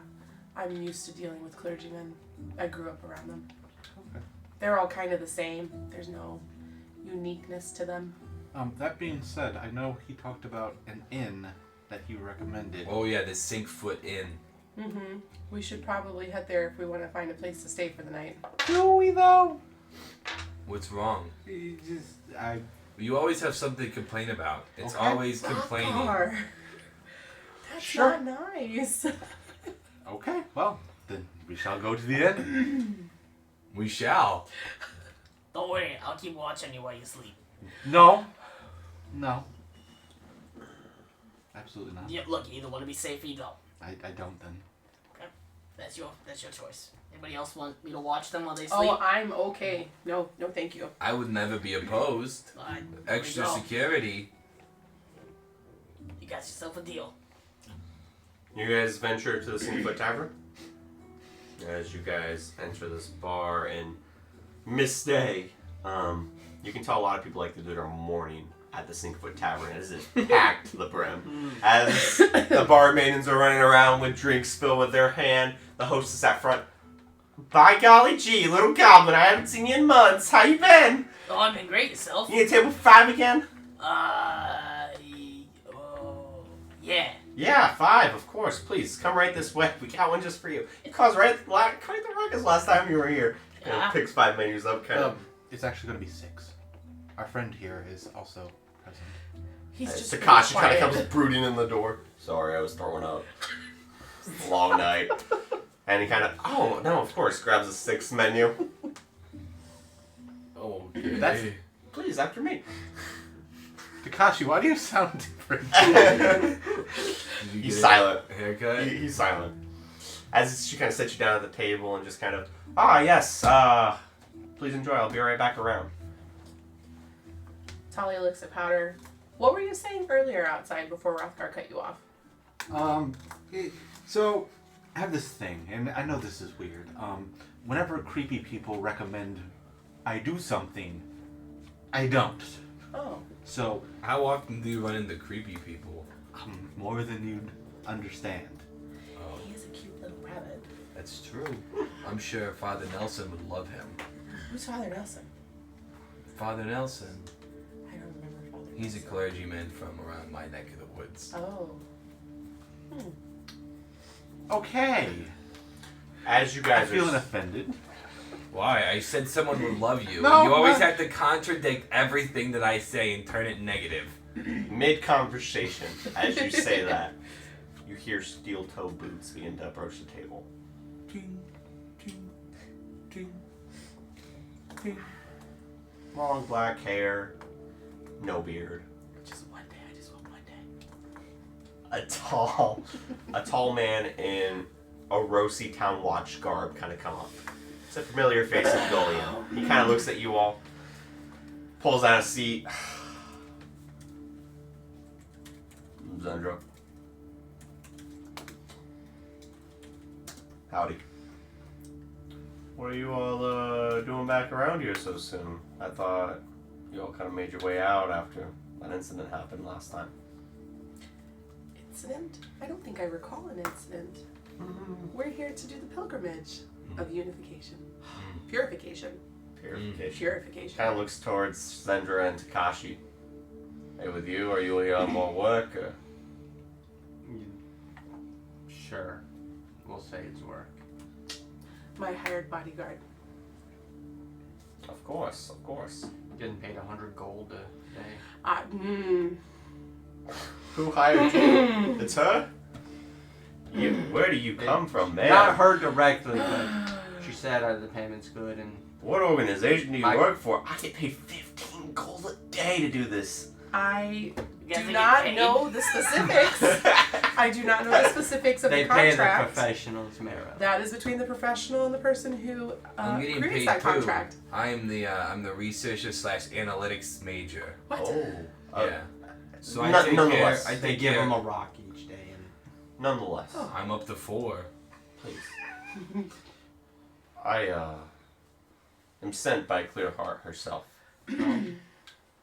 I'm used to dealing with clergymen. I grew up around them. Okay. They're all kind of the same. There's no uniqueness to them. That being said, I know he talked about an inn that he recommended. Oh yeah, the Sink Foot Inn. Mm-hmm. We should probably head there if we want to find a place to stay for the night. Do we though? What's wrong? I You always have something to complain about. It's Okay. always complaining. Rothgar. That's Sure. not nice. okay. Well, then we shall go to the inn. We shall. Don't worry, I'll keep watching you while you sleep. No. Absolutely not. Yeah, look, you either want to be safe or you don't. I don't then. That's your choice. Anybody else want me to watch them while they sleep? Oh, I'm okay. No, thank you. I would never be opposed. There Extra we go. security. You got yourself a deal. You guys venture to the Singfoot Tavern. As you guys enter this bar in midday, you can tell a lot of people like to do their morning at the Singfoot Tavern as it's packed to the brim. As the bar maidens are running around with drinks filled with their hand, the hostess at front. By golly gee, little goblin, I haven't seen you in months. How you been? Oh, I've been great. Yourself? You need a table for 5 again? Yeah. Yeah, 5, of course. Please, come right this way. We got one just for you. You caused right the ruckus last time you were here. Yeah. Picks 5 menus up, kind of. It's actually going to be 6. Our friend here is also present. He's just Takashi kind quiet. of comes brooding in the door. Sorry, I was throwing up. It's a long night. And he kind of, oh, no, of course, grabs a 6th menu. Oh, That's- Please, after me. Takashi, why do you sound different? He's silent. Haircut? He's silent. As she kind of sets you down at the table and just kind of, yes, please enjoy. I'll be right back around. Talia looks at Powder. What were you saying earlier outside before Rothgar cut you off? So, I have this thing, and I know this is weird. Whenever creepy people recommend I do something, I don't. Oh. So, How often do you run into creepy people? more than you'd understand. Oh, He is a cute little rabbit. that's true. I'm sure Father Nelson would love him. Who's Father Nelson? Father Nelson. I don't remember Father Nelson. He's a clergyman from around my neck of the woods. Oh. Okay. As you I'm guys feeling are... offended. Why? I said someone would love you. No, you always no. have to contradict everything that I say and turn it negative. Mid-conversation, as you say that, you hear steel-toe boots begin to approach the table. Ting, ting, ting, ting. Long black hair, no beard. Just one day. I just want one day. A tall man in a Rosy Town Watch garb kind of come up. It's a familiar face of Gullion. He kind of looks at you all, pulls out a seat. Zendra. Howdy. What are you all doing back around here so soon? I thought you all kind of made your way out after that incident happened last time. Incident? I don't think I recall an incident. We're here to do the pilgrimage of unification. Purification. Purification. Purification. Kind of looks towards Zendra and Takashi. Hey, with you, are you here on more work? Or? Sure. We'll say it's work. My hired bodyguard. Of course, of course. Getting paid 100 gold a day. Who hired you? It's her? Where do you come from, man? Not her directly, but she said the payment's good and... What organization do you work for? I get paid 15 gold a day to do this. I guys do get not paid? know the specifics. I do not know the specifics of They the pay the contract. professionals, Mara. That is between the professional and the person who I'm getting creates paid that too. contract. I'm the researcher / analytics major. What? Oh. Yeah. So I None- take nonetheless, care. I They take give care. them a rock each day. And Nonetheless, I'm up to 4. please. I am sent by Clearheart herself.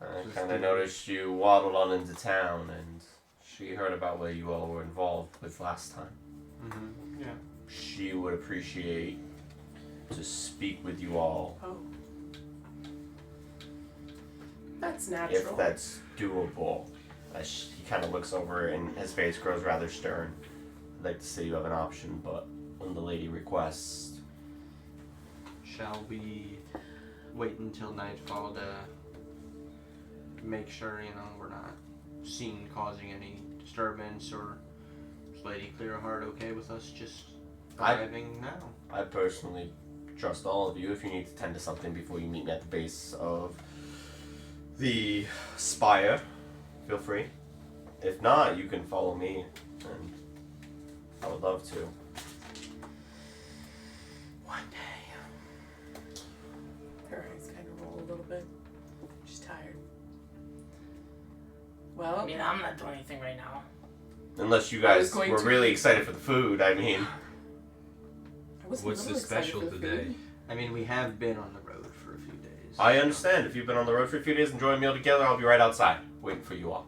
I kind of noticed you waddled on into town, and she heard about what you all were involved with last time. Mm-hmm. Yeah. She would appreciate to speak with you all, Oh. That's natural. if that's doable. He kind of looks over and his face grows rather stern. I'd like to say you have an option, but when the lady requests, Shall we wait until nightfall to make sure, we're not seen causing any disturbance, or is Lady Clearheart okay with us just arriving now? I personally trust all of you. If you need to tend to something before you meet me at the base of the spire, feel free. If not, you can follow me, and I would love to. One day. Her eyes kind of roll a little bit. She's tired. Well, I mean, I'm not doing anything right now. Unless you I was guys going were to- really excited for the food, I mean. I was a What's little the excited special for the today? food. I mean, we have been on the road for a few days. I understand. If you've been on the road for a few days, enjoy a meal together, I'll be right outside, waiting for you all.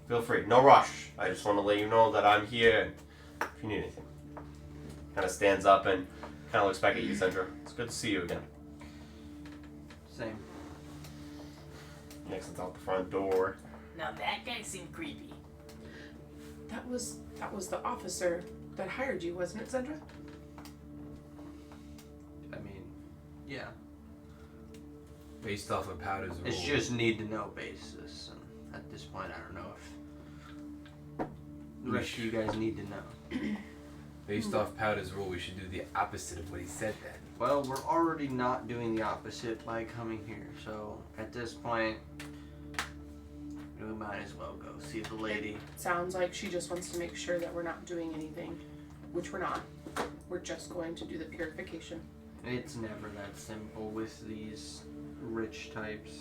Feel free. No rush. I just want to let you know that I'm here, and if you need anything. Kind of stands up and kind of looks back at you, Sandra. It's good to see you again. Same. Next, it's out the front door. Now that guy seemed creepy. That was the officer that hired you, wasn't it, Sandra? I mean, yeah. Based off of Powder's rule. It's just need to know basis, and at this point, I don't know if the rest of you guys need to know. Based off Powder's rule, we should do the opposite of what he said then. Well, we're already not doing the opposite by coming here, so at this point, we might as well go see the lady. Sounds like she just wants to make sure that we're not doing anything, which we're not. We're just going to do the purification. It's never that simple with these rich types.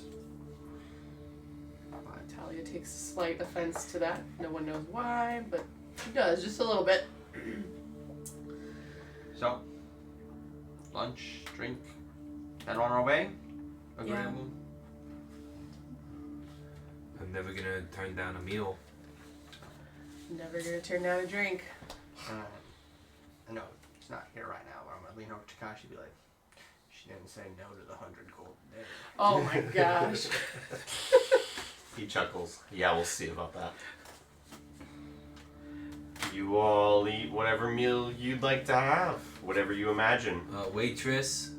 Talia takes slight offense to that. No one knows why, but she does, just a little bit. So, lunch, drink, head on our way. Agreeable. I'm never gonna turn down a meal. Never gonna turn down a drink. I know it's not here right now, but I'm gonna lean over to Takashi and be like, she didn't say no to the 100 gold a day. Oh my gosh. He chuckles. Yeah, we'll see about that. You all eat whatever meal you'd like to have. Whatever you imagine. Waitress.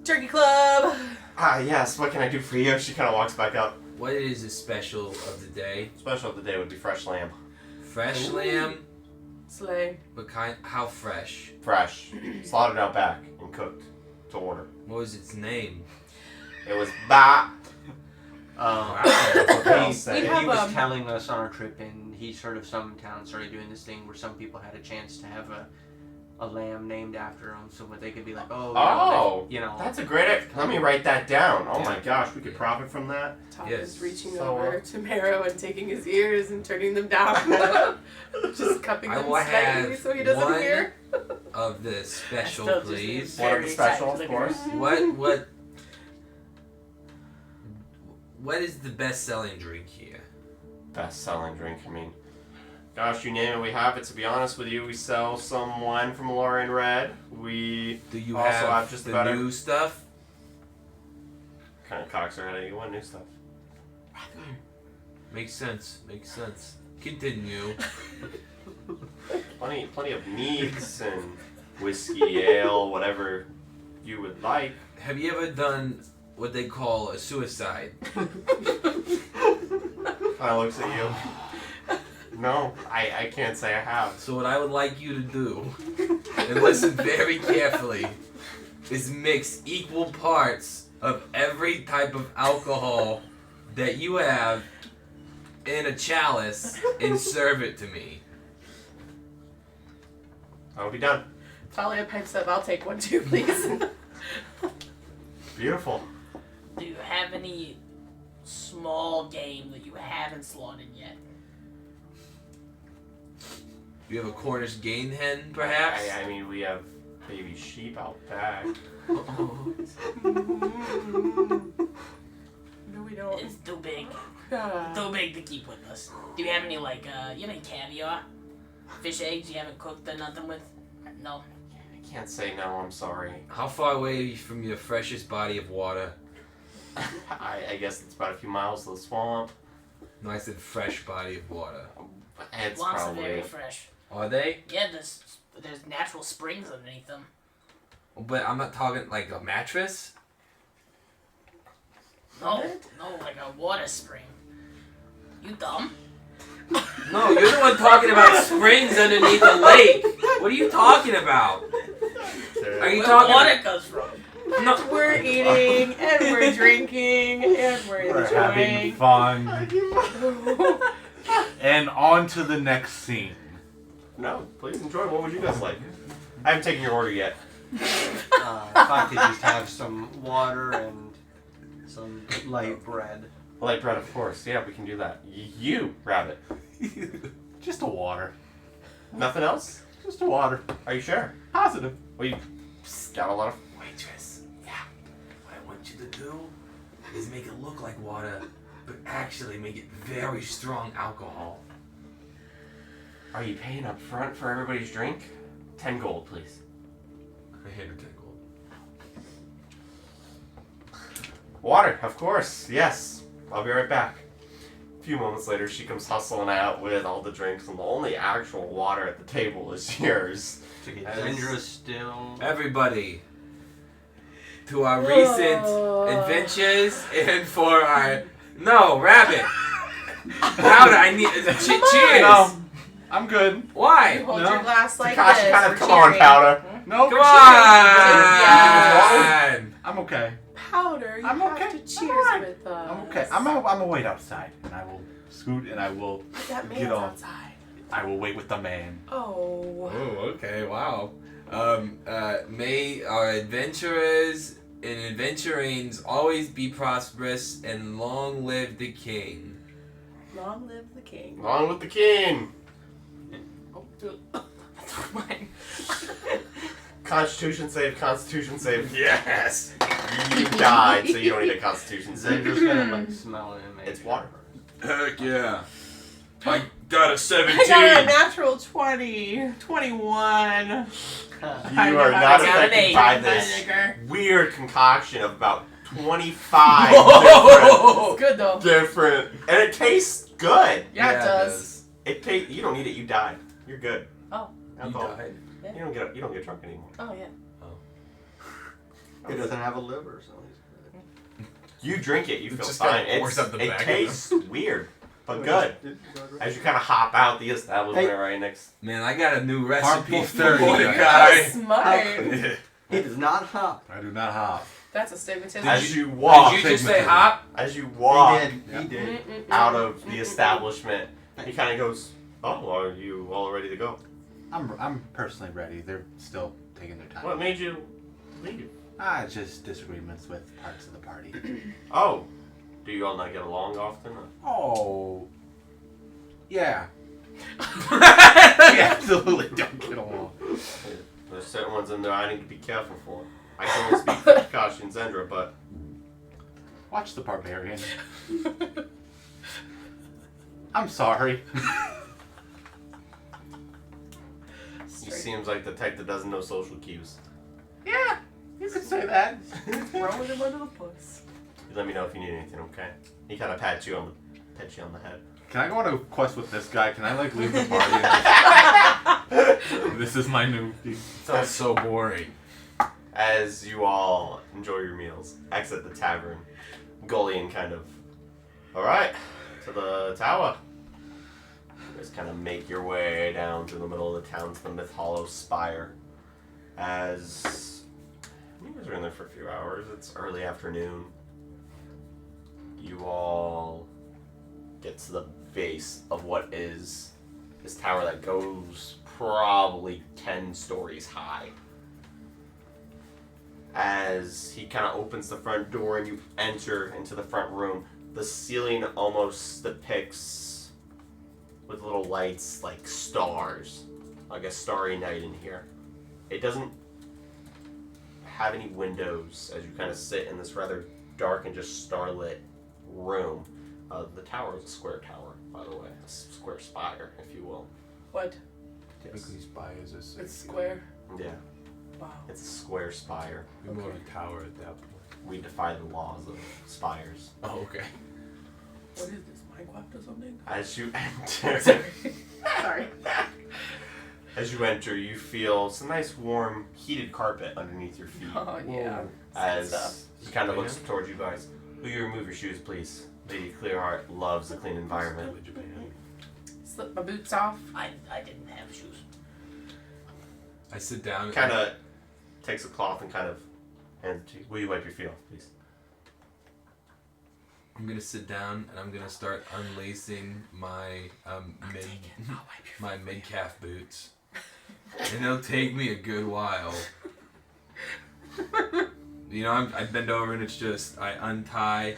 Turkey Club! Ah, yes, what can I do for you? She kind of walks back up. What is the special of the day? Special of the day would be fresh lamb. Fresh Ooh. lamb. Slay. But how fresh? Fresh. Slaughtered out back and cooked to order. What was its name? It was Ba. Wow. We have, He was telling us on our trip, and he's heard of some towns started doing this thing where some people had a chance to have a lamb named after them, so that they could be like, That's a great idea. Let me write that down. Oh my Yeah. gosh, we could profit from that. Talia's Yes. reaching So, over to Marrow and taking his ears and turning them down. Just cupping I them will slightly have so he doesn't one hear. of the special, Still just please. One of the very special, of excited course. What is the best-selling drink here? Best-selling drink, I mean. Gosh, you name it, we have it. To be honest with you, we sell some wine from Lorraine Red. We Do you also have have just the about new stuff? kind of cocks her head at you. What new stuff? Makes sense. Continue. Plenty of meads and whiskey, ale, whatever you would like. Have you ever done what they call a suicide. I looks at you. No, I can't say I have. So what I would like you to do, and listen very carefully, is mix equal parts of every type of alcohol that you have in a chalice and serve it to me. I'll be done. Talia pipes up. I'll take one too, please. Beautiful. Do you have any small game that you haven't slaughtered yet? You have a Cornish game hen, perhaps? I mean, we have baby sheep out back. No, we don't. It's too big. Ah. Too big to keep with us. Do you have any, like, you have any caviar? Fish eggs you haven't cooked or nothing with? No? I can't say no, I'm sorry. How far away are you from your freshest body of water? I guess it's about a few miles to the swamp. No, I said fresh body of water. It's Swamps are probably... very fresh. Are they? Yeah, there's natural springs underneath them. But I'm not talking like a mattress. No, like a water spring. You dumb? No, you're the one talking about springs underneath a lake. What are you talking about? Are you Where talking? water comes from? No. We're eating and we're drinking and We're having enjoying. fun. And on to the next scene. No, please enjoy. What would you guys like? I haven't taken your order yet. If I could just have some water and some light bread. Light bread, of course. Yeah, we can do that. You, Rabbit. Just a water. Nothing else? Just a water. Are you sure? Positive. We got a lot of... Waitress. Yeah. What I want you to do is make it look like water, but actually make it very strong alcohol. Are you paying up front for everybody's drink? 10 gold, please. I hand her 10 gold. Water, of course. Yes. I'll be right back. A few moments later, she comes hustling out with all the drinks, and the only actual water at the table is yours. To get As- Zendra still. Everybody, to our recent adventures and for our... No, Rabbit. Powder, I need... cheers. No, I'm good. Why? Hold No. your glass like Takashi, this. kind We're of, come on, cheering. Powder. No, Come Yeah. on. I'm okay. Powder, you I'm have okay. to I'm cheers alright. with us. I'm okay. I'm gonna wait outside, and I will scoot, and I will That get man's off. outside. I will wait with the man. Oh. Oh, okay, wow. May our adventurers and adventurings always be prosperous and long live the king. Long live the king. Along with the king. Oh, that's mine. Constitution save, Constitution save. Yes! You died, so you don't need a Constitution save. Zendra's gonna like smell it and make It's water. Heck yeah. I got a 17. I got a natural 20. 21. You I are know not how to count affected an by eight. this Vinegar. weird concoction of about 25 It's good though. different, and it tastes good. Yeah, it does. You don't need it. You died. You're good. Oh. You Alcohol. died. You don't get drunk anymore. Oh yeah. He doesn't have a liver, so he's good. You drink it. You feel Just fine. kinda pours up the It back of tastes weird, but good. As you kind of hop out the establishment right next. Man, I got a new recipe Harmful for 30, Mordecai. That's smart. He does not hop. I do not hop. That's a stigmatism. As you walk, Did you just say hop? as you walk He did. out of the establishment, he kind of goes, "Oh, are you all ready to go? I'm personally ready. They're still taking their time. What made you leave? Just disagreements with parts of the party. Oh, do you all not get along often? Oh. Yeah. We absolutely don't get along. There's certain ones in there I need to be careful for. I can only speak for Takashi and Zendra, but Watch the barbarian. I'm sorry. he seems like the type that doesn't know social cues. Yeah, you could say that. Throwing him under the bus. You let me know if you need anything, okay? He kind of pats you on the head. Can I go on a quest with this guy? Can I like leave the party? This is my new. Sounds so boring. As you all enjoy your meals, exit the tavern, Gullion kind of, alright, to the tower. You guys kind of make your way down to the middle of the town to the Myth Hollow Spire. As you guys are in there for a few hours, it's early afternoon. You all get to the base of what is this tower that goes probably 10 stories high. As he kind of opens the front door and you enter into the front room, the ceiling almost depicts with little lights like stars, like a starry night in here. It doesn't have any windows as you kind of sit in this rather dark and just starlit room. The tower is a square tower, by the way, a square spire, if you will. What? Typically, spires are It's square. Yeah, Wow. it's a square spire. We're more of a tower at that point. We defy the laws of spires. Oh, okay. What is this, Minecraft or something? As you enter, Sorry. as you enter, you feel some nice, warm, heated carpet underneath your feet. Oh, yeah. As he kind of looks towards you guys. Will you remove your shoes, please? Lady Clearheart loves a clean environment. Slip my boots off. I didn't have shoes. I sit down. Kind of takes a cloth and kind of hands it to you. Will you wipe your feet off, please? I'm gonna sit down and I'm gonna start unlacing my mid calf boots, and it'll take me a good while. You know, I bend over and it's just I untie,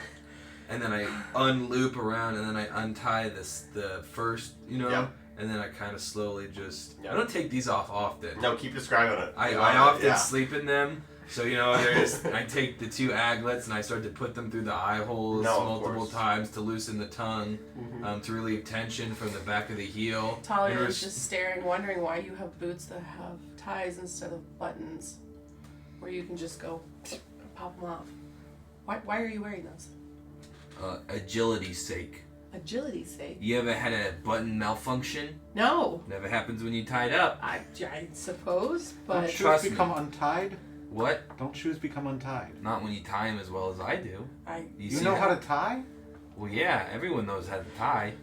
and then I unloop around, and then I untie the first, you know, Yep. and then I kind of slowly just. Yep. I don't take these off often. No, keep describing it. I You want it, often yeah. sleep in them. So, you know, I take the 2 aglets and I start to put them through the eye holes No, of multiple course. times to loosen the tongue, to relieve tension from the back of the heel. Talia And is just staring, wondering why you have boots that have ties instead of buttons, where you can just go pop them off. Why are you wearing those? Agility's sake. Agility's sake. You ever had a button malfunction? No, Never happens when you tied up. I suppose, Don't but shoes Trust me. become untied? What? Don't shoes become untied? Not when you tie them as well as I do. You see know that? how to tie? Well, yeah, everyone knows how to tie.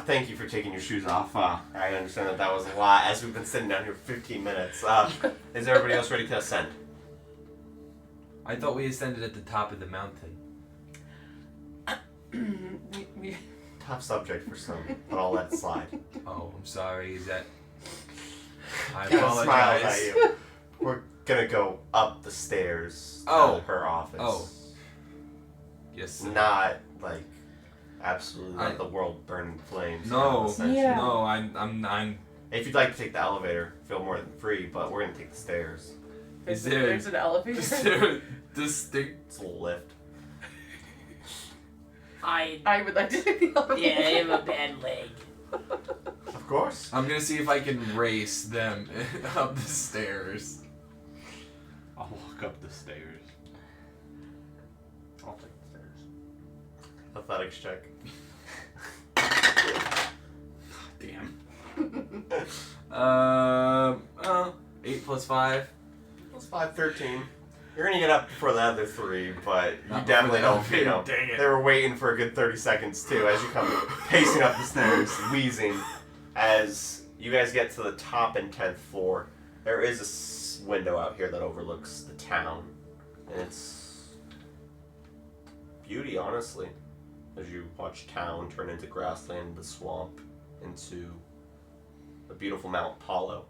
Thank you for taking your shoes off. I understand that was a lot, as we've been sitting down here for 15 minutes. Is everybody else ready to ascend? I thought we ascended at the top of the mountain. we Tough subject for some, but I'll let it slide. Oh, I'm sorry. Is that? I Kind of smiles apologize. at you. We're gonna go up the stairs Oh. to her office. Oh. Yes. Sir. Not like absolutely let I- the world burn in flames. No. essentially. Yeah. No, I'm. If you'd like to take the elevator, feel more than free, but we're gonna take the stairs. Is there? there's an elevator. Is there this thing? It's a little lift. I would like to take the elevator. Yeah, I have a bad leg. Of course. I'm gonna see if I can race them up the stairs. I'll walk up the stairs. I'll take the stairs. Athletics check. Damn. 8 plus 5. Plus 5, 13. You're gonna get up before the other 3, but you Not definitely before the don't, you know. elevator, dang it. They were waiting for a good 30 seconds too as you come pacing up the stairs, wheezing. As you guys get to the top and 10th floor, there is a window out here that overlooks the town. And it's beauty, honestly. As you watch town turn into grassland, the swamp, into the beautiful Mount Apollo.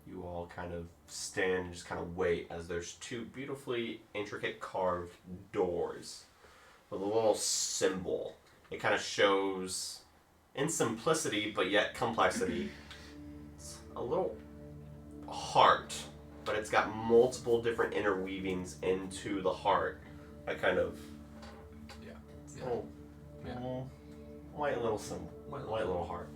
You all kind of stand and just kind of wait as there's 2 beautifully intricate carved doors with a little symbol. It kind of shows, in simplicity but yet complexity, it's a little heart, but it's got multiple different interweavings into the heart. I kind of, Yeah. little, Yeah. little white little symbol, white little heart.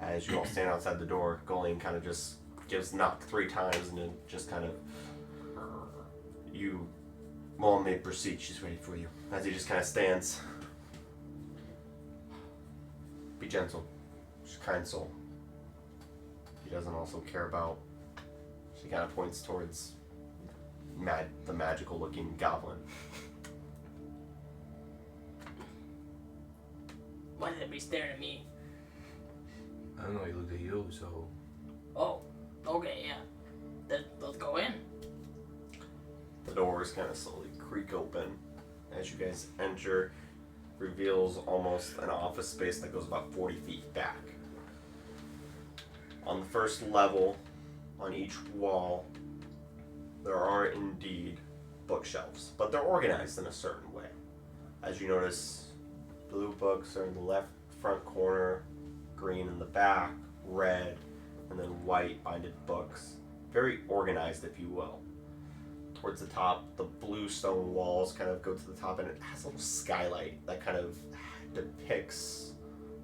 As you all stand outside the door, Golian kind of just gives knock 3 times and then just kind of, you, Mom may proceed, she's ready for you. As he just kind of stands. Be gentle, she's a kind soul. he doesn't also care about. She kind of points towards the magical-looking goblin. Why did everybody staring at me? I don't know, he looked at you, so... Oh, okay, yeah. Let's go in. The doors kind of slowly creak open as you guys enter. Reveals almost an office space that goes about 40 feet back. On the first level, on each wall, there are indeed bookshelves, but they're organized in a certain way. As you notice, blue books are in the left front corner, green in the back, red, and then white binded books. Very organized, if you will. Towards the top, the blue stone walls kind of go to the top, and it has a little skylight that kind of depicts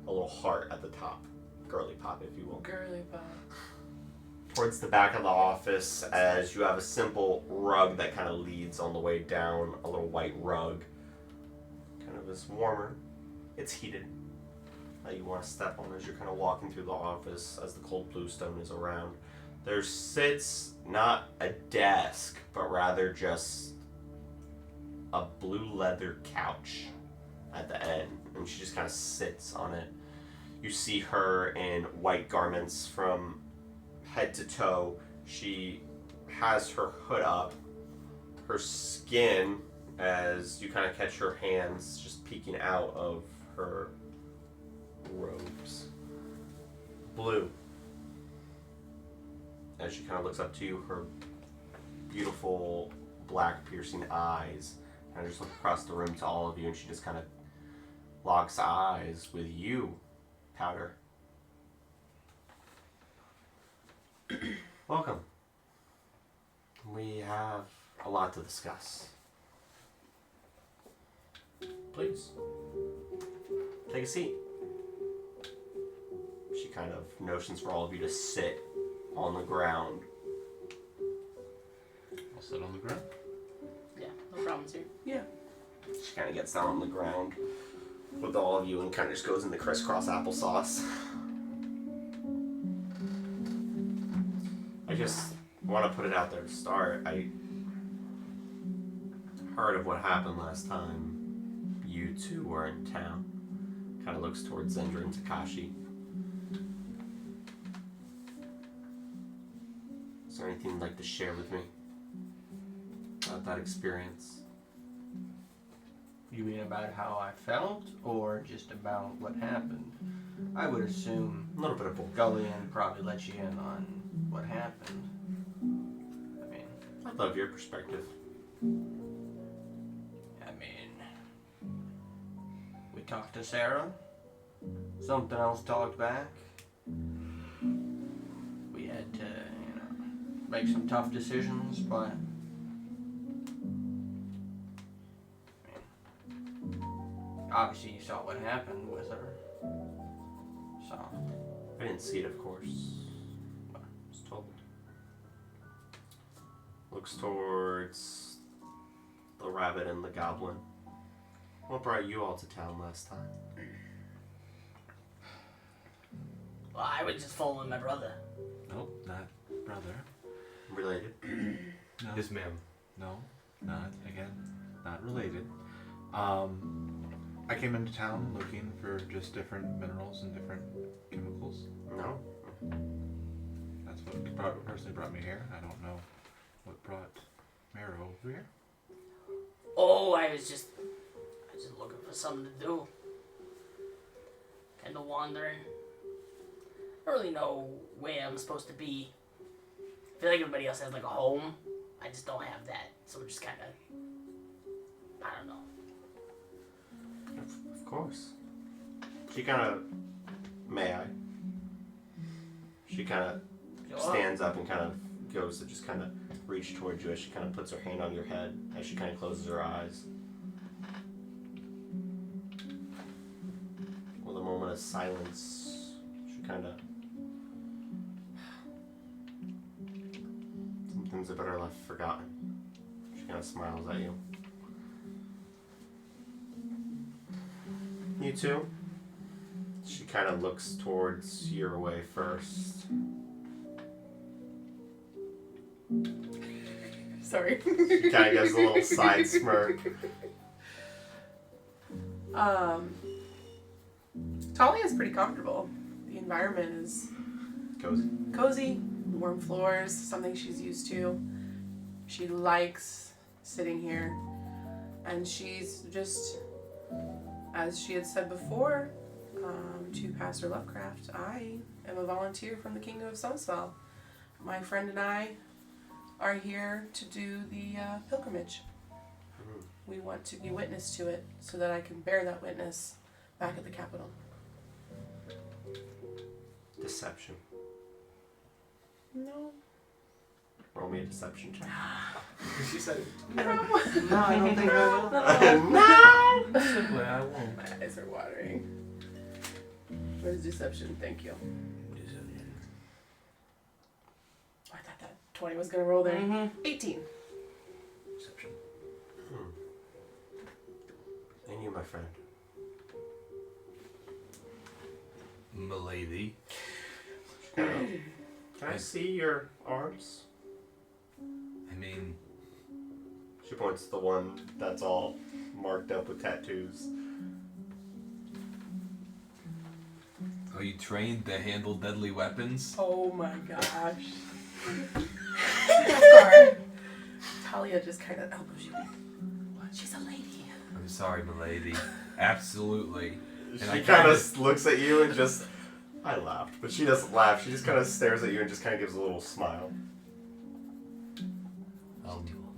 a little heart at the top. Girly pop, if you will. Girly pop. Towards the back of the office, as you have a simple rug that kind of leads on the way down, a little white rug. Kind of is warmer. It's heated. That you want to step on as you're kind of walking through the office as the cold blue stone is around. There sits not a desk, but rather just a blue leather couch at the end, and she just kind of sits on it. You see her in white garments from head to toe. She has her hood up. Her skin, as you kind of catch her hands just peeking out of her robes. Blue. As she kind of looks up to you, her beautiful black piercing eyes kind of just look across the room to all of you, and she just kind of locks eyes with you, Powder. Welcome. We have a lot to discuss. Please. Take a seat. She kind of notions for all of you to sit on the ground. I'll sit on the ground. Yeah, no problems here. Yeah. She kind of gets down on the ground with all of you and kind of just goes into crisscross applesauce. I just want to put it out there to start. I heard of what happened last time you two were in town. Kind of looks towards Zendra and Takashi. Is there anything you'd like to share with me about that experience? You mean about how I felt, or just about what happened? I would assume A little bit of both. Gullion probably let you in on what happened. I mean, I'd love your perspective. we talked to Sarah. Something else talked back. We had to, make some tough decisions, but obviously you saw what happened with her. So, I didn't see it, of course. But I was told. Looks towards the rabbit and the goblin. What brought you all to town last time? Well, I was just following my brother. Nope, not brother. Related? No. Yes, ma'am. No, not related. I came into town looking for just different minerals and different chemicals. No? That's what personally brought me here. I don't know what brought Mero over here. Oh, I was just looking for something to do. Kind of wandering. I don't really know where I'm supposed to be. I feel like everybody else has like a home. I just don't have that. So I'm just kind of, I don't know. Of course. She kind of... May I? She kind of stands up and kind of goes to just kind of reach towards you as she kind of puts her hand on your head as she kind of closes her eyes. With a moment of silence, she kind of... Some things are better left forgotten. She kind of smiles at you. You too? She kind of looks towards your way first. Sorry. She kind of gives a little side smirk. Talia's pretty comfortable. The environment is cozy, warm floors, something she's used to. She likes sitting here. And she's just, as she had said before, to Pastor Lovecraft, I am a volunteer from the Kingdom of Sunswell. My friend and I are here to do the pilgrimage. We want to be witness to it so that I can bear that witness back at the Capitol. Deception. No. Roll me a deception check. She said, No. No, I don't think I will. No. simply, I won't. My eyes are watering. Where's deception? Thank you. I thought that 20 was going to roll there. Mm-hmm. 18. Deception. And you, my friend. Milady. Can I see your arms? I mean, She points to the one that's all marked up with tattoos. are you trained to handle deadly weapons? Oh my gosh. Talia just kind of elbows you. She's a lady. I'm sorry, milady. Absolutely. She I kind kinda- of looks at you and just... I laughed, but she doesn't laugh. She just kind of stares at you and just kind of gives a little smile.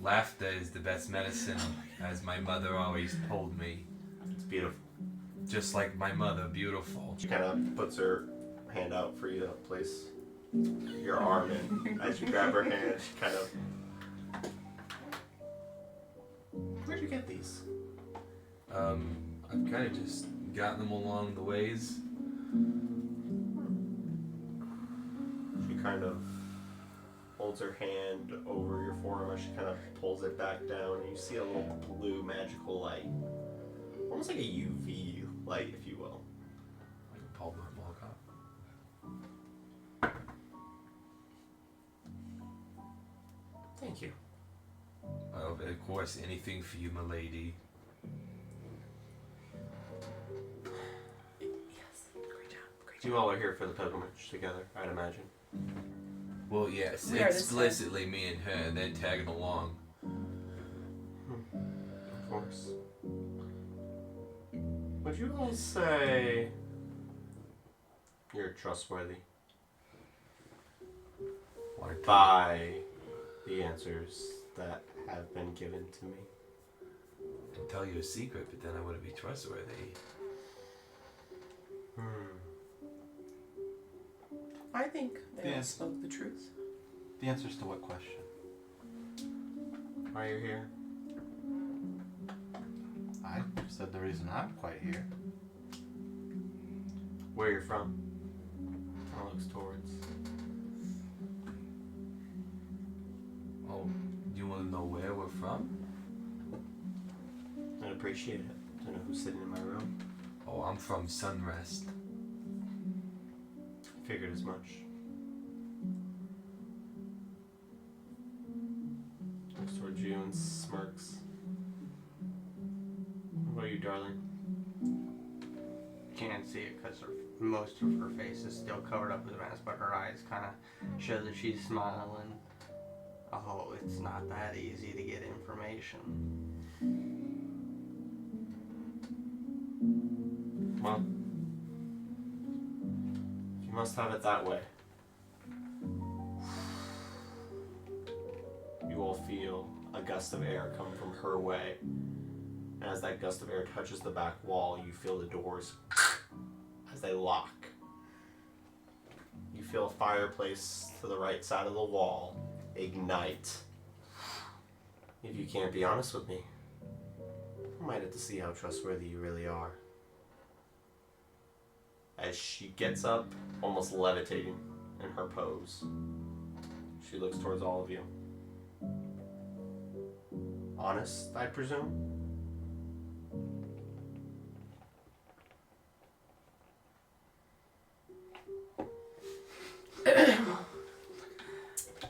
Laughter is the best medicine, as my mother always told me. It's beautiful. Just like my mother, beautiful. She kind of puts her hand out for you to place your arm in. As you grab her hand, she kind of... Where'd you get these? I've kind of just gotten them along the ways. She kind of holds her hand over your forearm as she kind of pulls it back down, and you see a little blue magical light. Almost like a UV light, if you will. Like a Paul Blart Mall cop. Thank you. Of course, anything for you, milady. Yes. Great job. Great job. You all are here for the pilgrimage together, I'd imagine. Well, yes, We are this explicitly me and her, and they're tagging along. Of course. Would you all say you're trustworthy by the answers that have been given to me? I'd tell you a secret, but then I wouldn't be trustworthy. I think they all Yes. spoke the truth. The answers to what question? Why are you here? I said the reason I'm quite here. Where you're from? Kind of looks towards. Oh, you want to know where we're from? I'd appreciate it to know who's sitting in my room. Oh, I'm from Sunrest. Figured as much. Looks towards you and smirks. What about you, darling? Can't see it because most of her face is still covered up with a mask, but her eyes kind of show that she's smiling. Oh, it's not that easy to get information. Well, you must have it that way. You all feel a gust of air come from her way. And as that gust of air touches the back wall, you feel the doors as they lock. You feel a fireplace to the right side of the wall ignite. If you can't be honest with me, I might have to see how trustworthy you really are. As she gets up, almost levitating in her pose, she looks towards all of you. Honest, I presume?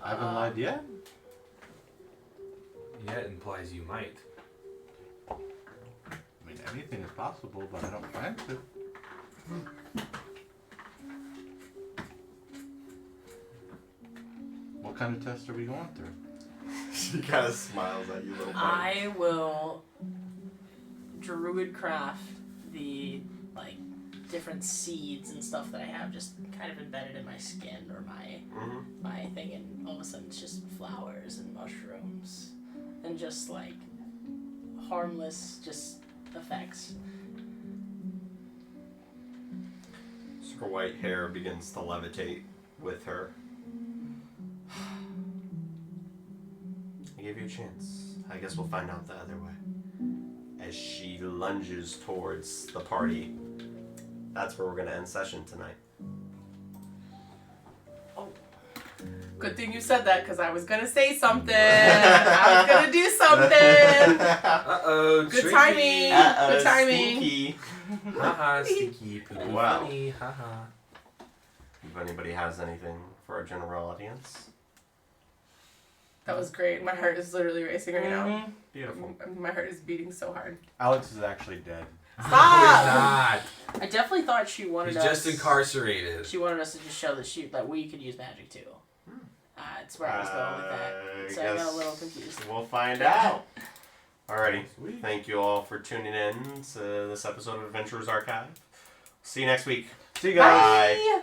I haven't lied yet. implies you might. I mean, anything is possible, but I don't plan to. What kind of test are we going through? She kind of smiles at you, little buddy. I will druidcraft the different seeds and stuff that I have just kind of embedded in my skin or my thing, and all of a sudden it's just flowers and mushrooms and just harmless just effects. So her white hair begins to levitate with her. I gave you a chance. I guess we'll find out the other way. As she lunges towards the party, that's where we're going to end session tonight. Good thing you said that, because I was gonna say something. I was gonna do something. Uh-oh, Good tricky. timing. Good timing. Sneaky. Haha, stinky, poopy, Wow. funny, haha. If anybody has anything for our general audience. That was great. My heart is literally racing right now. Beautiful. My heart is beating so hard. Alex is actually dead. Stop! Not. I definitely thought she wanted He's us. just incarcerated. She wanted us to just show that we could use magic too. That's where I was going with that. So I got a little confused. We'll find out. Alrighty. Sweet. Thank you all for tuning in to this episode of Adventurers Archive. See you next week. See you guys. Bye.